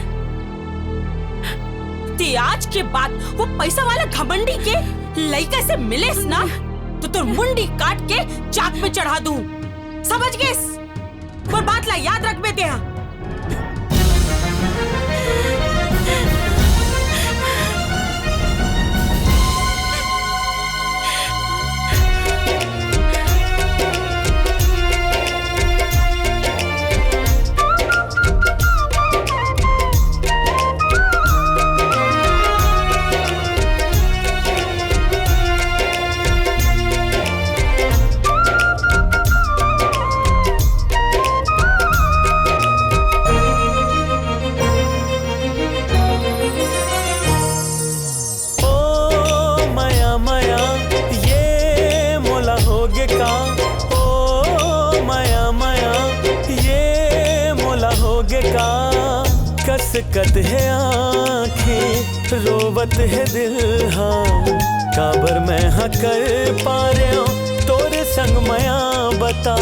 Speaker 5: ते आज के बाद वो पैसा वाला घमंडी के लड़का से मिलेस ना तो तुर मुंडी काट के चाक पे चढ़ा दूं, समझ गए? पर बात ला याद रख बेटे।
Speaker 3: कसकत है आँखें, रोवत है दिल, काबर मैं कर पा रहे हूँ तोरे संग मया बता।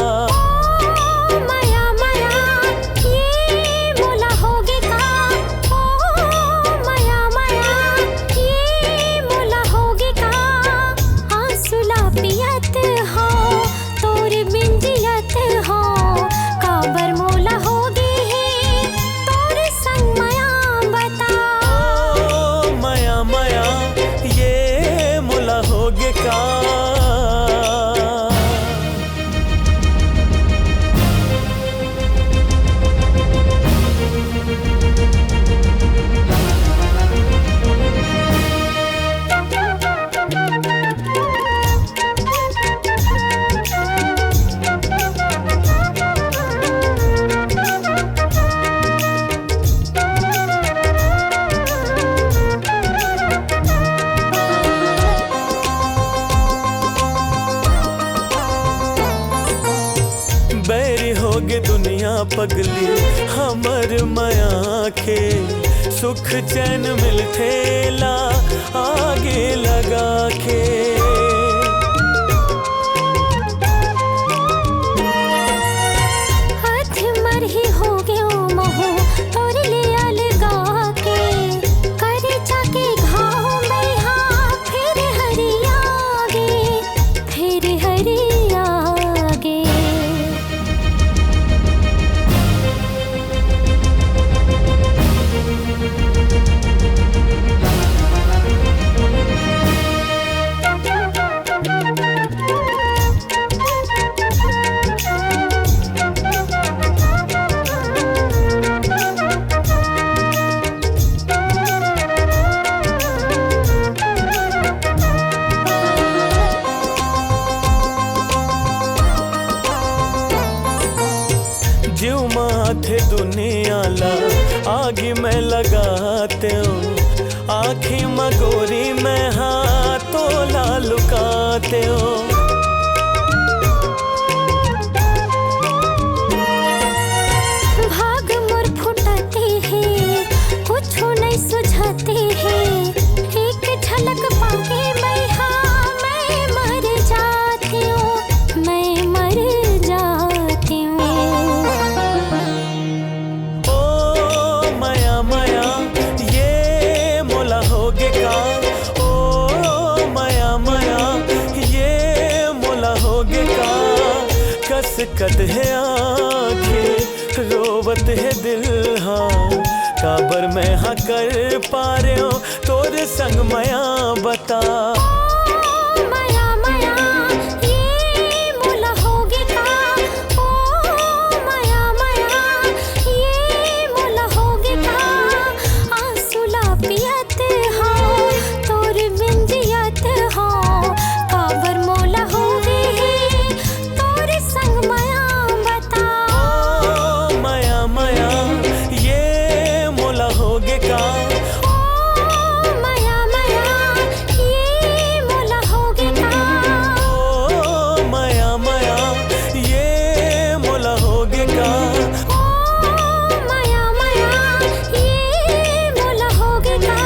Speaker 3: पगली हमर माया के सुख चैन मिलते ला आगे लगा के।
Speaker 21: हाथ मर ही हो गयो मोहो तोर ले अलगा के, करे जाके घाव में फिर हरिया गे, फिर हरिया गे।
Speaker 3: हाथ दुनिया ला आगे में लगाते हो, आँखी मगोरी में हाथों ला लुकाते हो।
Speaker 21: भाग मोर फुटाते हैं, कुछ नहीं सुझाते हैं, एक झलक पाके मैं मर जाती हूँ, मैं मर जाती हूँ।
Speaker 3: ओ माया माया ये मोला होगे का, ओ माया माया ये मोला होगे का। कस कद है आँखें रोवत है दिल, हाँ काबर में हाँ कर पा रहे हो तोरे संग माया बता।
Speaker 21: माया माया ये मोला होगे का, ओ माया माया ये मोला होगे का। आंसू ला पियत हाँ तोर बिन जियत हाँ, काबर मोला होगे तोर संग माया बता।
Speaker 3: माया माया ये मोला होगे का,
Speaker 21: माया माया ये मोला होगे का।
Speaker 3: ओ माया माया ये मोला होगे का।
Speaker 21: माया माया ये मोला होगे का।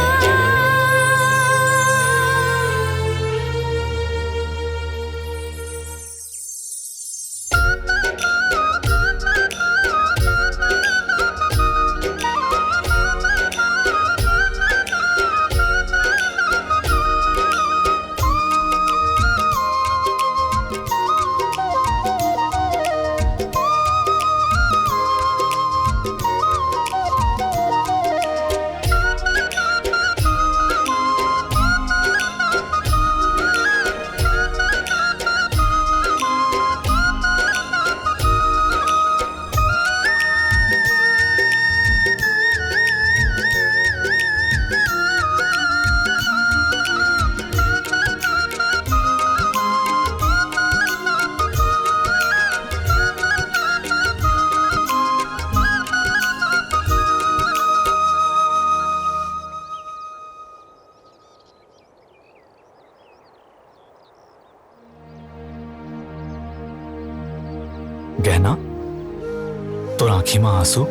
Speaker 16: गहना तोर आँखी में आंसू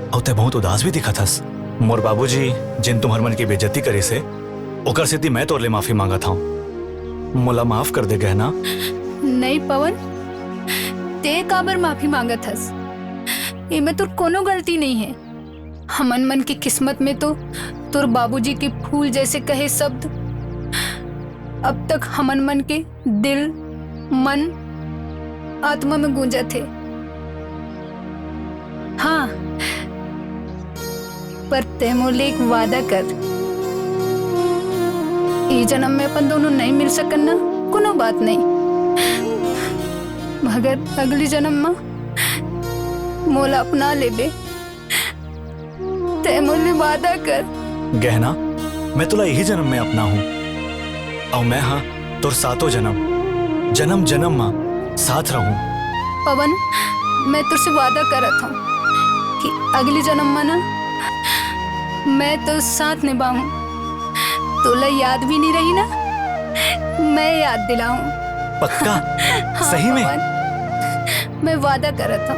Speaker 16: और ते बहुत उदास भी दिखा थस। मोर बाबूजी जिन तुम्हार मन की बेइज्जती करे से ओकर से मैं तोर ले माफी मांगा था, मोला माफ कर दे गहना।
Speaker 4: नहीं पवन, ते काबर माफी मांगत हस, इमे तोर कोनो गलती नहीं है। हमन मन की किस्मत में तो तोर बाबूजी के फूल जैसे कहे शब्द अब तक हमन मन के दिल मन आत्मा में गूंजा थे। हाँ, पर ते मोले एक वादा कर, ई जन्म में अपन दोनों नहीं मिल सकन ना, कोनो बात नहीं, मगर अगली जन्म में मोला अपना लेबे, ते मोले वादा कर।
Speaker 16: गहना मैं तुला यही जन्म में अपना हूँ और मैं हाँ तोर सातों जन्म जन्म जन्म माँ साथ रहूं।
Speaker 4: पवन, मैं तुझसे वादा करत हूँ कि अगली जन्म में ना मैं तो साथ निभाऊं। तोला याद भी नहीं रही ना, मैं याद दिलाऊं।
Speaker 16: पक्का?
Speaker 4: हाँ,
Speaker 16: सही में?
Speaker 4: पवन, मैं वादा करत हूँ।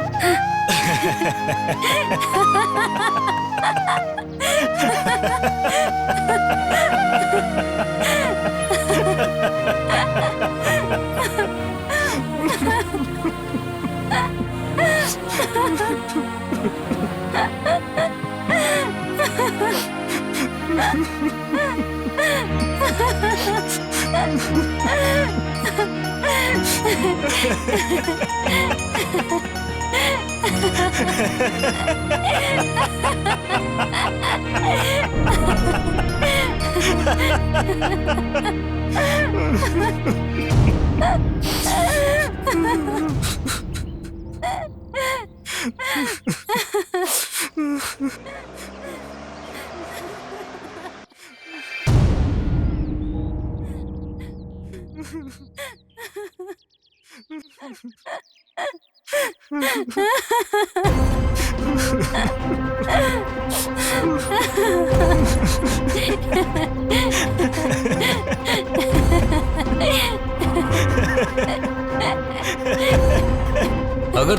Speaker 6: अगर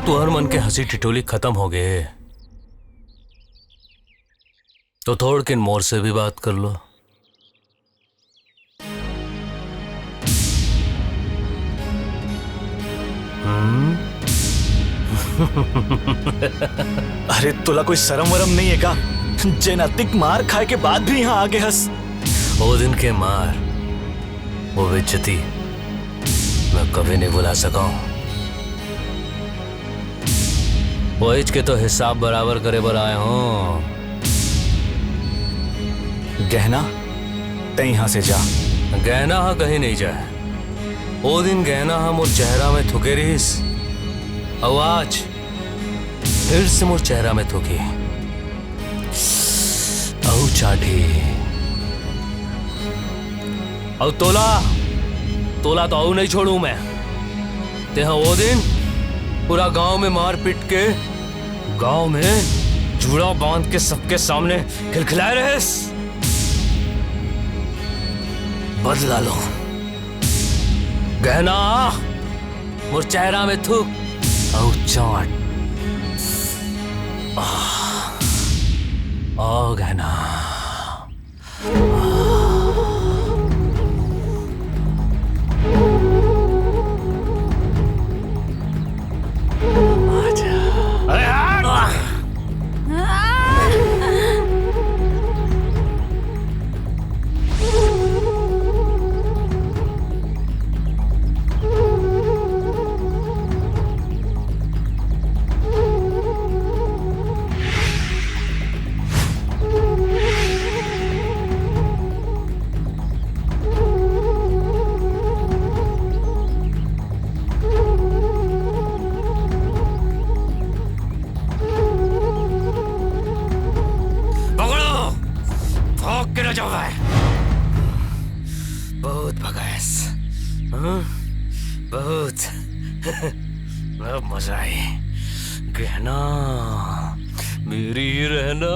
Speaker 6: तुम्हारे मन के हंसी टिटोली खत्म हो गए तो थोड़ किन मोर से भी बात कर लो।
Speaker 16: अरे तुला कोई शर्म वरम नहीं है का? जेनेटिक मार खाए के बाद भी यहाँ आगे हंस।
Speaker 6: वो दिन के मार, वो बेइज्जती मैं कभी नहीं भुला सका हूं। वो एज के तो हिसाब बराबर करे बर आए हो।
Speaker 16: गहना ते यहाँ से जा।
Speaker 6: गहना हाँ कहीं नहीं जाए। वो दिन गहना हाँ मोर चेहरा में थुके रहीस, आवाज फिर से मोर चेहरा में थुकी। औ चाटी औ तोला तो औ नहीं छोड़ू मैं। ते हाँ वो दिन पूरा गांव में मार पीट के, गांव में जूड़ा बांध के सबके सामने खिलखिलाए रहेस। बदला लो। गहना मोर चेहरा में थूक औ चाट। ओ गहना बहुत भगायस, बहुत। अब मजा आई। गहना मेरी ही रहना।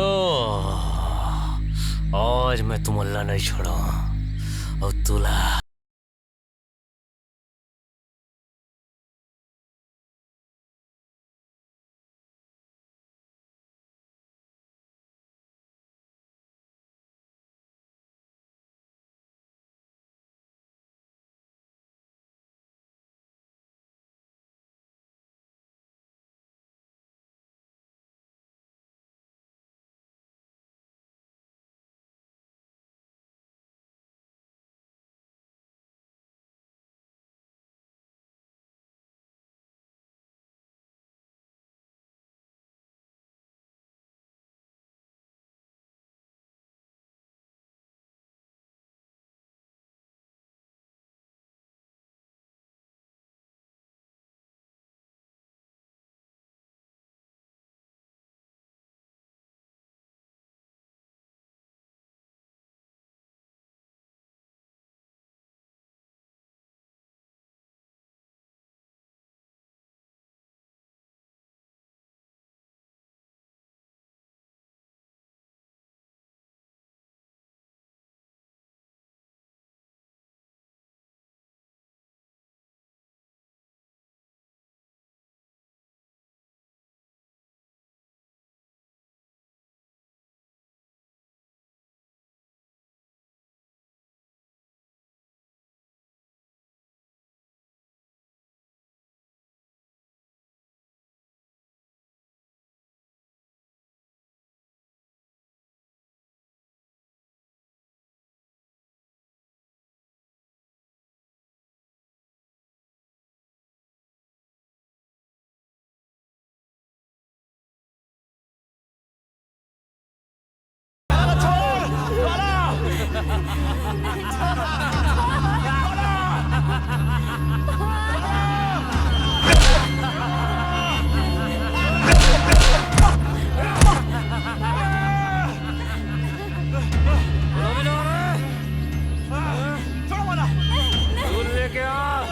Speaker 6: आज मैं तुम अल्लाह नहीं छोड़ा। और तुला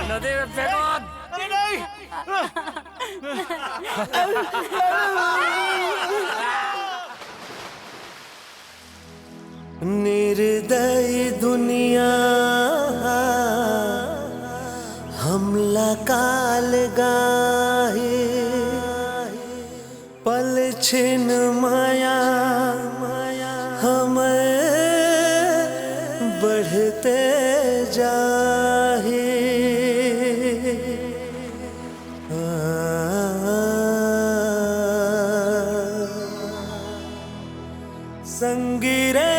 Speaker 13: नदी में फेंको। नहीं।
Speaker 3: निर्दयी दुनिया हमला काल गाहे, पल छिन माया हम बढ़ते जाहे। संगी रे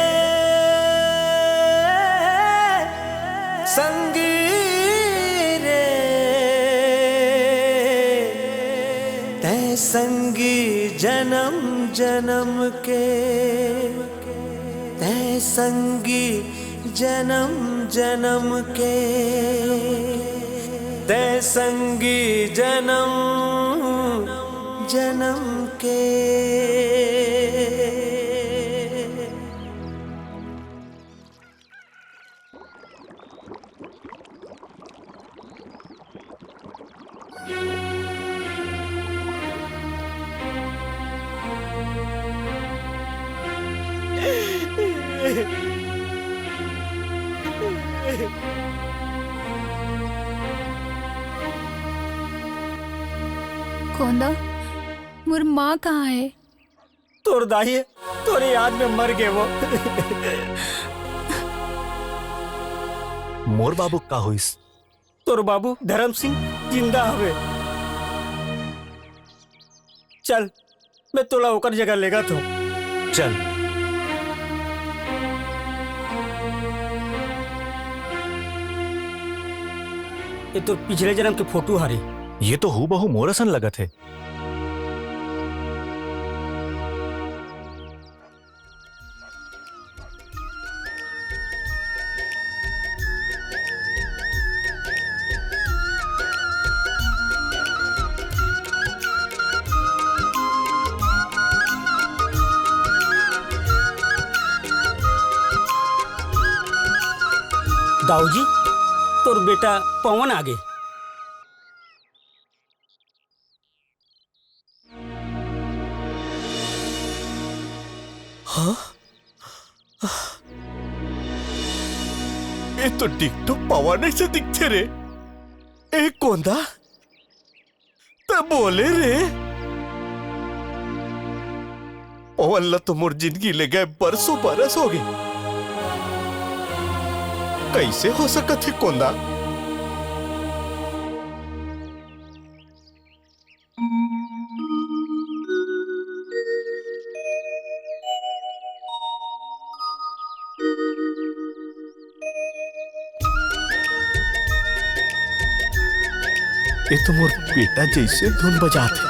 Speaker 3: संगी रे तै संगी जन्म जन्म के, तै संगी जन्म जन्म के, तै संगी जन्म जन्म के।
Speaker 4: कोंदा, मोर माँ कहाँ है?
Speaker 13: तोर दाही तोरे याद में मर गए वो।
Speaker 16: मोर बाबू का होइस?
Speaker 13: तोर बाबू धर्म सिंह जिंदा हवे। चल मैं तोला ओकर जगह लेगा तो।
Speaker 16: चल।
Speaker 13: ये तो पिछले जन्म के फोटो हारे।
Speaker 16: ये तो हूबहू मोरसन लगत है।
Speaker 13: दाऊजी तोर बेटा पवन आगे।
Speaker 8: हाँ? ये तो डिक्टो पवन से दिखते रे। एक कोंदा तब बोले रे पवन ला तो मोर जिंदगी ले गए बरसों बरस हो गए। कैसे हो सकत है कोंदा? ये तो मोर बेटा जैसे धुन बजाते।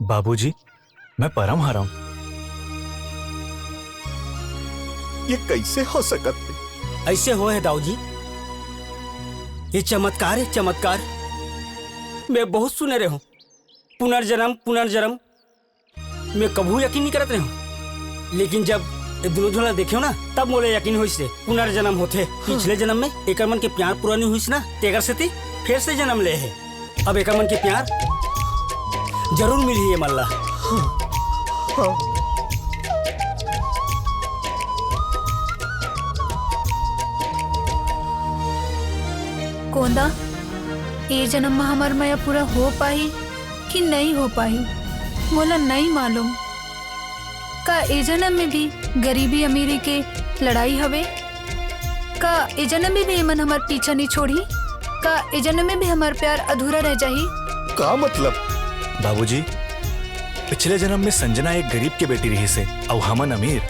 Speaker 16: बाबूजी, मैं परम हारा हूं।
Speaker 8: ये कैसे हो सकत है?
Speaker 13: ऐसे हो है दाऊजी, ये चमत्कार है चमत्कार। मैं बहुत सुने रहे हूँ पुनर्जन्म पुनर्जन्म। मैं कभी यकीन नहीं करते हूँ, लेकिन जब ये दोनों झोला देखे हो ना तब मोले यकीन हुई से पुनर्जन्म होते। पिछले जन्म में एक मन के प्यार पूरा नहीं हुई ना, तेगर से फिर से जन्म ले है। अब एक मन के प्यार जरूर मिली है मल्ला।
Speaker 4: कोंदा, ये जन्म में हमार माया पूरा हो पाई कि नहीं हो पाई मोला नहीं मालूम। का ए जन्म में भी गरीबी अमीरी के लड़ाई हवे? का ए जन्म में भी एमन हमार पीछा नहीं छोड़ी? का ए जन्म में भी हमार प्यार अधूरा रह जाही?
Speaker 8: का मतलब?
Speaker 16: बाबूजी, पिछले जन्म में संजना एक गरीब के बेटी रही से और हमन अमीर।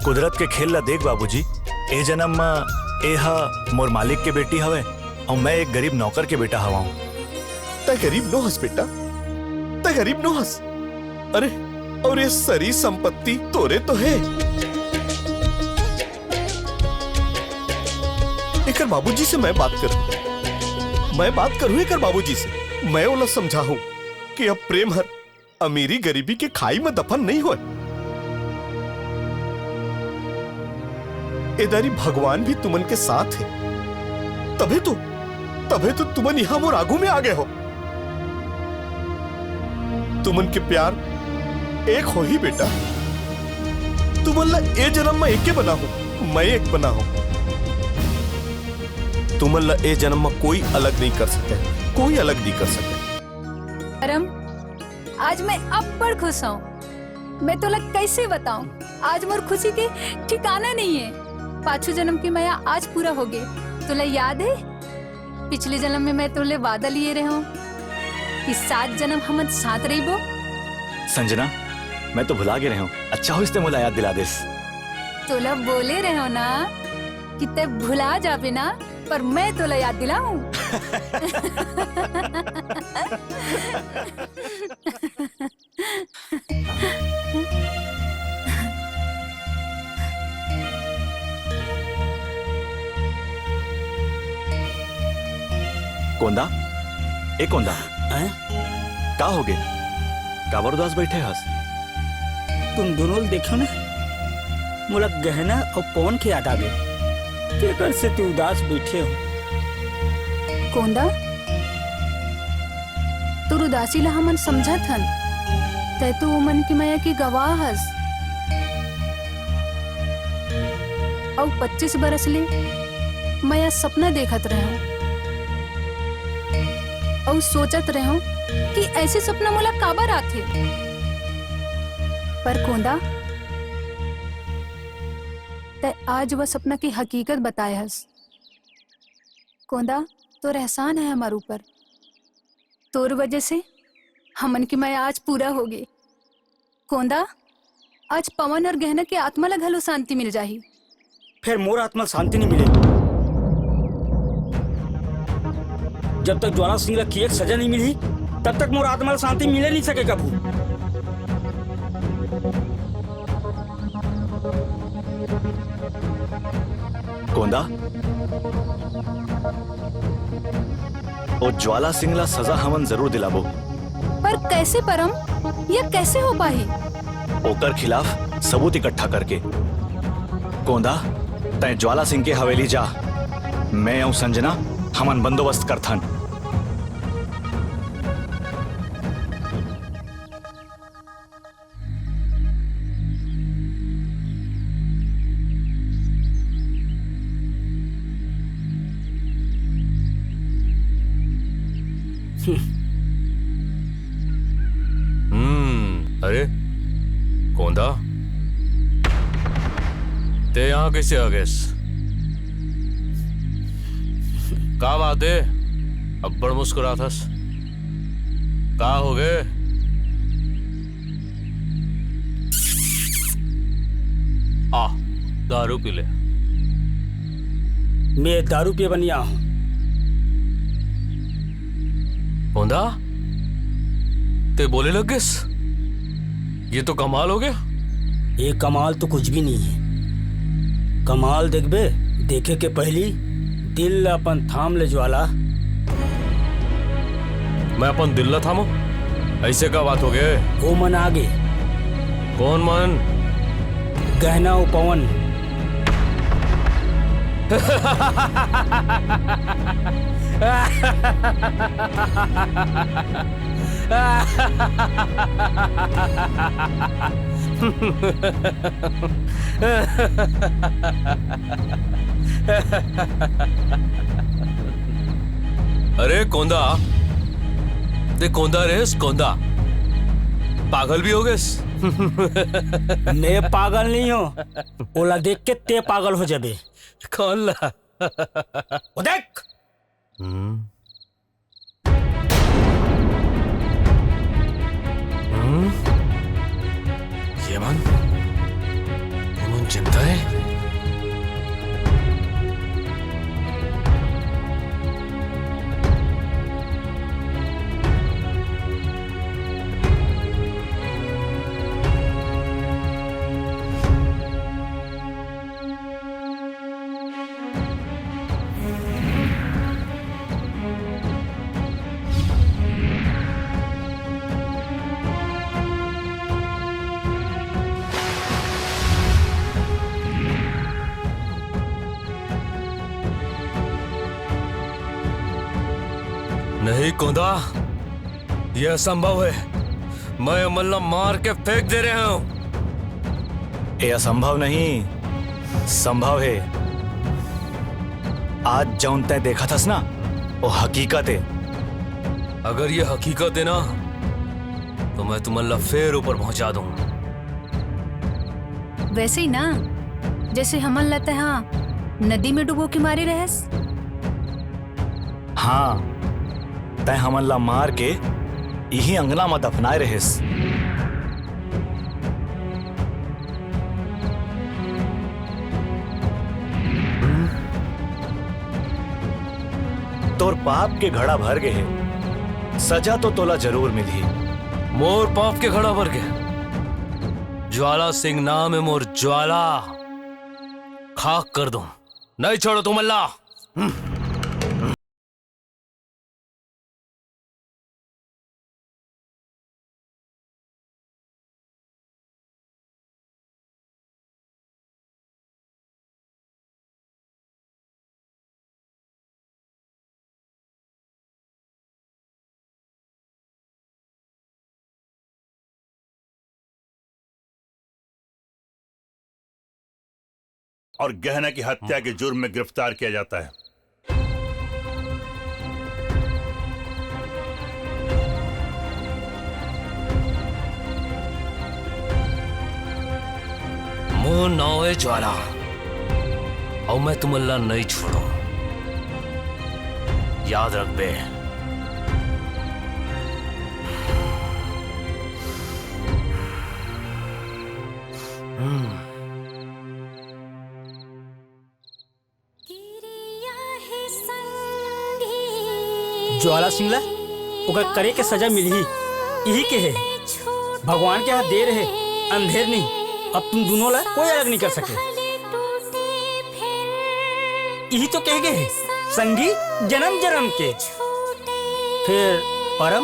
Speaker 16: कुदरत के खेल ला देख बाबूजी, ए जन्म में एहा मोर मालिक के बेटी हवे और मैं एक गरीब नौकर के बेटा हवा हूँ।
Speaker 8: तै गरीब नो हस बेटा, तै गरीब नो हस। अरे और ये सारी संपत्ति तोरे तो है। एकर बाबूजी से मैं बात करूं एकर बाबूजी से। मैं उन्हें समझाऊं कि अब प्रेम हर अमीरी गरीबी के खाई में दफन नहीं होए। इधर भगवान भी तुमन के साथ है, तभी तो तुमन यहां मोर आगू में आ गए हो। तुमन के प्यार एक हो ही बेटा। तुमन ला ए जन्म में एक बना हो, मैं एक बना हूं। तुमन ला ए जन्म में कोई अलग नहीं कर सके, कोई अलग नहीं कर सके।
Speaker 4: परम, आज मैं अब्बड़ खुश हूँ। मैं तोला कैसे बताऊं, आज मोर खुशी के ठिकाना नहीं है। 5 जन्म की माया आज पूरा हो गए। तोला याद है पिछले जन्म में मैं तोले वादा लिए रहे हूँ कि 7 जन्म हम साथ रहिबो।
Speaker 16: संजना, मैं तो भुला के रहे हूँ। अच्छा हो इसने मुझे याद दिला देस।
Speaker 4: तोला बोले रहे हो ना कि ते भुला जाबे ना, पर मैं तोला याद दिलाऊं।
Speaker 16: कोंदा, ए कोंदा, का हो गए? काबर उदास बैठे हस?
Speaker 13: तुम दोनों देखो ना, मोला गहना और पवन के याद आ गए। केकर से तू उदास बैठे हो?
Speaker 4: कोंदा, तोर उदासी ला हमन समझत हन। तै तो मन की माया की गवाह हस। और 25 बरस ले माया सपना देखत रहे और सोचत रहे कि ऐसे सपना मोला काबर आथे। पर कोंदा, तै आज वह सपना की हकीकत बताए हस। कोंदा, तोर एहसान है हमारे ऊपर। तोर वजह से हमन की माया आज पूरा हो गई। कोंदा, आज पवन और गहना की आत्मा ला घलो शांति मिल जाही।
Speaker 13: फिर मोर आत्मा शांति नहीं मिले जब तक ज्वाला सिंह की एक सजा नहीं मिली, तब तक मोर आत्मा शांति मिले नहीं सके कबू।
Speaker 16: कोंदा, और ज्वाला सिंह ला सजा हमन जरूर दिलाबो।
Speaker 4: पर कैसे परम, यह कैसे हो पाही?
Speaker 16: ओकर खिलाफ सबूत इकट्ठा करके। कोंदा, तय ज्वाला सिंह के हवेली जा। मैं और संजना हमन बंदोबस्त करथन।
Speaker 6: अरे कोंदा, ते यहाँ कैसे आ गए? का बात है? अब्बड़ मुस्कुरा था। का हो गए? आ, दारू पी ले।
Speaker 13: मैं दारू पिए बनिया हूं।
Speaker 6: कोंदा, ते बोले लग गए? ये तो कमाल हो गया।
Speaker 13: ये कमाल तो कुछ भी नहीं है। कमाल देखबे, देखे के पहली दिल अपन थाम ले ज्वाला।
Speaker 6: मैं अपन दिल ला थामो? ऐसे का बात हो गए?
Speaker 13: वो मन आगे।
Speaker 6: कौन मन?
Speaker 13: गहना और पवन।
Speaker 6: अरे कोंदा, ते कोंदा रेस कोंदा, पागल भी हो गए?
Speaker 13: मैं पागल नहीं हूँ। ओला देख के ते पागल हो जाबे।
Speaker 6: कौन ला?
Speaker 13: वो देख।
Speaker 6: ये मन चिंता है। नहीं कोदा, यह असंभव है। मैं अमल्ला मार के फेंक दे रहा हूं।
Speaker 16: ये असंभव नहीं, संभव है। आज जौन तय देखा थस ना, वो हकीकत है।
Speaker 6: अगर ये हकीकत है ना, तो मैं तुम्हारा फिर ऊपर पहुंचा दूं।
Speaker 4: वैसे ही ना, जैसे हमन लते हाँ नदी में डुबो के मारे रहस।
Speaker 16: हाँ, तय हमला मार के यही अंगना में दफनाए रहेस। तोर पाप के घड़ा भर गए, सजा तो तोला जरूर मिली।
Speaker 6: मोर पाप के घड़ा भर के? ज्वाला सिंह नाम है मोर, ज्वाला। खाक कर दूं, नहीं छोड़ो तुम अल्लाह।
Speaker 1: और गहना की हत्या के जुर्म में गिरफ्तार किया जाता है।
Speaker 6: मोर नाव है ज्वाला, और मैं तुम अल्लाह नहीं छोड़ो। याद रख बे।
Speaker 13: ज्वाला सिंगला ओकर करे के सजा मिली यही के है। भगवान के हाथ देर है, अंधेर नहीं। अब तुम दोनों ला कोई अलग नहीं कर सके। यही तो कह गए संगी जन्म जन्म के। फिर परम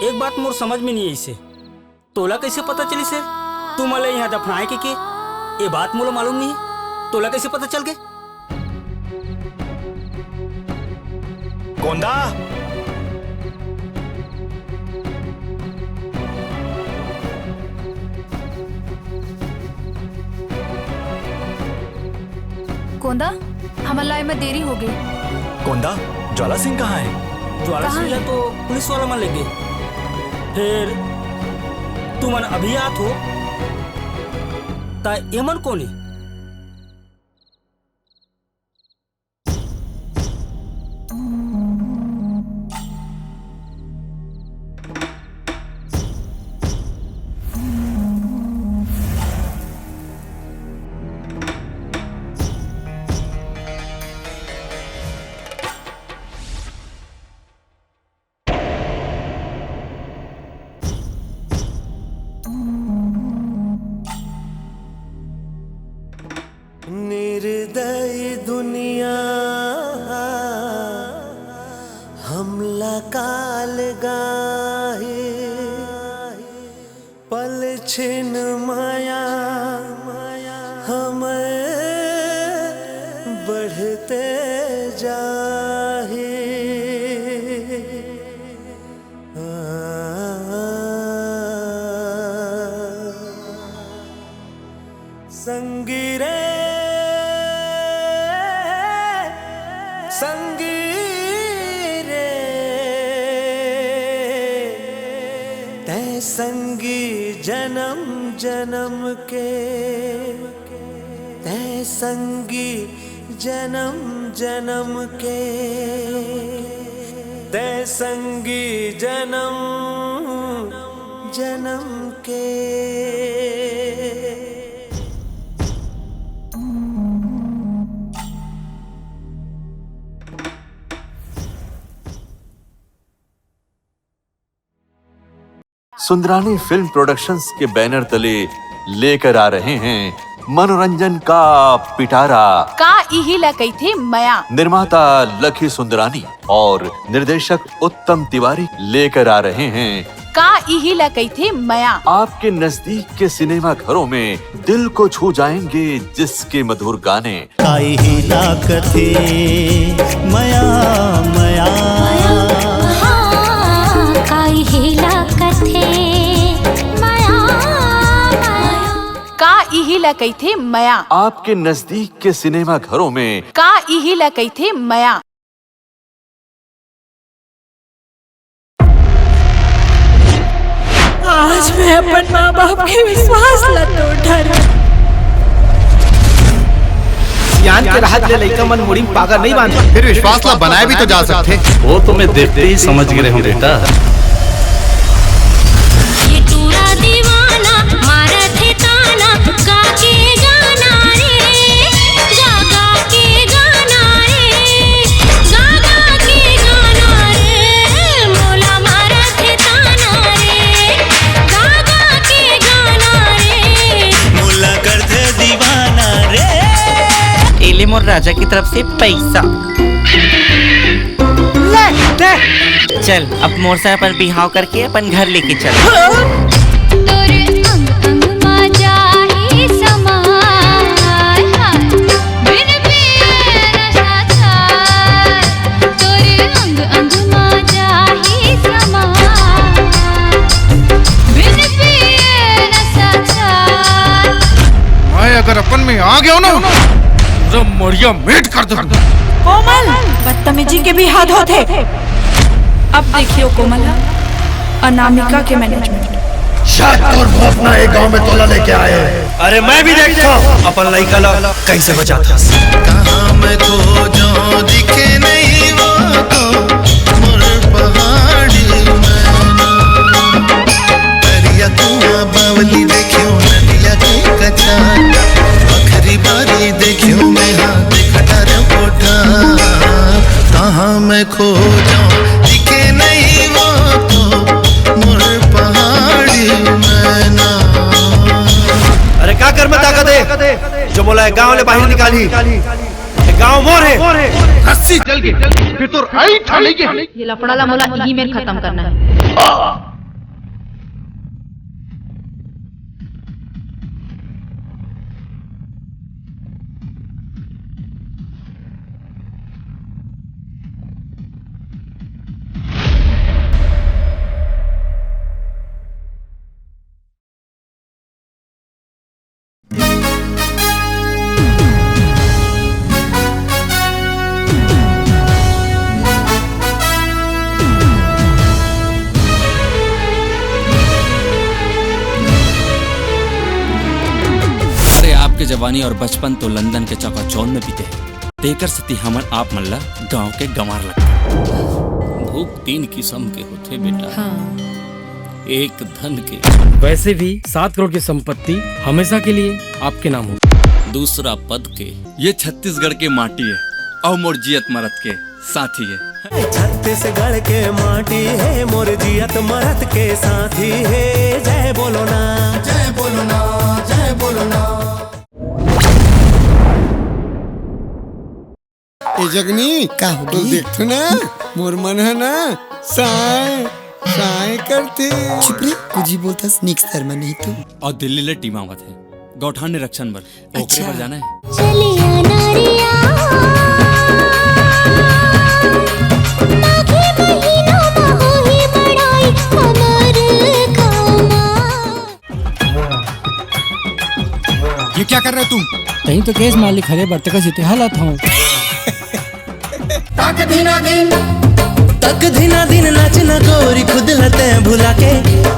Speaker 13: एक बात मोर समझ में नहीं आई से, तोला कैसे पता चली से तुम वाले यहाँ दफनाए के ये बात मोला मालूम नहीं है। तोला कैसे पता चल गए?
Speaker 16: गोंदा,
Speaker 4: कोंदा, हमला में देरी हो गई।
Speaker 16: गोंदा, ज्वाला सिंह कहाँ है?
Speaker 13: ज्वाला सिंह तो पुलिस वाला मान लेंगे। फिर तुम अभी आत हो ता एमन कौन है?
Speaker 3: निर्दयी दुनिया हमला काल गाहे, पल छिन माया हम बढ़ते जाहे। संगी रे संगी रे, तै संगी जन्म जन्म के, तै संगी जन्म जन्म के, तै संगी जन्म जन्म के।
Speaker 19: सुंदरानी फिल्म प्रोडक्शंस के बैनर तले लेकर आ रहे हैं मनोरंजन का पिटारा।
Speaker 23: का इही लकई थे मया।
Speaker 19: निर्माता लखी सुंदरानी और निर्देशक उत्तम तिवारी लेकर आ रहे हैं
Speaker 23: का इही लकई थे मया।
Speaker 19: आपके नजदीक के सिनेमा घरों में दिल को छू जाएंगे जिसके मधुर गाने।
Speaker 3: काई ही लाकथे मया मया, मया।
Speaker 23: ला कही थे मया।
Speaker 19: आपके नजदीक के सिनेमा घरों में
Speaker 23: का इही ला कही थे मया।
Speaker 22: आज मैं अपन माँ बाप के विश्वास ला तोड़ डाला।
Speaker 9: सियान के राहत ले लइका मन मुड़ी पागा नहीं बांधे।
Speaker 12: फिर विश्वास ला बनाए भी तो जा सकते।
Speaker 9: वो तो मैं देखते ही समझ गए हूँ बेटा।
Speaker 21: ये टूरा दीवाना मारा थे ताना गा के गाना रे गा गा के गाना रे गा गा के गाना रे मोला मारा थे ताना रे गा गा के गाना रे
Speaker 3: मुल्ला कर दे दीवाना रे।
Speaker 20: एले मोर राजा की तरफ से पैसा ले। चल अब मोर से पर बिहाव करके अपन घर लेके चल।
Speaker 21: तोरे अंग अंग मा जाही समाय बिन पिए नशा छाय। तोरे अंग अंग मा जाही समाय बिन पिए नशा छाय।
Speaker 12: मैं अगर अपन में आ गया ना तो मरिया मेट कर दूंगा।
Speaker 5: कोमल बदतमीजी के भी हाथ होते। अब देखियो कोमल अनामिका के मैनेजमेंट।
Speaker 15: शायद और वो अपना एक गांव में तोला लेके आए।
Speaker 9: अरे मैं भी देखता हूँ अपन लइका ला कैसे बचाता।
Speaker 3: कहाँ मैं खो जाऊं दिखे नहीं वो तो मोर पहाड़ी मैना। परिया कुआं बावली देखियो नदिया के कचा। आखिरी बारी देखियो मैं हाथ खटार कोठा। कहाँ मैं खो जाऊं दिखे नहीं वो तो मोर पहाड़ी मैना।
Speaker 9: अरे क्या कर में ताकत है जो बोला है गांव ले बाहर निकाली। गांव मोर है रस्सी जल गई फिर तो आई ठाने के।
Speaker 22: ये लफड़ा ला मोला यही में खत्म करना है।
Speaker 10: आपके जवानी और बचपन तो लंदन के चकाचौंध में बीते हैं। तेकर सती हमन आप मल्ला गांव के गंवार लगते। भूख 3 किस्म के होते बेटा।
Speaker 14: हाँ।
Speaker 10: एक धन के,
Speaker 14: वैसे भी 7 करोड़ की संपत्ति हमेशा के लिए आपके नाम हो।
Speaker 10: दूसरा पद के, ये छत्तीसगढ़ के माटी है और मोर जियत मरत के साथी है।
Speaker 3: छत्तीसगढ़ के माटी है मोर जियत मरत के साथी है। जय बोलो ना जय बोलो ना जय बोलो ना।
Speaker 24: ए जगनी का तो देखो ना मोर मन है ना साय साय करते।
Speaker 25: चुप रे कुछ ही बोलता स्निक्स शर्मा नहीं तो।
Speaker 10: और दिल्ली ले टीम आवत है गौठान ने रक्षण बर ओकरे पर जाना है।
Speaker 21: चलिया नारिया माघे महीनों में होई बड़ाई हमर गाँव।
Speaker 26: ये क्या कर रहे हो तुम?
Speaker 14: कहीं तो केस मालिक हरे बर्ते का जीते हालत हूँ।
Speaker 3: तक धीना दिन नाचना गोरी खुद लते भुला के।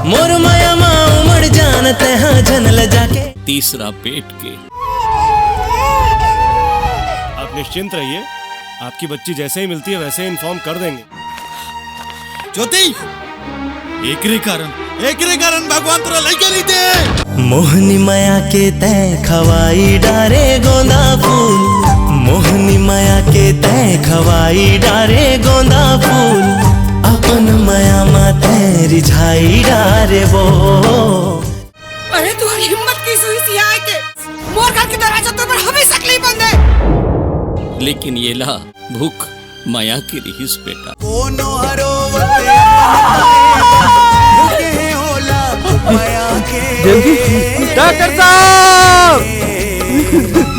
Speaker 3: मोर माया माँ उमड़ जानते हैं जन ल जाके।
Speaker 10: तीसरा पेट के।
Speaker 11: आप निश्चिंत रहिए, आपकी बच्ची जैसे ही मिलती है वैसे ही इन्फॉर्म कर देंगे।
Speaker 12: ज्योति एकरे कारण भगवान तोरा लइका नहीं दे।
Speaker 3: मोहनी माया के तय खवाई डारे गोंदा फूल। मोहनी माया के तय खवाई डारे गोंदा फूल। अपन माया माते रिझाई डारे वो।
Speaker 17: अरे तू हिम्मत की सुई सियाए के मोर घर के दरवाजा तो पर हमेशा के लिए बंद है।
Speaker 10: लेकिन ये ला भूख माया की रहीस बेटा।
Speaker 3: कोनो हरोवते भूखे होला माया के।
Speaker 9: डॉक्टर साहब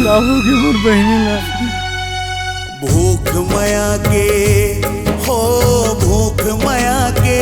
Speaker 24: लाओगे मोर बहनी ला।
Speaker 3: भूख माया के हो भूख माया के।